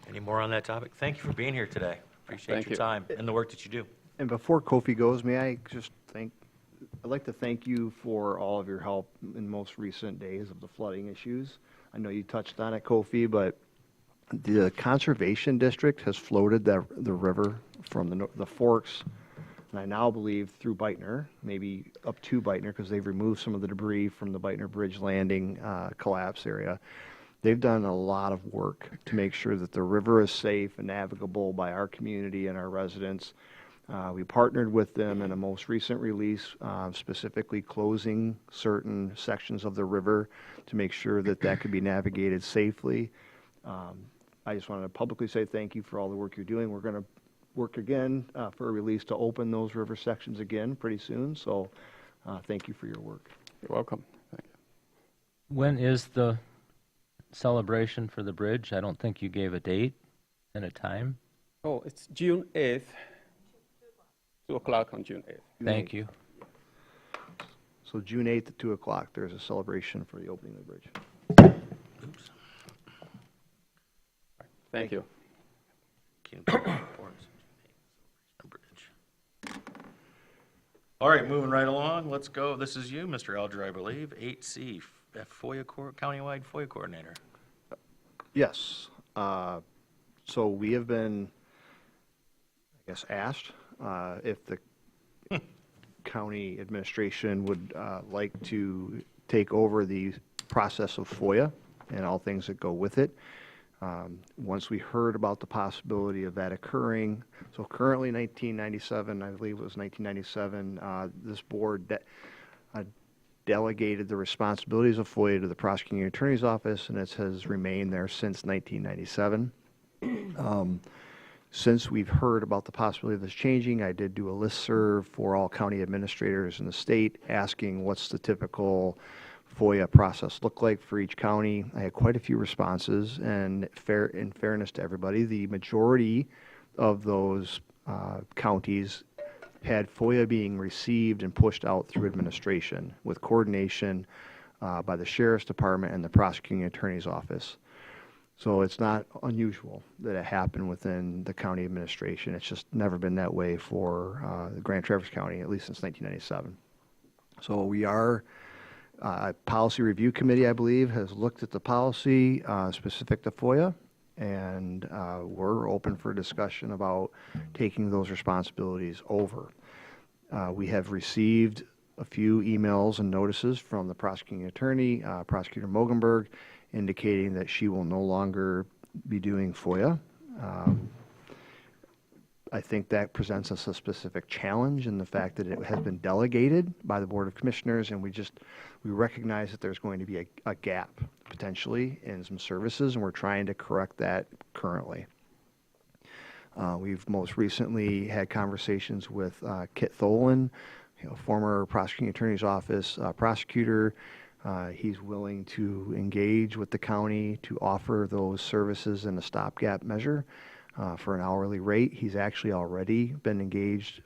C: Any more on that topic? Thank you for being here today. Appreciate
R: Thank
C: your
R: you.
C: time and the work that you do.
J: And before Kofi goes, may I just I'd like to thank you for all of your help in most recent days of the flooding issues. I know you touched on it, Kofi, but the Conservation District has floated the river from the Forks, and I now believe through Beitner, maybe up to Beitner, because they've removed some of the debris from the Beitner Bridge landing collapse area. They've done a lot of work to make sure that the river is safe and navigable by our community and our residents. We partnered with them in a most recent release, specifically closing certain sections of the river to make sure that that could be navigated safely. I just wanted to publicly say thank you for all the work you're doing. We're going to work again for a release to open those river sections again pretty soon, so thank you for your work.
R: You're welcome. Thank you.
T: When is the celebration for the bridge? I don't think you gave a date and a time.
R: Oh, it's June 8th. 2 o'clock on June 8th.
T: Thank you.
J: So June 8th at 2 o'clock, there's a celebration for the opening of the bridge.
C: Oops.
R: Thank you.
C: All right, moving right along, let's go. This is you, Mr. Alger, I believe, 8C, countywide FOIA coordinator.
J: Yes. So we have been, I guess, asked if the county administration would like to take over the process of FOIA and all things that go with it. Once we heard about the possibility of that occurring, so currently 1997, I believe it was 1997, this board delegated the responsibilities of FOIA to the prosecuting attorney's office, and it has remained there since 1997. Since we've heard about the possibility of this changing, I did do a listserv for all county administrators in the state asking what's the typical FOIA process look like for each county. I had quite a few responses, and in fairness to everybody, the majority of those counties had FOIA being received and pushed out through administration with coordination by the Sheriff's Department and the Prosecuting Attorney's Office. So it's not unusual that it happened within the county administration. It's just never been that way for the Grand Traverse County, at least since 1997. So we are, a policy review committee, I believe, has looked at the policy specific to FOIA, and we're open for discussion about taking those responsibilities over. We have received a few emails and notices from the prosecuting attorney, Prosecutor Mogenberg, indicating that she will no longer be doing FOIA. I think that presents us a specific challenge in the fact that it has been delegated by the Board of Commissioners, and we recognize that there's going to be a gap potentially in some services, and we're trying to correct that currently. We've most recently had conversations with Kit Tholen, former Prosecuting Attorney's Office prosecutor. He's willing to engage with the county to offer those services in a stopgap measure for an hourly rate. He's actually already been engaged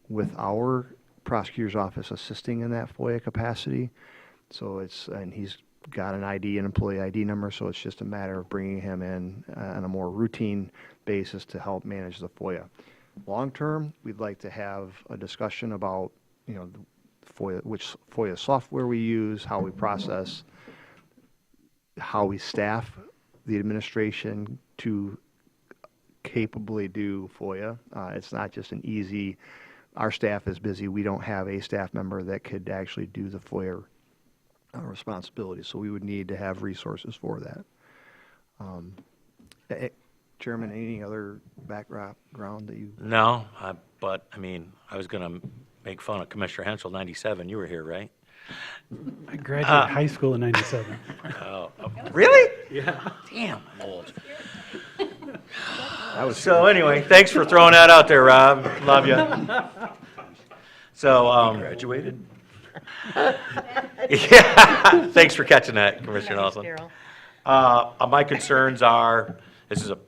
J: with our prosecutor's office assisting in that FOIA capacity. So and he's got an employee ID number, so it's just a matter of bringing him in on a more routine basis to help manage the FOIA. Long term, we'd like to have a discussion about, FOIA, which FOIA software we use, how we process, how we staff the administration to capably do FOIA. It's not just an easy, our staff is busy, we don't have a staff member that could actually do the FOIA responsibility, so we would need to have resources for that. Chairman, any other background that you?
C: No, but, I mean, I was going to make fun of Commissioner Hensel, 97. You were here, right?
B: I graduated high school in 97.
C: Oh, really?
B: Yeah.
C: Damn, I'm old. So anyway, thanks for throwing that out there, Rob. Love you. So,
A: Graduated?
C: yeah, thanks for catching that, Commissioner Nelson. My concerns are, to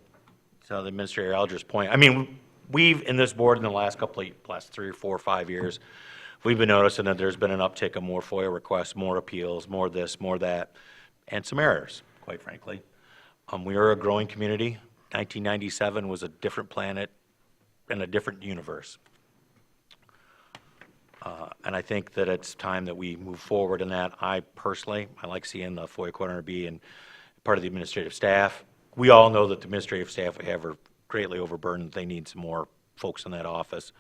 C: the Administrator Alger's point, I mean, we've, in this board in the last 3 or 4 or 5 years, we've been noticing that there's been an uptick of more FOIA requests, more appeals, more this, more that, and some errors, quite frankly. We are a growing community. 1997 was a different planet and a different universe. And I think that it's time that we move forward in that. I like seeing the FOIA coordinator be and part of the administrative staff. We all know that the administrative staff we have are greatly overburdened. They need some more folks in that office.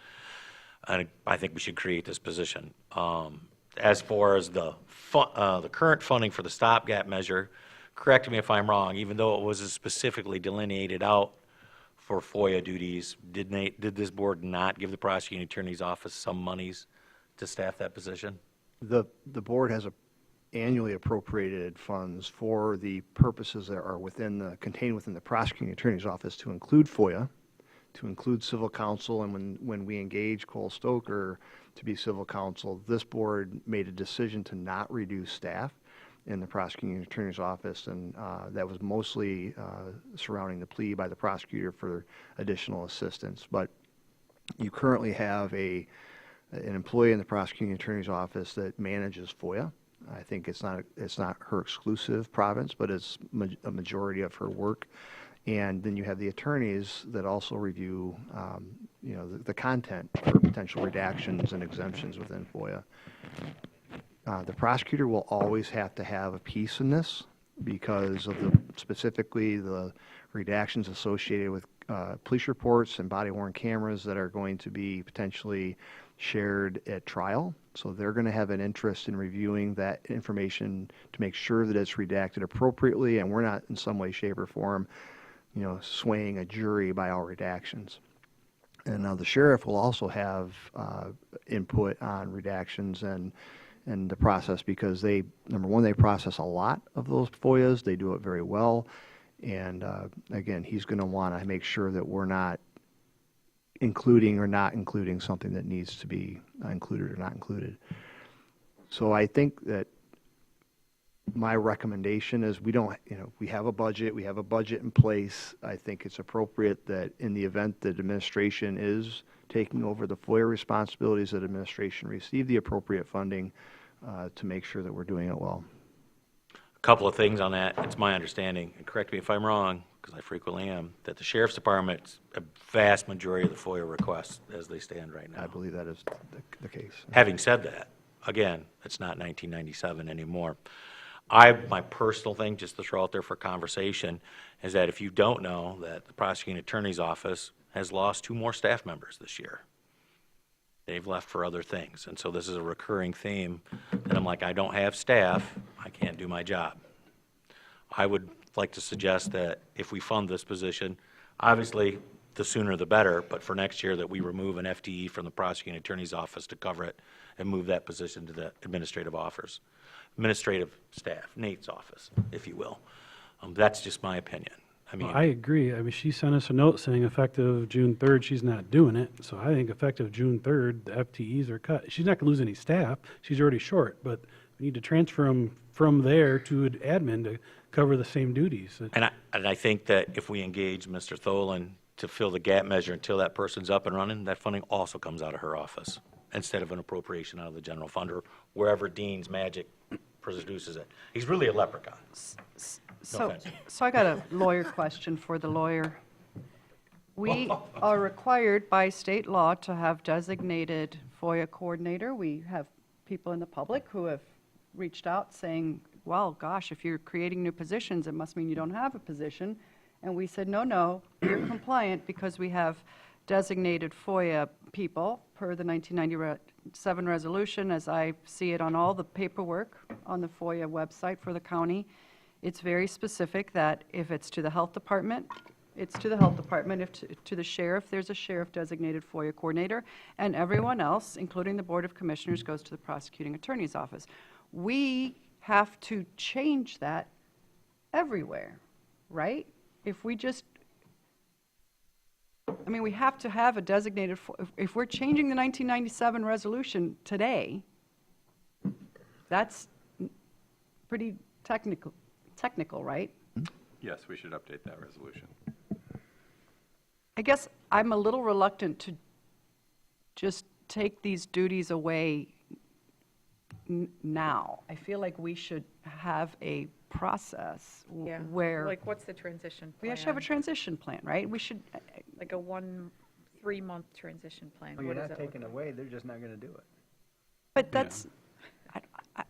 C: And I think we should create this position. As far as the current funding for the stopgap measure, correct me if I'm wrong, even though it was specifically delineated out for FOIA duties, did this board not give the prosecuting attorney's office some monies to staff that position?
J: The board has annually appropriated funds for the purposes that are contained within the prosecuting attorney's office to include FOIA, to include civil counsel, and when we engage Cole Stoker to be civil counsel, this board made a decision to not reduce staff in the prosecuting attorney's office, and that was mostly surrounding the plea by the prosecutor for additional assistance. But you currently have an employee in the prosecuting attorney's office that manages FOIA. I think it's not her exclusive province, but it's a majority of her work. And then you have the attorneys that also review, the content for potential redactions and exemptions within FOIA. The prosecutor will always have to have a piece in this because of specifically the redactions associated with police reports and body-worn cameras that are going to be potentially shared at trial. So they're going to have an interest in reviewing that information to make sure that it's redacted appropriately, and we're not in some way, shape, or form, swaying a jury by our redactions. And now the sheriff will also have input on redactions and the process because number one, they process a lot of those FOIAs. They do it very well. And again, he's going to want to make sure that we're not including or not including something that needs to be included or not included. So I think that my recommendation is we don't, we have a budget in place. I think it's appropriate that in the event that administration is taking over the FOIA responsibilities, that administration receive the appropriate funding to make sure that we're doing it well.
C: A couple of things on that. It's my understanding, and correct me if I'm wrong, because I frequently am, that the Sheriff's Department, a vast majority of the FOIA requests as they stand right now.
J: I believe that is the case.
C: Having said that, again, it's not 1997 anymore. My personal thing, just to throw out there for conversation, is that if you don't know that the prosecuting attorney's office has lost 2 more staff members this year. They've left for other things. And so this is a recurring theme that I'm like, I don't have staff, I can't do my job. I would like to suggest that if we fund this position, obviously the sooner the better, but for next year that we remove an FTE from the prosecuting attorney's office to cover it and move that position to the administrative staff, Nate's office, if you will. That's just my opinion. I mean,
B: I agree. I mean, she sent us a note saying effective June 3rd, she's not doing it. So I think effective June 3rd, the FTEs are cut. She's not going to lose any staff. She's already short, but we need to transfer them from there to an admin to cover the same duties.
C: and I think that if we engage Mr. Tholen to fill the gap measure until that person's up and running, that funding also comes out of her office instead of an appropriation out of the general fund or wherever Dean's magic produces it. He's really a leprechaun.
D: So I got a lawyer question for the lawyer. We are required by state law to have designated FOIA coordinator. We have people in the public who have reached out saying, well, gosh, if you're creating new positions, it must mean you don't have a position. And we said, no, you're compliant because we have designated FOIA people per the 1997 resolution, as I see it on all the paperwork on the FOIA website for the county. It's very specific that if it's to the health department, it's to the health department. If to the sheriff, there's a sheriff-designated FOIA coordinator, and everyone else, including the Board of Commissioners, goes to the prosecuting attorney's office. We have to change that everywhere, right? If we just, I mean, we have to have a designated, if we're changing the 1997 resolution today, that's pretty technical, right?
S: Yes, we should update that resolution.
D: I guess I'm a little reluctant to just take these duties away now. I feel like we should have a process where
I: Like, what's the transition
D: we
I: plan?
D: should have a transition plan, right? We should,
I: Like a 3-month transition plan.
K: Well,
I: What
K: you're
I: does
K: not
I: that look
K: taking
I: like?
K: away, they're just not going to do it.
D: but that's,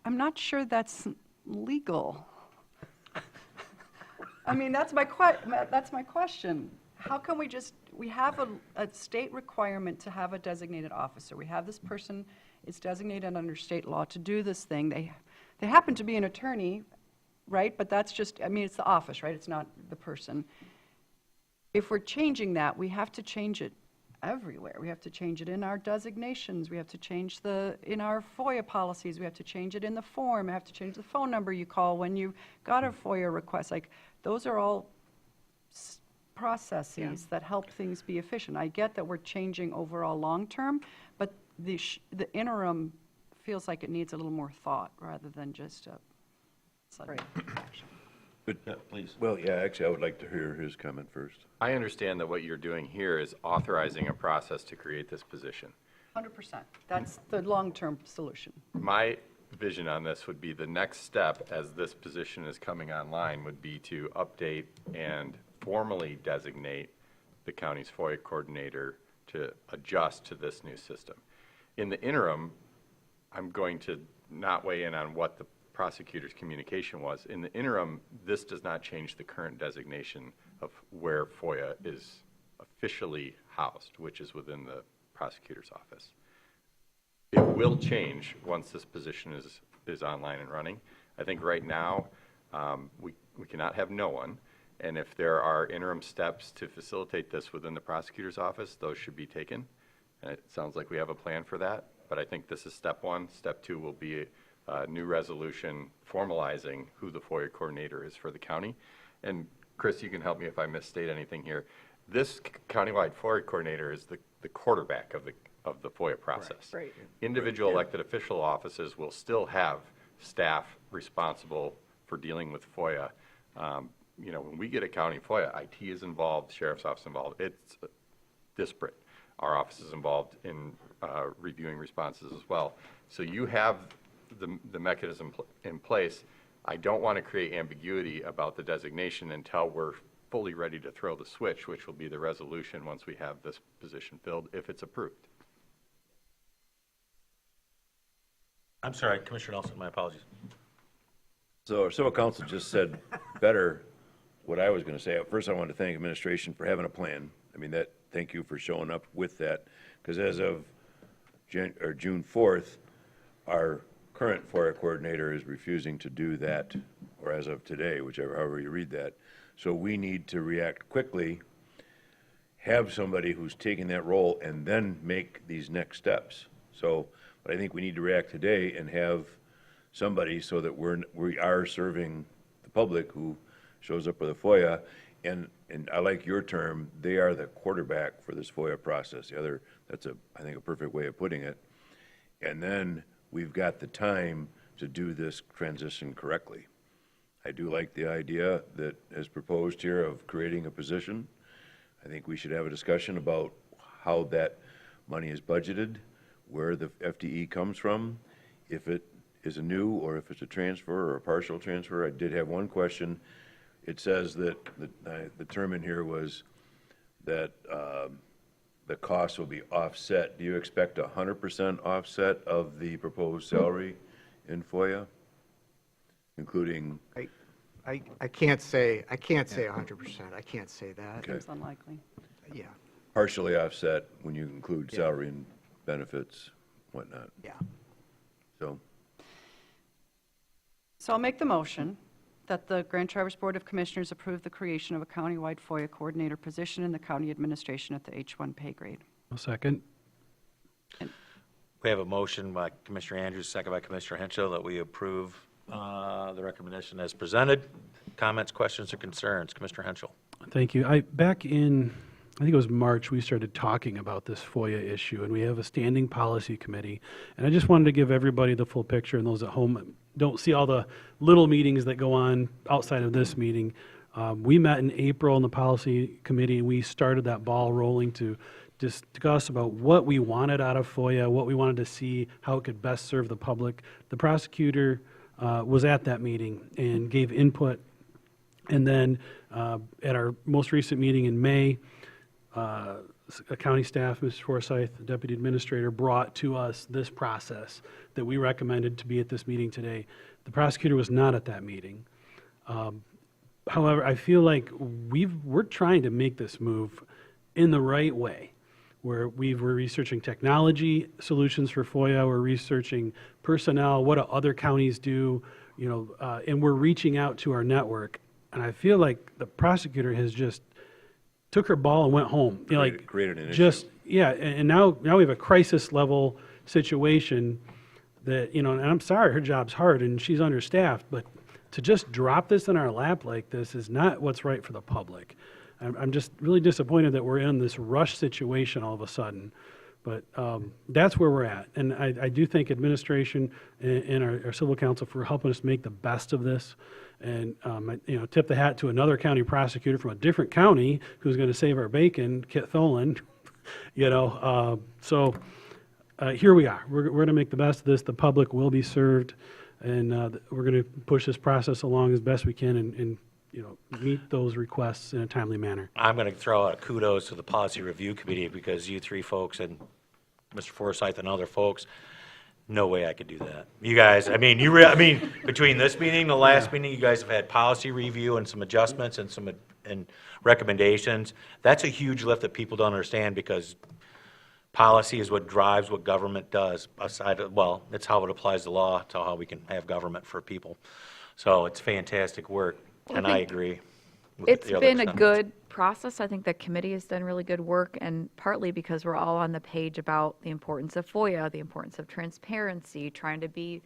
D: I'm not sure that's legal. I mean, that's my question. How can we just, we have a state requirement to have a designated officer. We have this person, it's designated under state law to do this thing. They happen to be an attorney, right? But that's just, I mean, it's the office, right? It's not the person. If we're changing that, we have to change it everywhere. We have to change it in our designations. We have to change in our FOIA policies. We have to change it in the form. We have to change the phone number you call when you got a FOIA request. Like, those are all processes that help things be efficient. I get that we're changing overall long-term, but the interim feels like it needs a little more thought rather than just a sudden action.
A: But, please. Well, yeah, actually, I would like to hear his comment first.
S: I understand that what you're doing here is authorizing a process to create this position.
D: 100%. That's the long-term solution.
S: My vision on this would be the next step as this position is coming online would be to update and formally designate the county's FOIA coordinator to adjust to this new system. In the interim, I'm going to not weigh in on what the prosecutor's communication was. In the interim, this does not change the current designation of where FOIA is officially housed, which is within the prosecutor's office. It will change once this position is online and running. I think right now, we cannot have no one, and if there are interim steps to facilitate this within the prosecutor's office, those should be taken. And it sounds like we have a plan for that, but I think this is step one. Step two will be a new resolution formalizing who the FOIA coordinator is for the county. And Chris, you can help me if I misstate anything here. This countywide FOIA coordinator is the quarterback of the FOIA process.
I: Right.
S: Individual elected official offices will still have staff responsible for dealing with FOIA. When we get a county FOIA, IT is involved, sheriff's office involved. It's disparate. Our office is involved in reviewing responses as well. So you have the mechanism in place. I don't want to create ambiguity about the designation until we're fully ready to throw the switch, which will be the resolution once we have this position filled, if it's approved.
C: I'm sorry, Commissioner Nelson, my apologies.
A: So our civil council just said better what I was going to say. First, I want to thank administration for having a plan. I mean, thank you for showing up with that, because as of June 4th, our current FOIA coordinator is refusing to do that, or as of today, however you read that. So we need to react quickly, have somebody who's taking that role, and then make these next steps. So, but I think we need to react today and have somebody so that we are serving the public who shows up with a FOIA, and I like your term, they are the quarterback for this FOIA process. That's I think a perfect way of putting it. And then we've got the time to do this transition correctly. I do like the idea that is proposed here of creating a position. I think we should have a discussion about how that money is budgeted, where the FTE comes from, if it is a new or if it's a transfer or a partial transfer. I did have one question. It says that the term in here was that the cost will be offset. Do you expect 100% offset of the proposed salary in FOIA, including?
P: I can't say 100%. I can't say that.
D: Seems unlikely.
P: Yeah.
A: Partially offset when you include salary and benefits, whatnot.
P: Yeah.
A: So
D: I'll make the motion that the Grand Traverse Board of Commissioners approve the creation of a countywide FOIA coordinator position in the county administration at the H1 pay grade.
B: I'll second.
C: We have a motion by Commissioner Andrews, second by Commissioner Henschel, that we approve the recommendation as presented. Comments, questions, or concerns? Commissioner Henschel.
B: Thank you. Back in, I think it was March, we started talking about this FOIA issue, and we have a standing policy committee. And I just wanted to give everybody the full picture, and those at home don't see all the little meetings that go on outside of this meeting. We met in April in the policy committee, and we started that ball rolling to discuss about what we wanted out of FOIA, what we wanted to see, how it could best serve the public. The prosecutor was at that meeting and gave input. And then at our most recent meeting in May, county staff, Mr. Forsyth, the deputy administrator, brought to us this process that we recommended to be at this meeting today. The prosecutor was not at that meeting. However, I feel like we're trying to make this move in the right way, where we're researching technology solutions for FOIA, we're researching personnel, what do other counties do, and we're reaching out to our network. And I feel like the prosecutor has just took her ball and went home.
A: Created an issue.
B: And now we have a crisis level situation that, and I'm sorry, her job's hard and she's understaffed, but to just drop this in our lap like this is not what's right for the public. I'm just really disappointed that we're in this rush situation all of a sudden. But that's where we're at. And I do thank administration and our civil counsel for helping us make the best of this. And tip the hat to another county prosecutor from a different county who's going to save our bacon, Kit Tholen. So here we are. We're going to make the best of this. The public will be served, and we're going to push this process along as best we can and meet those requests in a timely manner.
C: I'm going to throw out kudos to the Policy Review Committee, because you three folks and Mr. Forsyth and other folks, no way I could do that. You guys, between this meeting and the last meeting, you guys have had policy review and some adjustments and some recommendations. That's a huge lift that people don't understand, because policy is what drives what government does. It's how it applies the law to how we can have government for people. So it's fantastic work, and I agree.
I: It's been a good process. I think the committee has done really good work, and partly because we're all on the page about the importance of FOIA, the importance of transparency, trying to be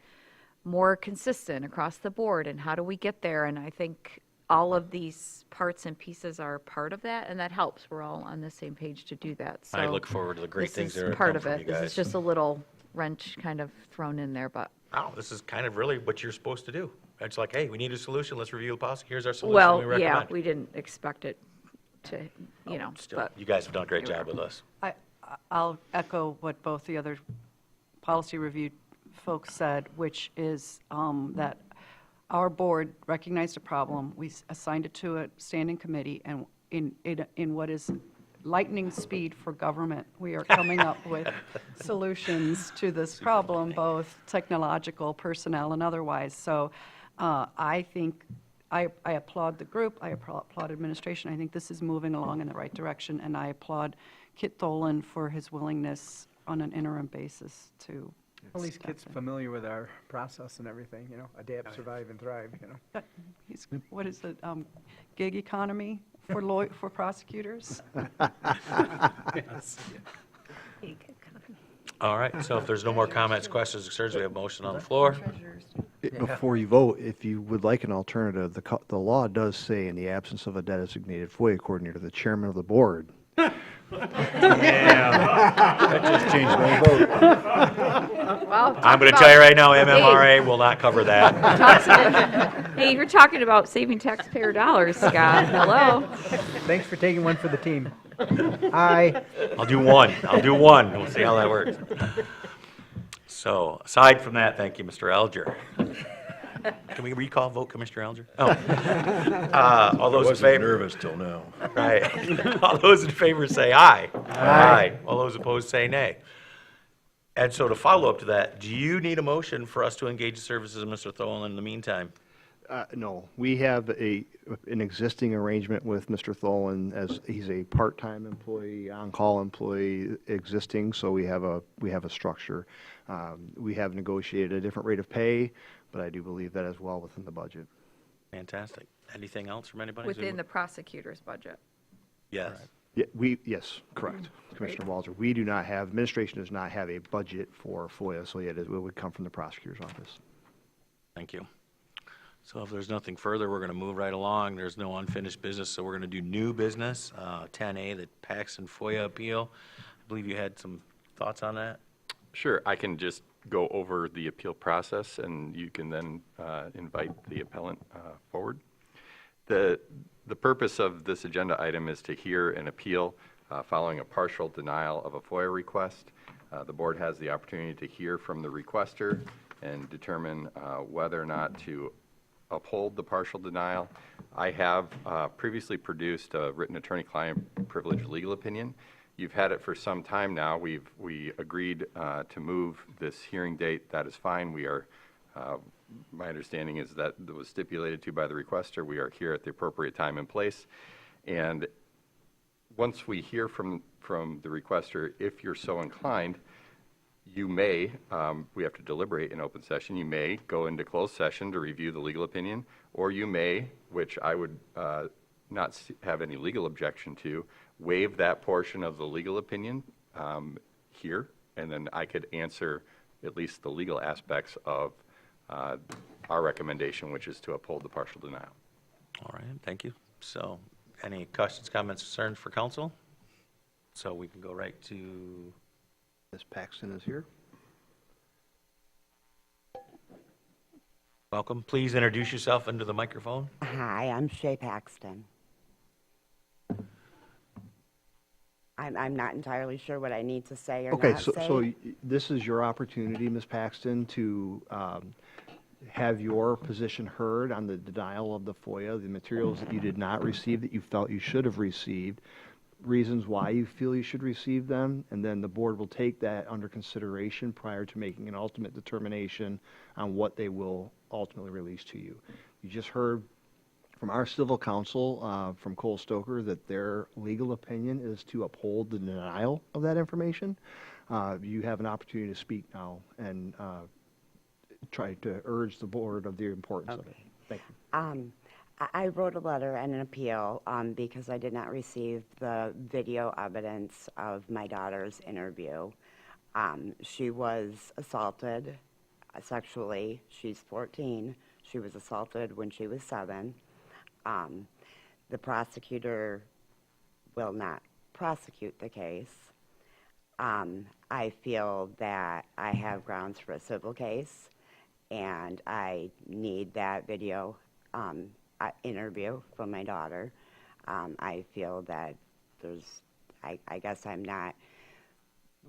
I: more consistent across the board, and how do we get there. And I think all of these parts and pieces are part of that, and that helps. We're all on the same page to do that. So
C: I look forward to the great things that are
I: part
C: coming
I: of
C: from
I: it.
C: you guys.
I: This is just a little wrench kind of thrown in there, but
C: this is kind of really what you're supposed to do. It's like, hey, we need a solution, let's review the policy, here's our solution we
I: Well, yeah,
C: recommend.
I: we didn't expect it to, you know,
C: Still,
I: but.
C: you guys have done a great job with us.
D: I'll echo what both the other policy review folks said, which is that our board recognized a problem. We assigned it to a standing committee, and in what is lightning speed for government, we are coming up with solutions to this problem, both technological, personnel, and otherwise. So I think I applaud the group. I applaud administration. I think this is moving along in the right direction, and I applaud Kit Tholen for his willingness on an interim basis to.
K: At least Kit's familiar with our process and everything, you know, adapt, survive, and thrive, you know.
D: He's, what is it, gig economy for for prosecutors?
C: Yes. All right, so if there's no more comments, questions, concerns, we have a motion on the floor.
J: Before you vote, if you would like an alternative, the law does say, in the absence of a designated FOIA coordinator, the chairman of the board. That just changed my vote.
I: Well,
C: I'm going to tell you right now, MMRA will not cover that.
I: Hey, you're talking about saving taxpayer dollars, Scott. Hello?
K: Thanks for taking one for the team. Aye.
C: I'll do one. We'll see how that works. So, aside from that, thank you, Mr. Alger. Can we recall vote Commissioner Alger? Oh. All those in favor?
A: Nervous till now.
C: Right. All those in favor say aye. Aye. All those opposed say nay. And so to follow up to that, do you need a motion for us to engage the services of Mr. Tholen in the meantime?
J: No, we have an existing arrangement with Mr. Tholen, as he's a part-time employee, on-call employee existing, so we have a structure. We have negotiated a different rate of pay, but I do believe that is well within the budget.
C: Fantastic. Anything else from anybody?
I: Within the prosecutor's budget.
C: Yes.
J: Yeah, yes, correct, Commissioner Walter. We do not have, administration does not have a budget for FOIA, so it would come from the prosecutor's office.
C: Thank you. So if there's nothing further, we're going to move right along. There's no unfinished business, so we're going to do new business, 10A, the Paxton FOIA appeal. I believe you had some thoughts on that?
S: Sure, I can just go over the appeal process, and you can then invite the appellant forward. The purpose of this agenda item is to hear an appeal following a partial denial of a FOIA request. The board has the opportunity to hear from the requester and determine whether or not to uphold the partial denial. I have previously produced a written attorney-client privilege legal opinion. You've had it for some time now. We agreed to move this hearing date. That is fine. We are, my understanding is that it was stipulated to by the requester. We are here at the appropriate time and place. And once we hear from the requester, if you're so inclined, you may, we have to deliberate in open session, you may go into closed session to review the legal opinion, or you may, which I would not have any legal objection to, waive that portion of the legal opinion here, and then I could answer at least the legal aspects of our recommendation, which is to uphold the partial denial.
C: All right, thank you. So any questions, comments, concerns for council? So we can go right to...
J: Ms. Paxton is here.
C: Welcome. Please introduce yourself into the microphone.
U: Hi, I'm Shay Paxton. I'm not entirely sure what I need to say or
J: Okay,
U: not
J: so
U: say.
J: this is your opportunity, Ms. Paxton, to have your position heard on the denial of the FOIA, the materials that you did not receive that you felt you should have received, reasons why you feel you should receive them, and then the board will take that under consideration prior to making an ultimate determination on what they will ultimately release to you. You just heard from our civil counsel, from Cole Stoker, that their legal opinion is to uphold the denial of that information. You have an opportunity to speak now and try to urge the board of the importance of it. Thank you.
U: I wrote a letter and an appeal because I did not receive the video evidence of my daughter's interview. She was assaulted sexually. She's 14. She was assaulted when she was 7. The prosecutor will not prosecute the case. I feel that I have grounds for a civil case, and I need that video interview from my daughter. I feel that I guess I'm not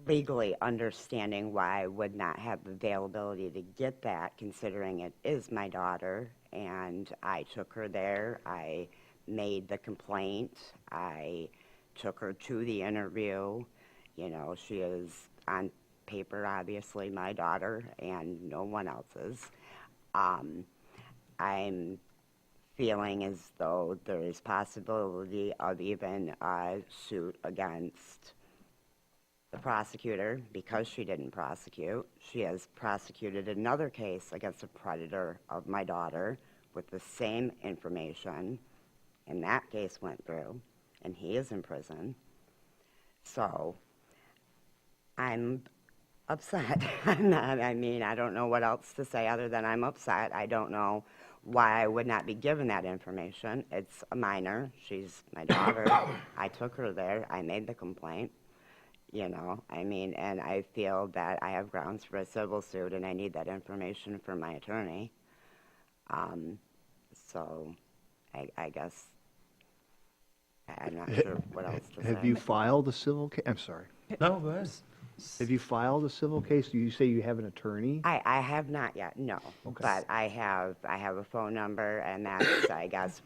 U: legally understanding why I would not have availability to get that, considering it is my daughter, and I took her there. I made the complaint. I took her to the interview. You know, she is on paper, obviously, my daughter, and no one else's. I'm feeling as though there is possibility of even a suit against the prosecutor because she didn't prosecute. She has prosecuted another case against a predator of my daughter with the same information, and that case went through, and he is in prison. So I'm upset. I mean, I don't know what else to say other than I'm upset. I don't know why I would not be given that information. It's a minor. She's my daughter. I took her there. I made the complaint. You know, I mean, and I feel that I have grounds for a civil suit, and I need that information from my attorney. So I guess I'm not sure what else to say.
J: Have you filed a civil case? I'm sorry.
C: No, go ahead.
J: Have you filed a civil case? Do you say you have an attorney?
U: I have not yet, no.
J: Okay.
U: But I have a phone number, and that's, I guess,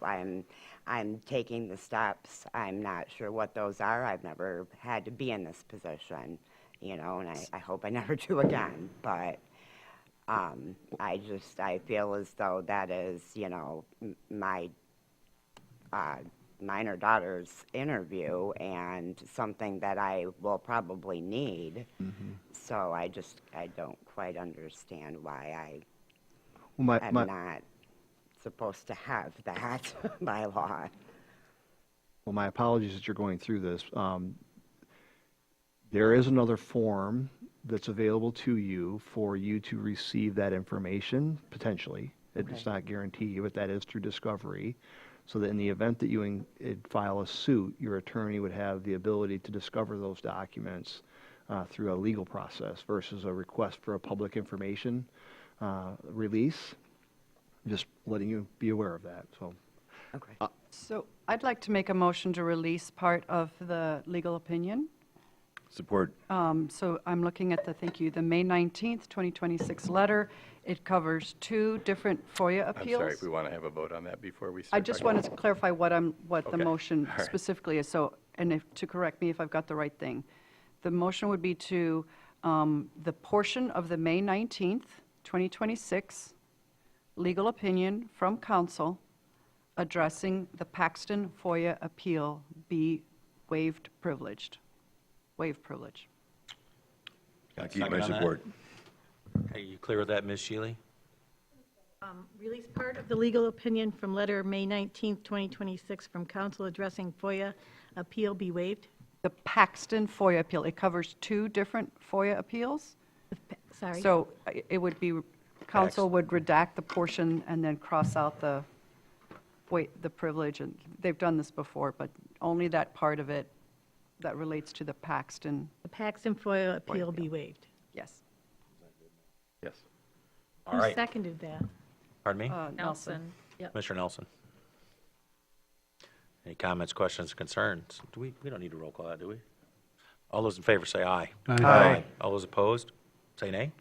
U: I'm taking the steps. I'm not sure what those are. I've never had to be in this position, you know, and I hope I never do again. But I feel as though that is, you know, my minor daughter's interview and something that I will probably need. So I don't quite understand why I'm not supposed to have that by law.
J: Well, my apologies that you're going through this. There is another form that's available to you for you to receive that information, potentially. It's not guaranteed, but that is through discovery. So that in the event that you file a suit, your attorney would have the ability to discover those documents through a legal process versus a request for a public information release. Just letting you be aware of that. So,
D: So I'd like to make a motion to release part of the legal opinion.
A: Support.
D: So I'm looking at the May 19th, 2026 letter. It covers two different FOIA
S: I'm
D: appeals.
S: sorry, if we want to have a vote on that before we start.
D: I just wanted to clarify what the
S: Okay.
D: motion
S: All right.
D: specifically is, so, and to correct me if I've got the right thing. The motion would be to, the portion of the May 19th, 2026 legal opinion from counsel addressing the Paxton FOIA appeal be waived privilege.
A: I keep
C: Second
A: my
C: on that?
A: support.
C: Are you clear with that, Ms. Shealy?
E: Release part of the legal opinion from letter May 19th, 2026 from counsel addressing FOIA appeal be waived?
D: The Paxton FOIA appeal, it covers two different FOIA appeals?
E: Sorry.
D: So it would be, counsel would redact the portion and then cross out the privilege, and they've done this before, but only that part of it that relates to the Paxton.
E: The Paxton FOIA appeal be waived.
D: Yes.
S: Yes.
C: All
E: Who
C: right.
E: seconded that?
C: Pardon me?
D: Nelson.
E: Yep.
C: Commissioner Nelson. Any comments, questions, concerns? We don't need to roll call that, do we? All those in favor say aye.
B: Aye.
C: All those opposed, say nay.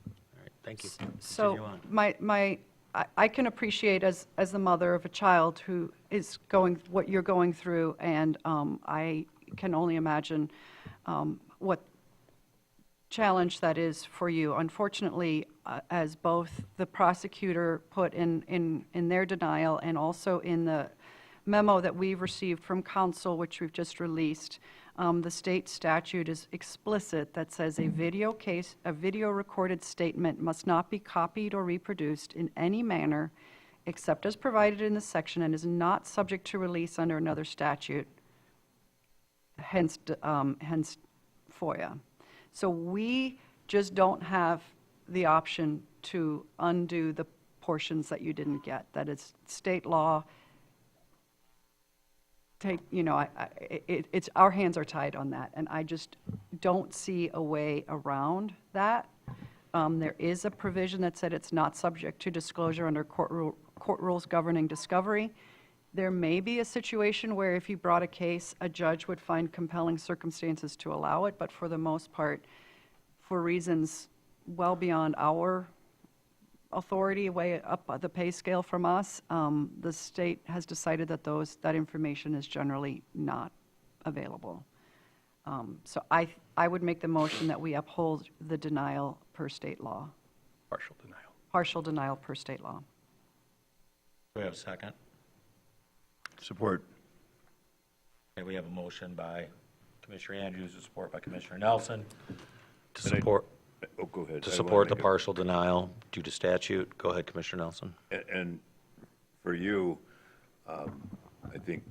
C: All right, thank you.
D: So
C: Continue on.
D: I can appreciate as the mother of a child who is going, what you're going through, and I can only imagine what challenge that is for you. Unfortunately, as both the prosecutor put in their denial and also in the memo that we've received from counsel, which we've just released, the state statute is explicit that says a video recorded statement must not be copied or reproduced in any manner except as provided in the section and is not subject to release under another statute, hence FOIA. So we just don't have the option to undo the portions that you didn't get. That is state law. It's our hands are tied on that, and I just don't see a way around that. There is a provision that said it's not subject to disclosure under court rules governing discovery. There may be a situation where if you brought a case, a judge would find compelling circumstances to allow it, but for the most part, for reasons well beyond our authority, way up the pay scale from us, the state has decided that that information is generally not available. So I would make the motion that we uphold the denial per state law.
S: Partial denial.
D: Partial denial per state law.
C: Do we have a second?
A: Support.
C: Okay, we have a motion by Commissioner Andrews, a support by Commissioner Nelson to support.
A: Oh, go ahead.
C: To
A: I wanna
C: support the
A: make a-
C: partial denial due to statute. Go ahead, Commissioner Nelson.
A: And for you, I think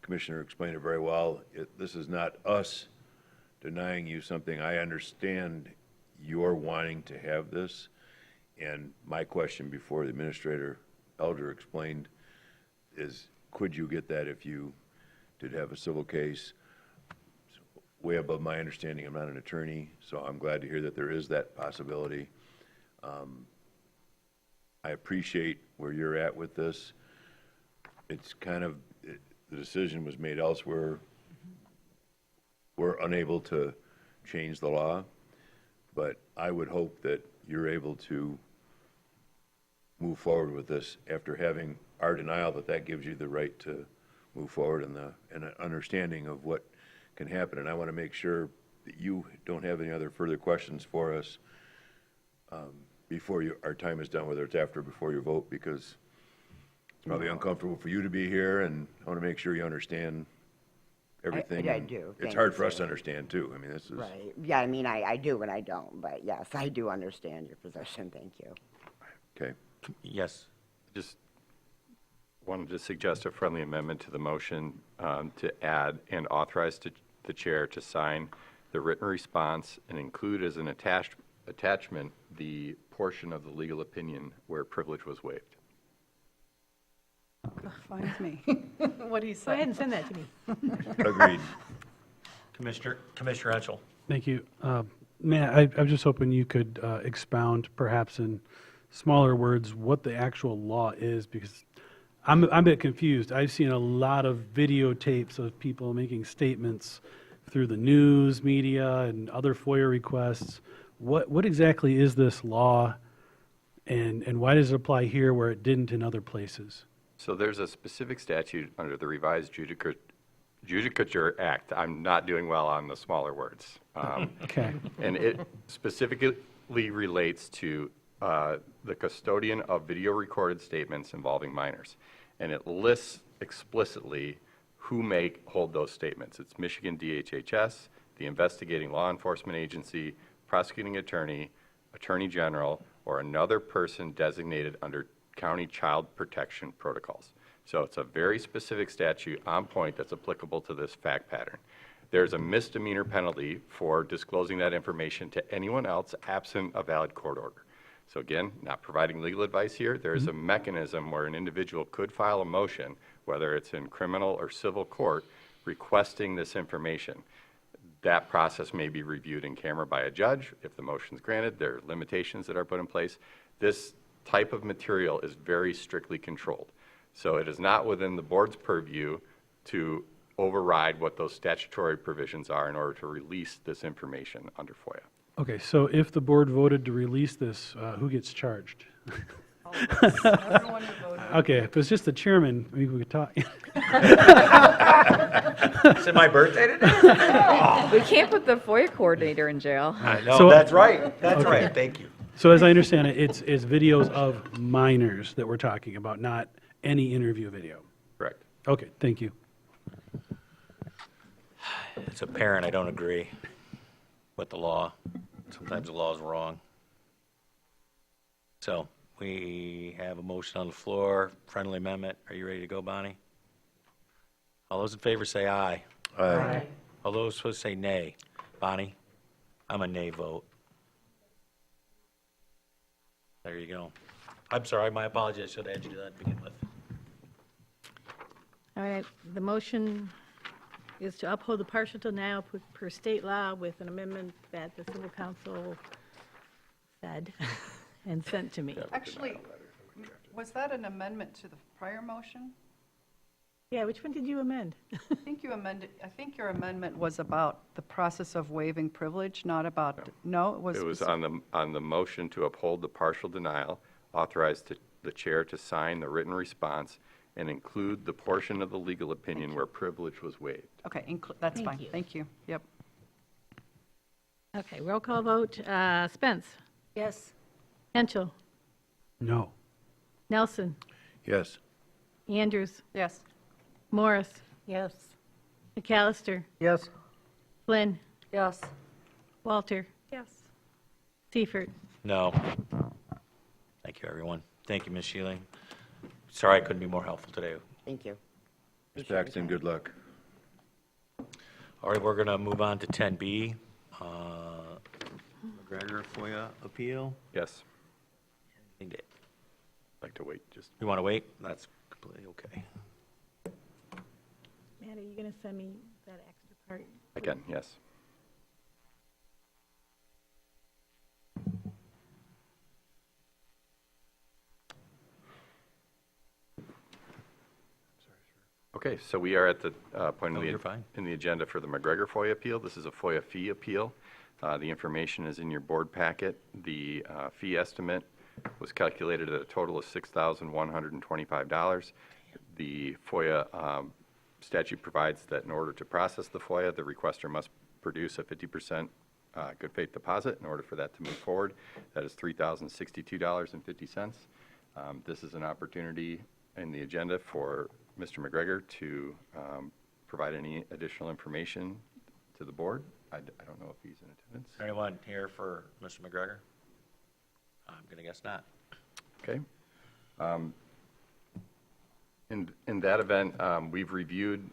A: Commissioner explained it very well. This is not us denying you something. I understand you're wanting to have this. And my question before the Administrator Elder explained is, could you get that if you did have a civil case? Way above my understanding. I'm not an attorney, so I'm glad to hear that there is that possibility. I appreciate where you're at with this. It's kind of, the decision was made elsewhere. We're unable to change the law, but I would hope that you're able to move forward with this after having our denial, that gives you the right to move forward and an understanding of what can happen. And I want to make sure that you don't have any other further questions for us before our time is done, whether it's after or before you vote, because it's probably uncomfortable for you to be here, and I want to make sure you understand everything.
U: I
A: and
U: do.
A: It's
U: Thank
A: hard
U: you,
A: for us to
U: sir.
A: understand, too. I mean, this is...
U: Right. Yeah, I mean, I do and I don't, but yes, I do understand your position. Thank you.
A: Okay.
C: Yes.
S: Just wanted to suggest a friendly amendment to the motion to add and authorize the chair to sign the written response and include as an attachment the portion of the legal opinion where privilege was waived.
D: Fine with me. What do you
E: Go
D: say?
E: ahead and send that to me.
A: Agreed.
C: Commissioner Etchell.
B: Thank you. Matt, I was just hoping you could expound, perhaps in smaller words, what the actual law is, because I'm a bit confused. I've seen a lot of videotapes of people making statements through the news, media, and other FOIA requests. What exactly is this law, and why does it apply here where it didn't in other places?
S: So there's a specific statute under the revised Judicature Act. I'm not doing well on the smaller words.
B: Okay.
S: And it specifically relates to the custodian of video recorded statements involving minors. And it lists explicitly who may hold those statements. It's Michigan DHHS, the investigating law enforcement agency, prosecuting attorney, attorney general, or another person designated under county child protection protocols. So it's a very specific statute on point that's applicable to this fact pattern. There's a misdemeanor penalty for disclosing that information to anyone else absent a valid court order. So again, not providing legal advice here, there's a mechanism where an individual could file a motion, whether it's in criminal or civil court, requesting this information. That process may be reviewed in camera by a judge. If the motion is granted, there are limitations that are put in place. This type of material is very strictly controlled. So it is not within the board's purview to override what those statutory provisions are in order to release this information under FOIA.
B: Okay, so if the board voted to release this, who gets charged?
D: Everyone who voted.
B: Okay, if it was just the chairman, maybe we could talk.
C: Is it my birthday today?
I: We can't put the FOIA coordinator in jail.
C: I know,
B: So-
C: that's right. That's
B: Okay.
C: right. Thank you.
B: So as I understand it, it's videos of minors that we're talking about, not any interview video.
S: Correct.
B: Okay, thank you.
C: As a parent, I don't agree with the law. Sometimes the law is wrong. So we have a motion on the floor, friendly amendment. Are you ready to go, Bonnie? All those in favor say aye.
A: Aye.
C: All those supposed to say nay. Bonnie? I'm a nay vote. There you go. I'm sorry, my apologies. I should have had you do that to begin with.
E: All right, the motion is to uphold the partial denial per state law with an amendment that the civil counsel said and sent to me.
D: Actually, was that an amendment to the prior motion?
E: Yeah, which one did you amend?
D: I think your amendment was about the process of waiving privilege, not about, no, it was.
S: It was on the motion to uphold the partial denial, authorize the chair to sign the written response and include the portion of the legal opinion where privilege was waived.
D: Okay, that's
E: Thank
D: fine.
E: you.
D: Thank you. Yep.
E: Okay, roll call vote. Spence?
H: Yes.
E: Henschel?
B: No.
E: Nelson?
A: Yes.
E: Andrews?
D: Yes.
E: Morris?
H: Yes.
E: McAllister?
K: Yes.
E: Flynn?
H: Yes.
E: Walter?
I: Yes.
E: Seifert?
C: No. Thank you, everyone. Thank you, Ms. Shealing. Sorry I couldn't be more helpful today.
U: Thank you.
A: Ms. Paxton, good luck.
C: All right, we're going to move on to 10B. McGregor FOIA appeal.
S: Yes.
C: Anything to-
S: I'd like to wait just.
C: You want to wait? That's completely okay.
E: Matt, are you going to send me that extra part?
S: I can, yes. Okay, so we are at the point
C: Oh, you're fine.
S: in the agenda for the McGregor FOIA appeal. This is a FOIA fee appeal. The information is in your board packet. The fee estimate was calculated at a total of $6,125. The FOIA statute provides that in order to process the FOIA, the requester must produce a 50% good faith deposit in order for that to move forward. That is $3,062.50. This is an opportunity in the agenda for Mr. McGregor to provide any additional information to the board. I don't know if he's in attendance.
C: Anyone here for Mr. McGregor? I'm going to guess not.
S: Okay. In that event, we've reviewed,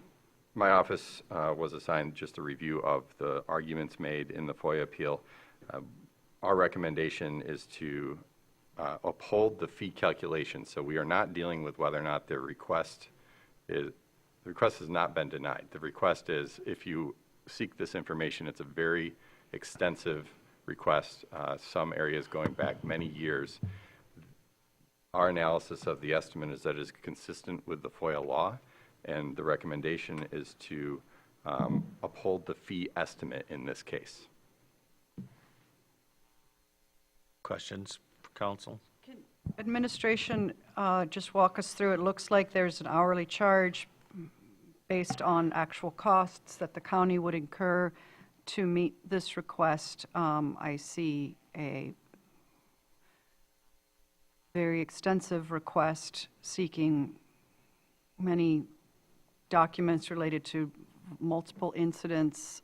S: my office was assigned just a review of the arguments made in the FOIA appeal. Our recommendation is to uphold the fee calculation. So we are not dealing with whether or not the request has not been denied. The request is, if you seek this information, it's a very extensive request, some areas going back many years. Our analysis of the estimate is that it is consistent with the FOIA law, and the recommendation is to uphold the fee estimate in this case.
C: Questions for council?
D: Can administration just walk us through? It looks like there's an hourly charge based on actual costs that the county would incur to meet this request. I see a very extensive request seeking many documents related to multiple incidents.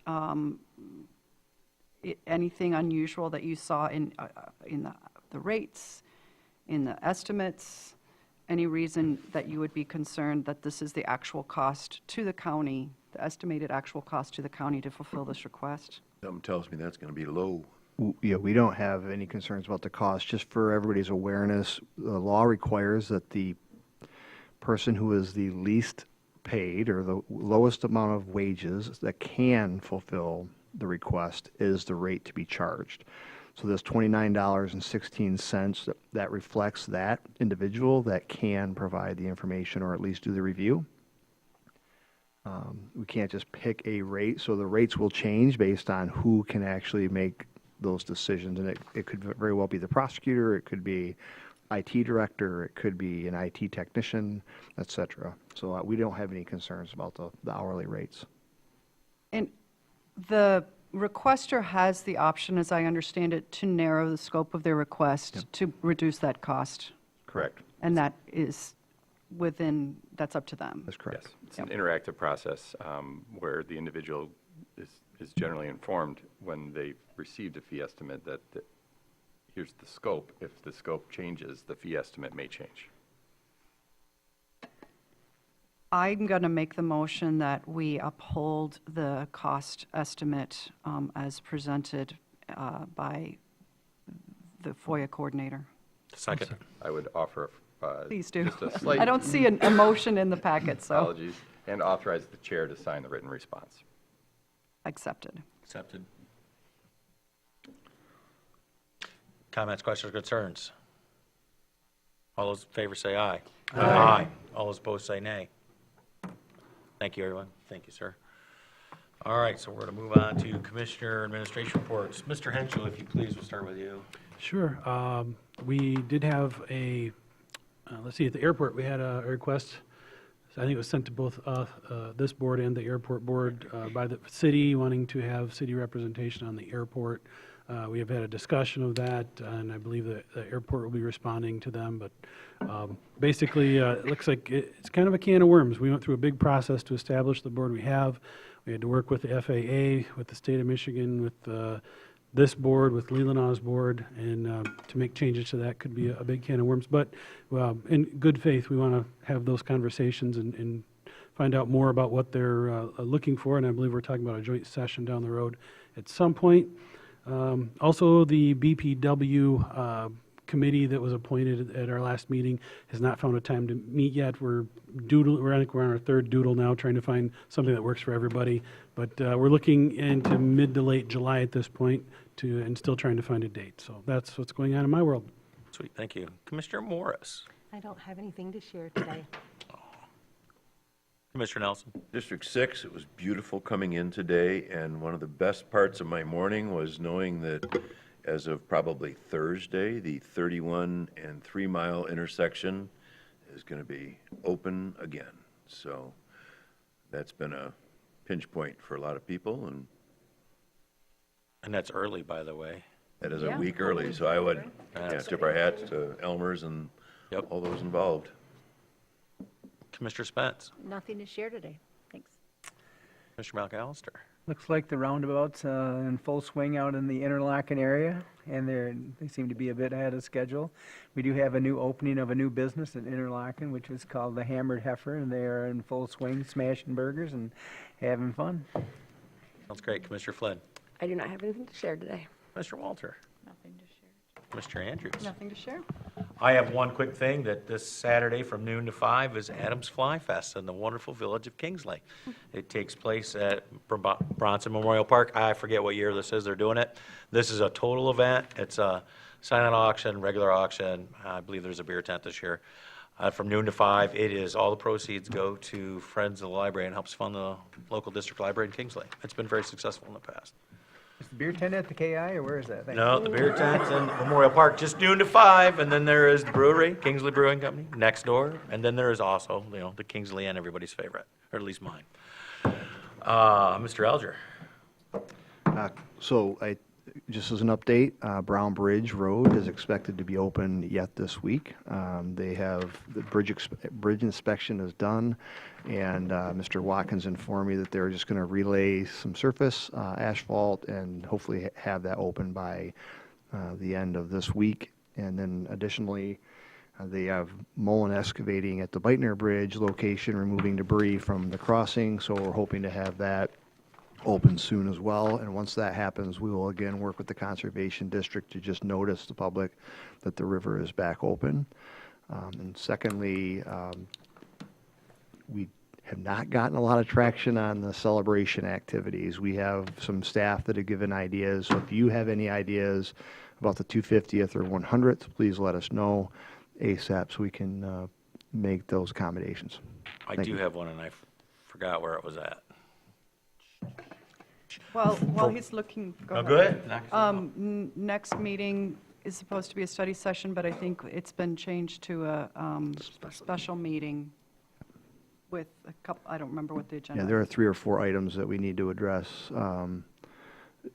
D: Anything unusual that you saw in the rates, in the estimates? Any reason that you would be concerned that this is the actual cost to the county, the estimated actual cost to the county to fulfill this request?
A: Something tells me that's going to be low.
J: Yeah, we don't have any concerns about the cost. Just for everybody's awareness, the law requires that the person who is the least paid or the lowest amount of wages that can fulfill the request is the rate to be charged. So this $29.16, that reflects that individual that can provide the information or at least do the review. We can't just pick a rate, so the rates will change based on who can actually make those decisions. And it could very well be the prosecutor, it could be IT director, it could be an IT technician, et cetera. So we don't have any concerns about the hourly rates.
D: And the requester has the option, as I understand it, to narrow the scope of their request to reduce that cost.
S: Correct.
D: And that is that's up to them.
J: That's correct.
S: Yes, it's an interactive process where the individual is generally informed when they've received a fee estimate that here's the scope. If the scope changes, the fee estimate may change.
D: I'm going to make the motion that we uphold the cost estimate as presented by the FOIA coordinator.
C: Second.
S: I would offer
D: Please do.
S: just a slight
D: I don't see a motion in the packet, so
S: apologies, and authorize the chair to sign the written response.
D: accepted.
C: Accepted. Comments, questions, or concerns? All those in favor say aye. Aye. All those opposed say nay. Thank you, everyone. Thank you, sir. All right, so we're going to move on to Commissioner Administration Reports. Mr. Henschel, if you please, we'll start with you.
B: Sure. We did have a, let's see, at the airport, we had a request. I think it was sent to both this board and the airport board by the city wanting to have city representation on the airport. We have had a discussion of that, and I believe that the airport will be responding to them. But basically, it looks like it's kind of a can of worms. We went through a big process to establish the board we have. We had to work with the FAA, with the state of Michigan, with this board, with Leelanau's board, and to make changes to that could be a big can of worms. But in good faith, we want to have those conversations and find out more about what they're looking for. And I believe we're talking about a joint session down the road at some point. Also, the BPW committee that was appointed at our last meeting has not found a time to meet yet. I think we're on our third doodle now, trying to find something that works for everybody. But we're looking into mid to late July at this point, and still trying to find a date. So that's what's going on in my world.
C: Sweet, thank you. Commissioner Morris.
E: I don't have anything to share today.
C: Commissioner Nelson.
A: District 6, it was beautiful coming in today, and one of the best parts of my morning was knowing that as of probably Thursday, the 31 and 3 mile intersection is going to be open again. So that's been a pinch point for a lot of people,
C: and that's early, by the way.
A: That is a week early, so I would tip our hats to Elmer's and all those involved.
C: Commissioner Spence.
H: Nothing to share today. Thanks.
C: Commissioner McAllister.
K: Looks like the roundabouts in full swing out in the Interlaken area, and they seem to be a bit ahead of schedule. We do have a new opening of a new business at Interlaken, which is called the Hammered Heifer, and they are in full swing, smashing burgers and having fun.
C: Sounds great. Commissioner Flynn.
G: I do not have anything to share today.
C: Mr. Walter.
I: Nothing to share.
C: Mr. Andrews.
D: Nothing to share.
C: I have one quick thing, that this Saturday from noon to 5 is Adams Fly Fest in the wonderful village of Kingsley. It takes place at Bronson Memorial Park. I forget what year this is they're doing it. This is a total event. It's a silent auction, regular auction. I believe there's a beer tent this year. From noon to 5, it is, all the proceeds go to Friends of the Library and helps fund the local district library in Kingsley. It's been very successful in the past.
K: Is the beer tent at the KI, or where is that? Thank
C: No,
K: you.
C: the beer tent's in Memorial Park, just noon to 5, and then there is the brewery, Kingsley Brewing Company, next door, and then there is also, the Kingsley Inn, everybody's favorite, or at least mine. Mr. Alger.
J: Just as an update, Brown Bridge Road is expected to be open yet this week. They have, the bridge inspection is done, and Mr. Watkins informed me that they're just going to relay some surface asphalt and hopefully have that open by the end of this week. And then additionally, they have Mullen Excavating at the Beitner Bridge location, removing debris from the crossing, so we're hoping to have that open soon as well. And once that happens, we will again work with the Conservation District to just notice the public that the river is back open. And secondly, we have not gotten a lot of traction on the celebration activities. We have some staff that have given ideas. So if you have any ideas about the 250th or 100th, please let us know ASAP so we can make those accommodations.
C: I do have one, and I forgot where it was at.
D: Well, while he's looking, go ahead. Next meeting is supposed to be a study session, but I think it's been changed to a special meeting with a couple, I don't remember what the agenda
J: Yeah, there are 3 or 4 items that we need to address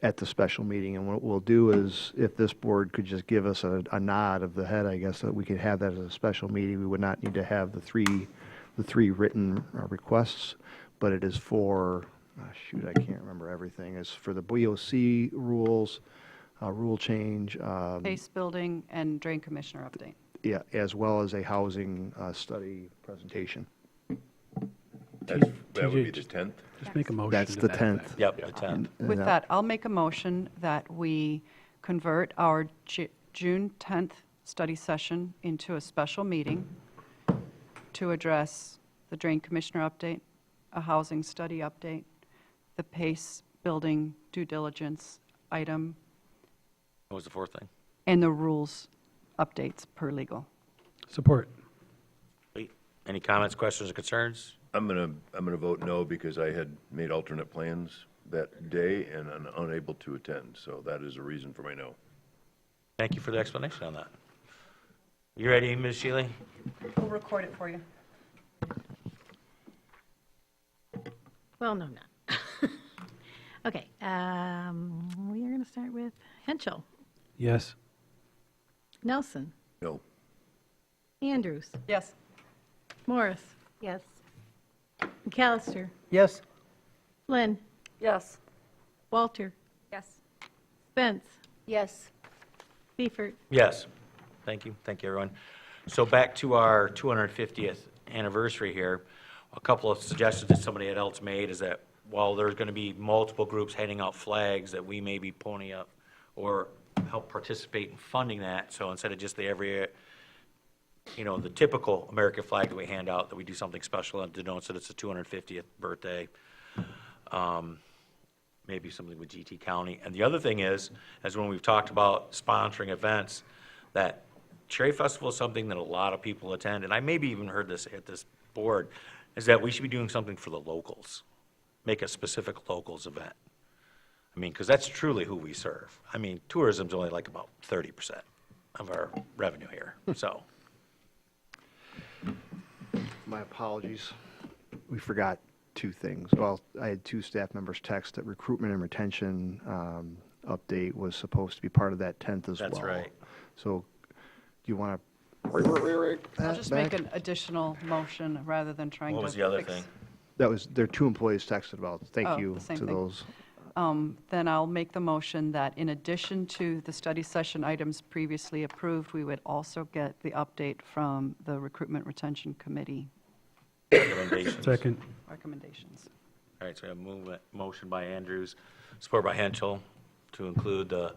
J: at the special meeting. And what we'll do is, if this board could just give us a nod of the head, I guess, that we could have that as a special meeting. We would not need to have the three written requests, but it is for, I can't remember everything. It's for the BOC rules, rule change.
D: Base building and drain commissioner update.
J: Yeah, as well as a housing study presentation.
A: That would be the 10th?
B: Just make a motion.
J: That's
B: to
J: the
B: that
J: 10th.
B: effect.
C: Yep, the 10th.
D: With that, I'll make a motion that we convert our June 10th study session into a special meeting to address the drain commissioner update, a housing study update, the PACE building due diligence item.
C: What was the fourth thing?
D: and the rules updates per legal.
B: Support.
C: Any comments, questions, or concerns?
A: I'm gonna vote no because I had made alternate plans that day and I'm unable to attend, so that is a reason for my no.
C: Thank you for the explanation on that. You ready, Ms. Shealy?
D: We'll record it for you.
E: Well, no, not. Okay, we are going to start with Henschel,
B: Yes.
E: Nelson,
A: No.
E: Andrews,
D: Yes.
E: Morris,
H: Yes.
E: McAllister,
K: Yes.
E: Flynn,
G: Yes.
E: Walter,
I: Yes.
E: Spence,
H: Yes.
E: Seifert.
C: Yes. Thank you, everyone. So back to our 250th anniversary here, a couple of suggestions that somebody else made is that while there's going to be multiple groups handing out flags, that we may be pony up or help participate in funding that. So instead of just the typical American flag that we hand out, that we do something special and denotes that it's the 250th birthday. Maybe something with GT County. And the other thing is when we've talked about sponsoring events, that Cherry Festival is something that a lot of people attend, and I maybe even heard this at this board, is that we should be doing something for the locals. Make a specific locals event. I mean, because that's truly who we serve. I mean, tourism's only like about 30% of our revenue here, so.
J: My apologies. We forgot two things. Well, I had two staff members text that recruitment and retention update was supposed to be part of that 10th as well.
C: That's right.
J: So do you want
D: I'll just make an additional motion rather than trying to
C: What was the other
D: fix-
C: thing?
J: That was, there are two employees texted about. Thank
D: Oh,
J: you
D: the same
J: to
D: thing.
J: those.
D: Then I'll make the motion that in addition to the study session items previously approved, we would also get the update from the Recruitment Retention Committee
C: Recommendations.
B: Second.
D: recommendations.
C: All right, so we have a motion by Andrews, support by Henschel, to include the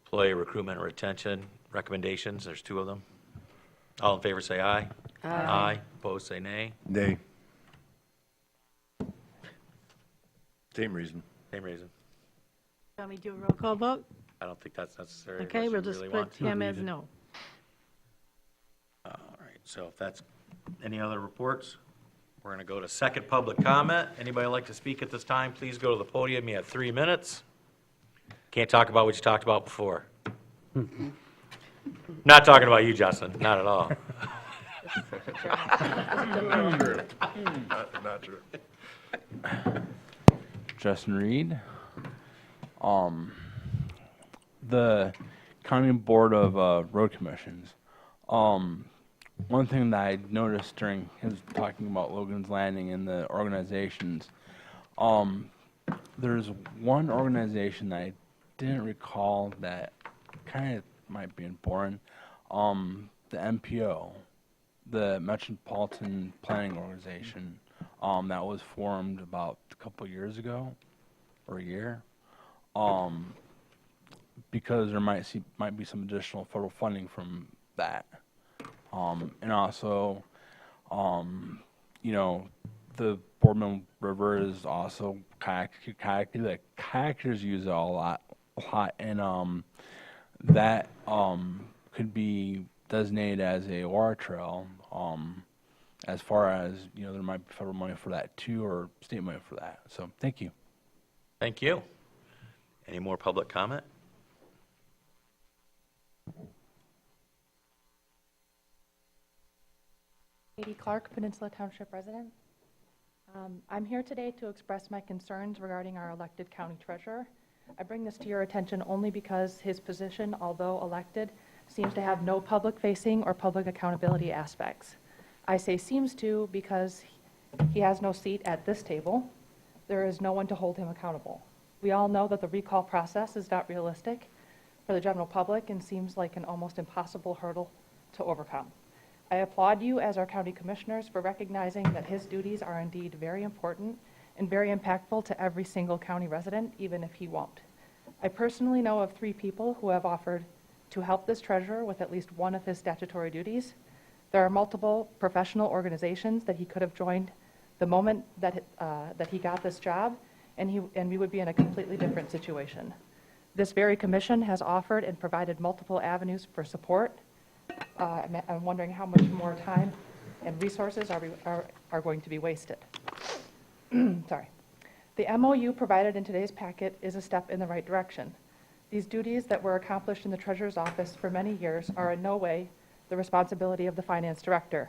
C: employee recruitment and retention recommendations. There's two of them. All in favor, say aye. Aye. Opposed, say nay.
A: Nay. Same reason.
C: Same reason.
E: Want me to do a roll call vote?
C: I don't think that's necessary.
E: Okay,
C: unless
E: we'll
C: you
E: just
C: really
E: put
C: want to.
E: him as no.
C: All right, so if that's, any other reports? We're going to go to second public comment. Anybody like to speak at this time, please go to the podium. You have 3 minutes. Can't talk about what you talked about before. Not talking about you, Justin, not at all.
A: Not true.
F: Justin Reed. The County Board of Road Commissions. One thing that I noticed during his talking about Logan's Landing and the organizations, there's one organization that I didn't recall that kind of might be important. The MPO, the Metropolitan Planning Organization, that was formed about a couple years ago, or a year, because there might be some additional federal funding from that, and also, the Boardman River is also kayaking. The kayakers use it a lot, and that could be designated as a water trail. As far as, there might be federal money for that too, or state money for that. So, thank you.
C: Thank you. Any more public comment?
Q: Katie Clark, Peninsula Township resident. I'm here today to express my concerns regarding our elected county treasurer. I bring this to your attention only because his position, although elected, seems to have no public-facing or public accountability aspects. I say seems to because he has no seat at this table. There is no one to hold him accountable. We all know that the recall process is not realistic for the general public and seems like an almost impossible hurdle to overcome. I applaud you as our county commissioners for recognizing that his duties are indeed very important and very impactful to every single county resident, even if he won't. I personally know of 3 people who have offered to help this treasurer with at least one of his statutory duties. There are multiple professional organizations that he could have joined the moment that he got this job, and we would be in a completely different situation.
L: This very commission has offered and provided multiple avenues for support. I'm wondering how much more time and resources are going to be wasted. Sorry. The MOU provided in today's packet is a step in the right direction. These duties that were accomplished in the Treasurer's office for many years are in no way the responsibility of the Finance Director.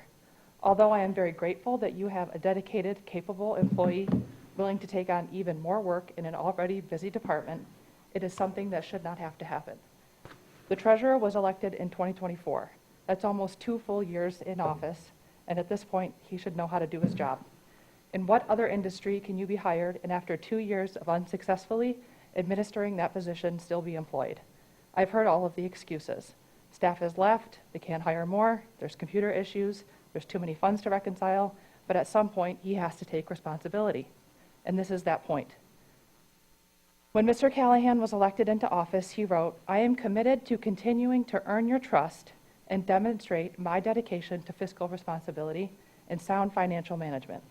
L: Although I am very grateful that you have a dedicated, capable employee willing to take on even more work in an already busy department, it is something that should not have to happen. The Treasurer was elected in 2024. That's almost 2 full years in office, and at this point, he should know how to do his job. In what other industry can you be hired and after 2 years of unsuccessfully administering that position still be employed? I've heard all of the excuses. Staff has left, they can't hire more, there's computer issues, there's too many funds to reconcile, but at some point, he has to take responsibility. And this is that point. When Mr. Callahan was elected into office, he wrote, "I am committed to continuing to earn your trust and demonstrate my dedication to fiscal responsibility and sound financial management."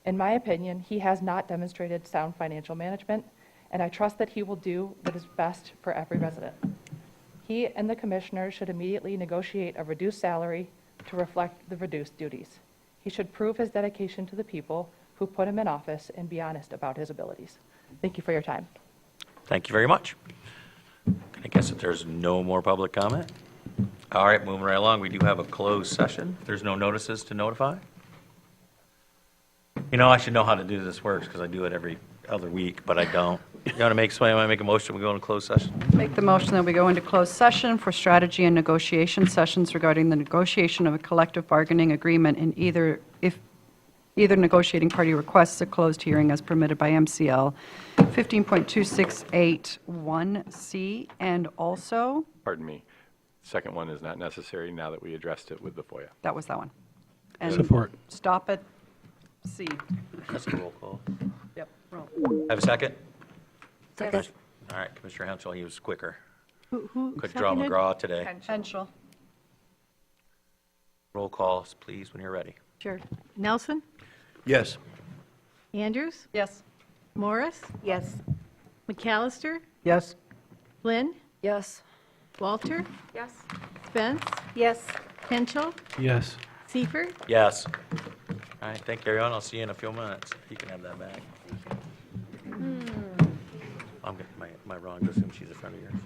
L: In my opinion, he has not demonstrated sound financial management, and I trust that he will do what is best for every resident. He and the commissioners should immediately negotiate a reduced salary to reflect the reduced duties. He should prove his dedication to the people who put him in office and be honest about his abilities. Thank you for your time.
C: Thank you very much. I guess if there's no more public comment. All right, moving right along, we do have a closed session. If there's no notices to notify. You know, I should know how to do this works because I do it every other week, but I don't. You want to make a motion, we go into closed session?
D: Make the motion that we go into closed session for strategy and negotiation sessions regarding the negotiation of a collective bargaining agreement in if either negotiating party requests a closed hearing as permitted by MCL 15.2681C, and also,
S: Pardon me. Second one is not necessary now that we addressed it with the FOIA.
D: that was that one. And
B: Support.
D: stop at C.
C: That's a roll call.
D: Yep, roll.
C: Have a second?
H: Second.
C: All right, Commissioner Hensel, he was quicker.
E: Who
C: Could draw
E: seconded?
C: McGraw today.
D: Henschel.
C: Roll calls, please, when you're ready.
E: Sure. Nelson?
A: Yes.
E: Andrews?
D: Yes.
E: Morris?
H: Yes.
E: McAllister?
K: Yes?
E: Lynn?
H: Yes.
E: Walter?
I: Yes.
E: Spence?
H: Yes.
E: Henschel?
B: Yes.
E: Seifert?
C: Yes. All right, thank you, everyone. I'll see you in a few minutes. You can have that back. I'm getting my wrong to assume she's a friend of yours.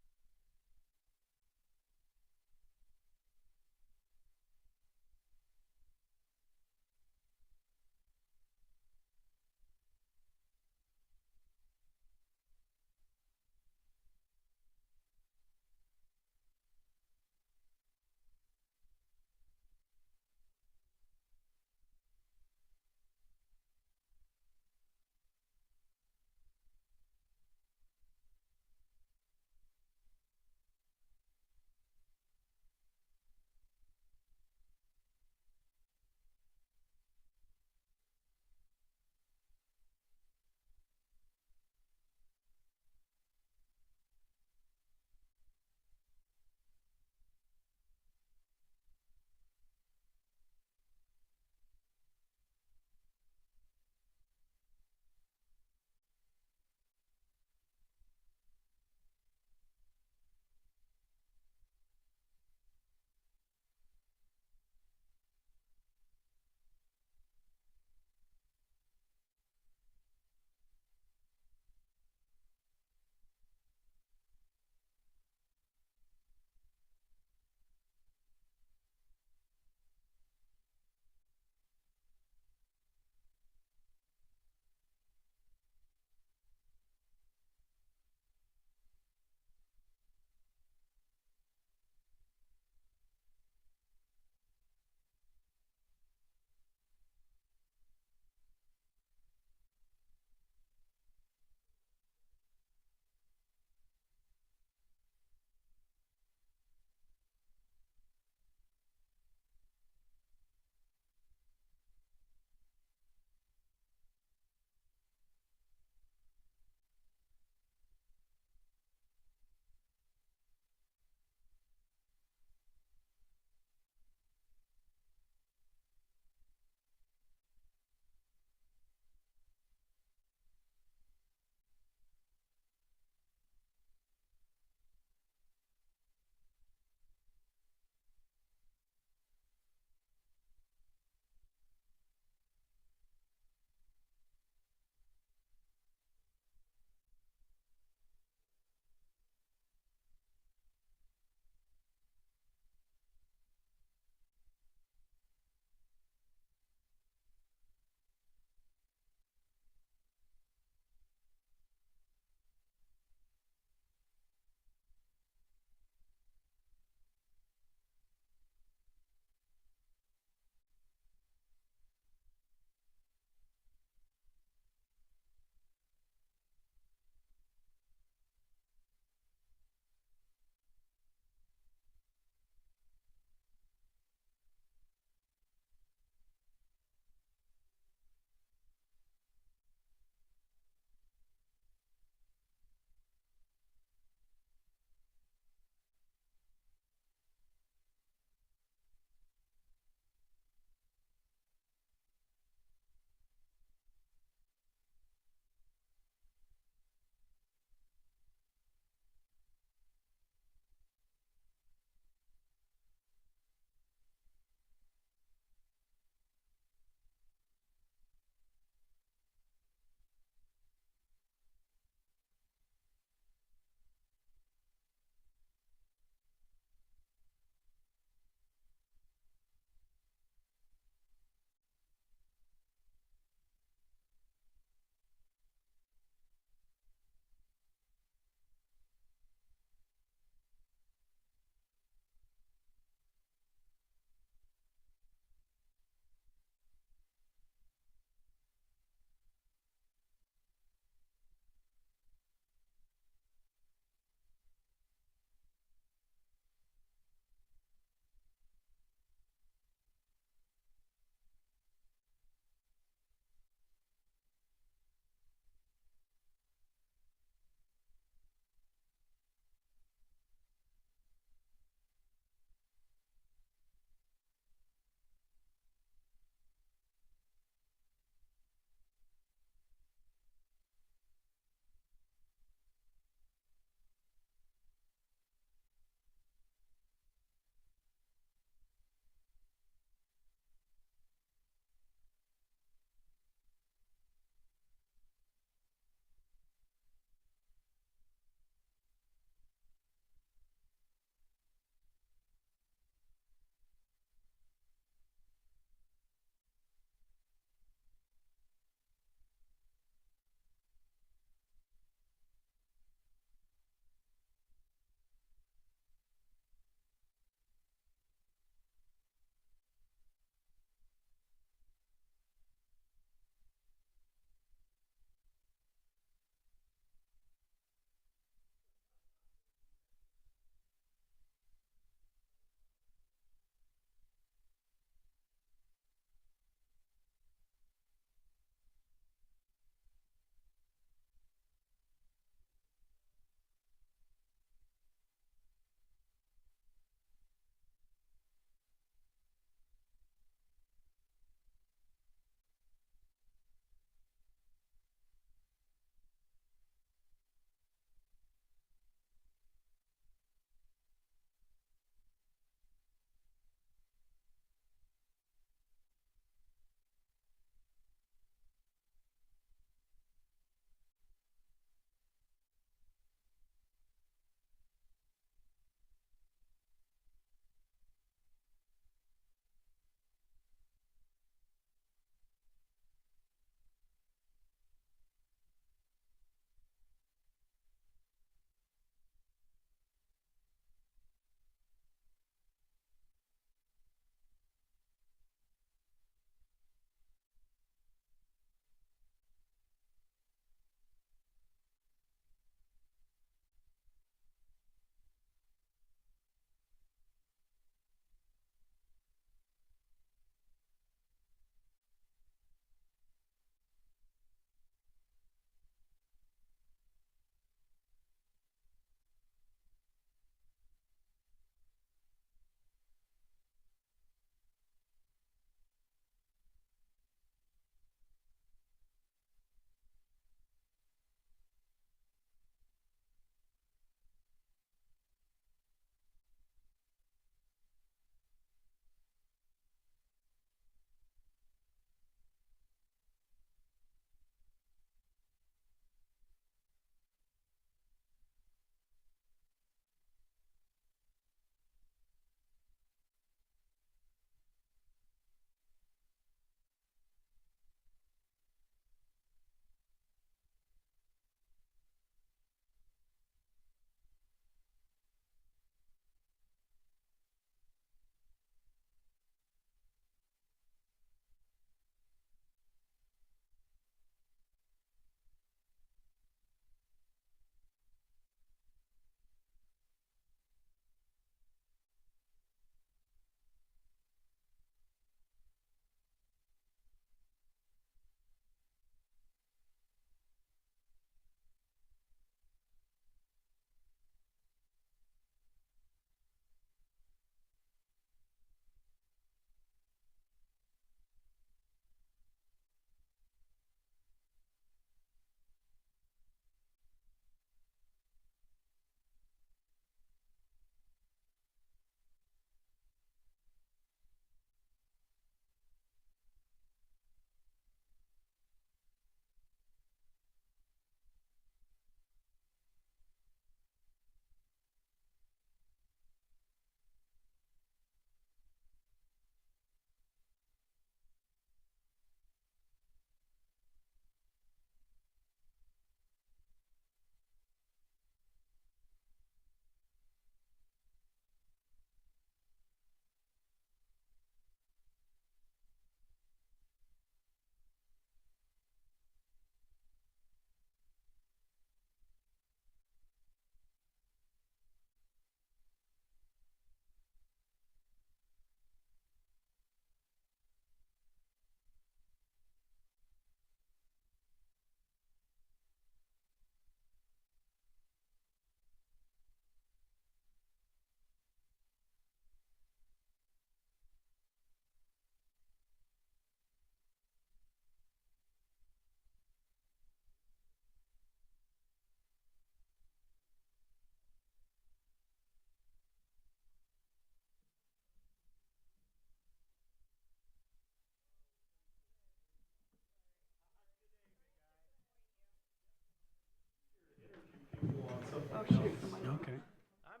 B: Okay. I'm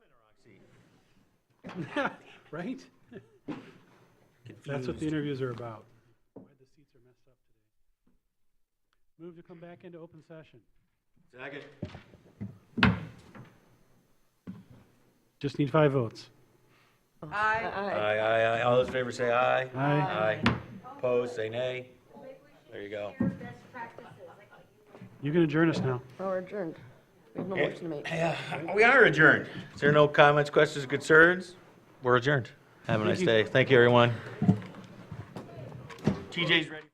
B: in the wrong seat. Right? That's what the interviews are about. Why the seats are messed up today. Move to come back into open session.
C: Second.
B: Just need 5 votes.
C: Aye. All those in favor say aye.
B: Aye.
C: Aye. Opposed, say nay. There you go.
B: You can adjourn us now.
G: Oh, we're adjourned. We have no motion to make.
C: Yeah, we are adjourned. Is there no comments, questions, concerns? We're adjourned. Have a nice day. Thank you, everyone. TJ's ready.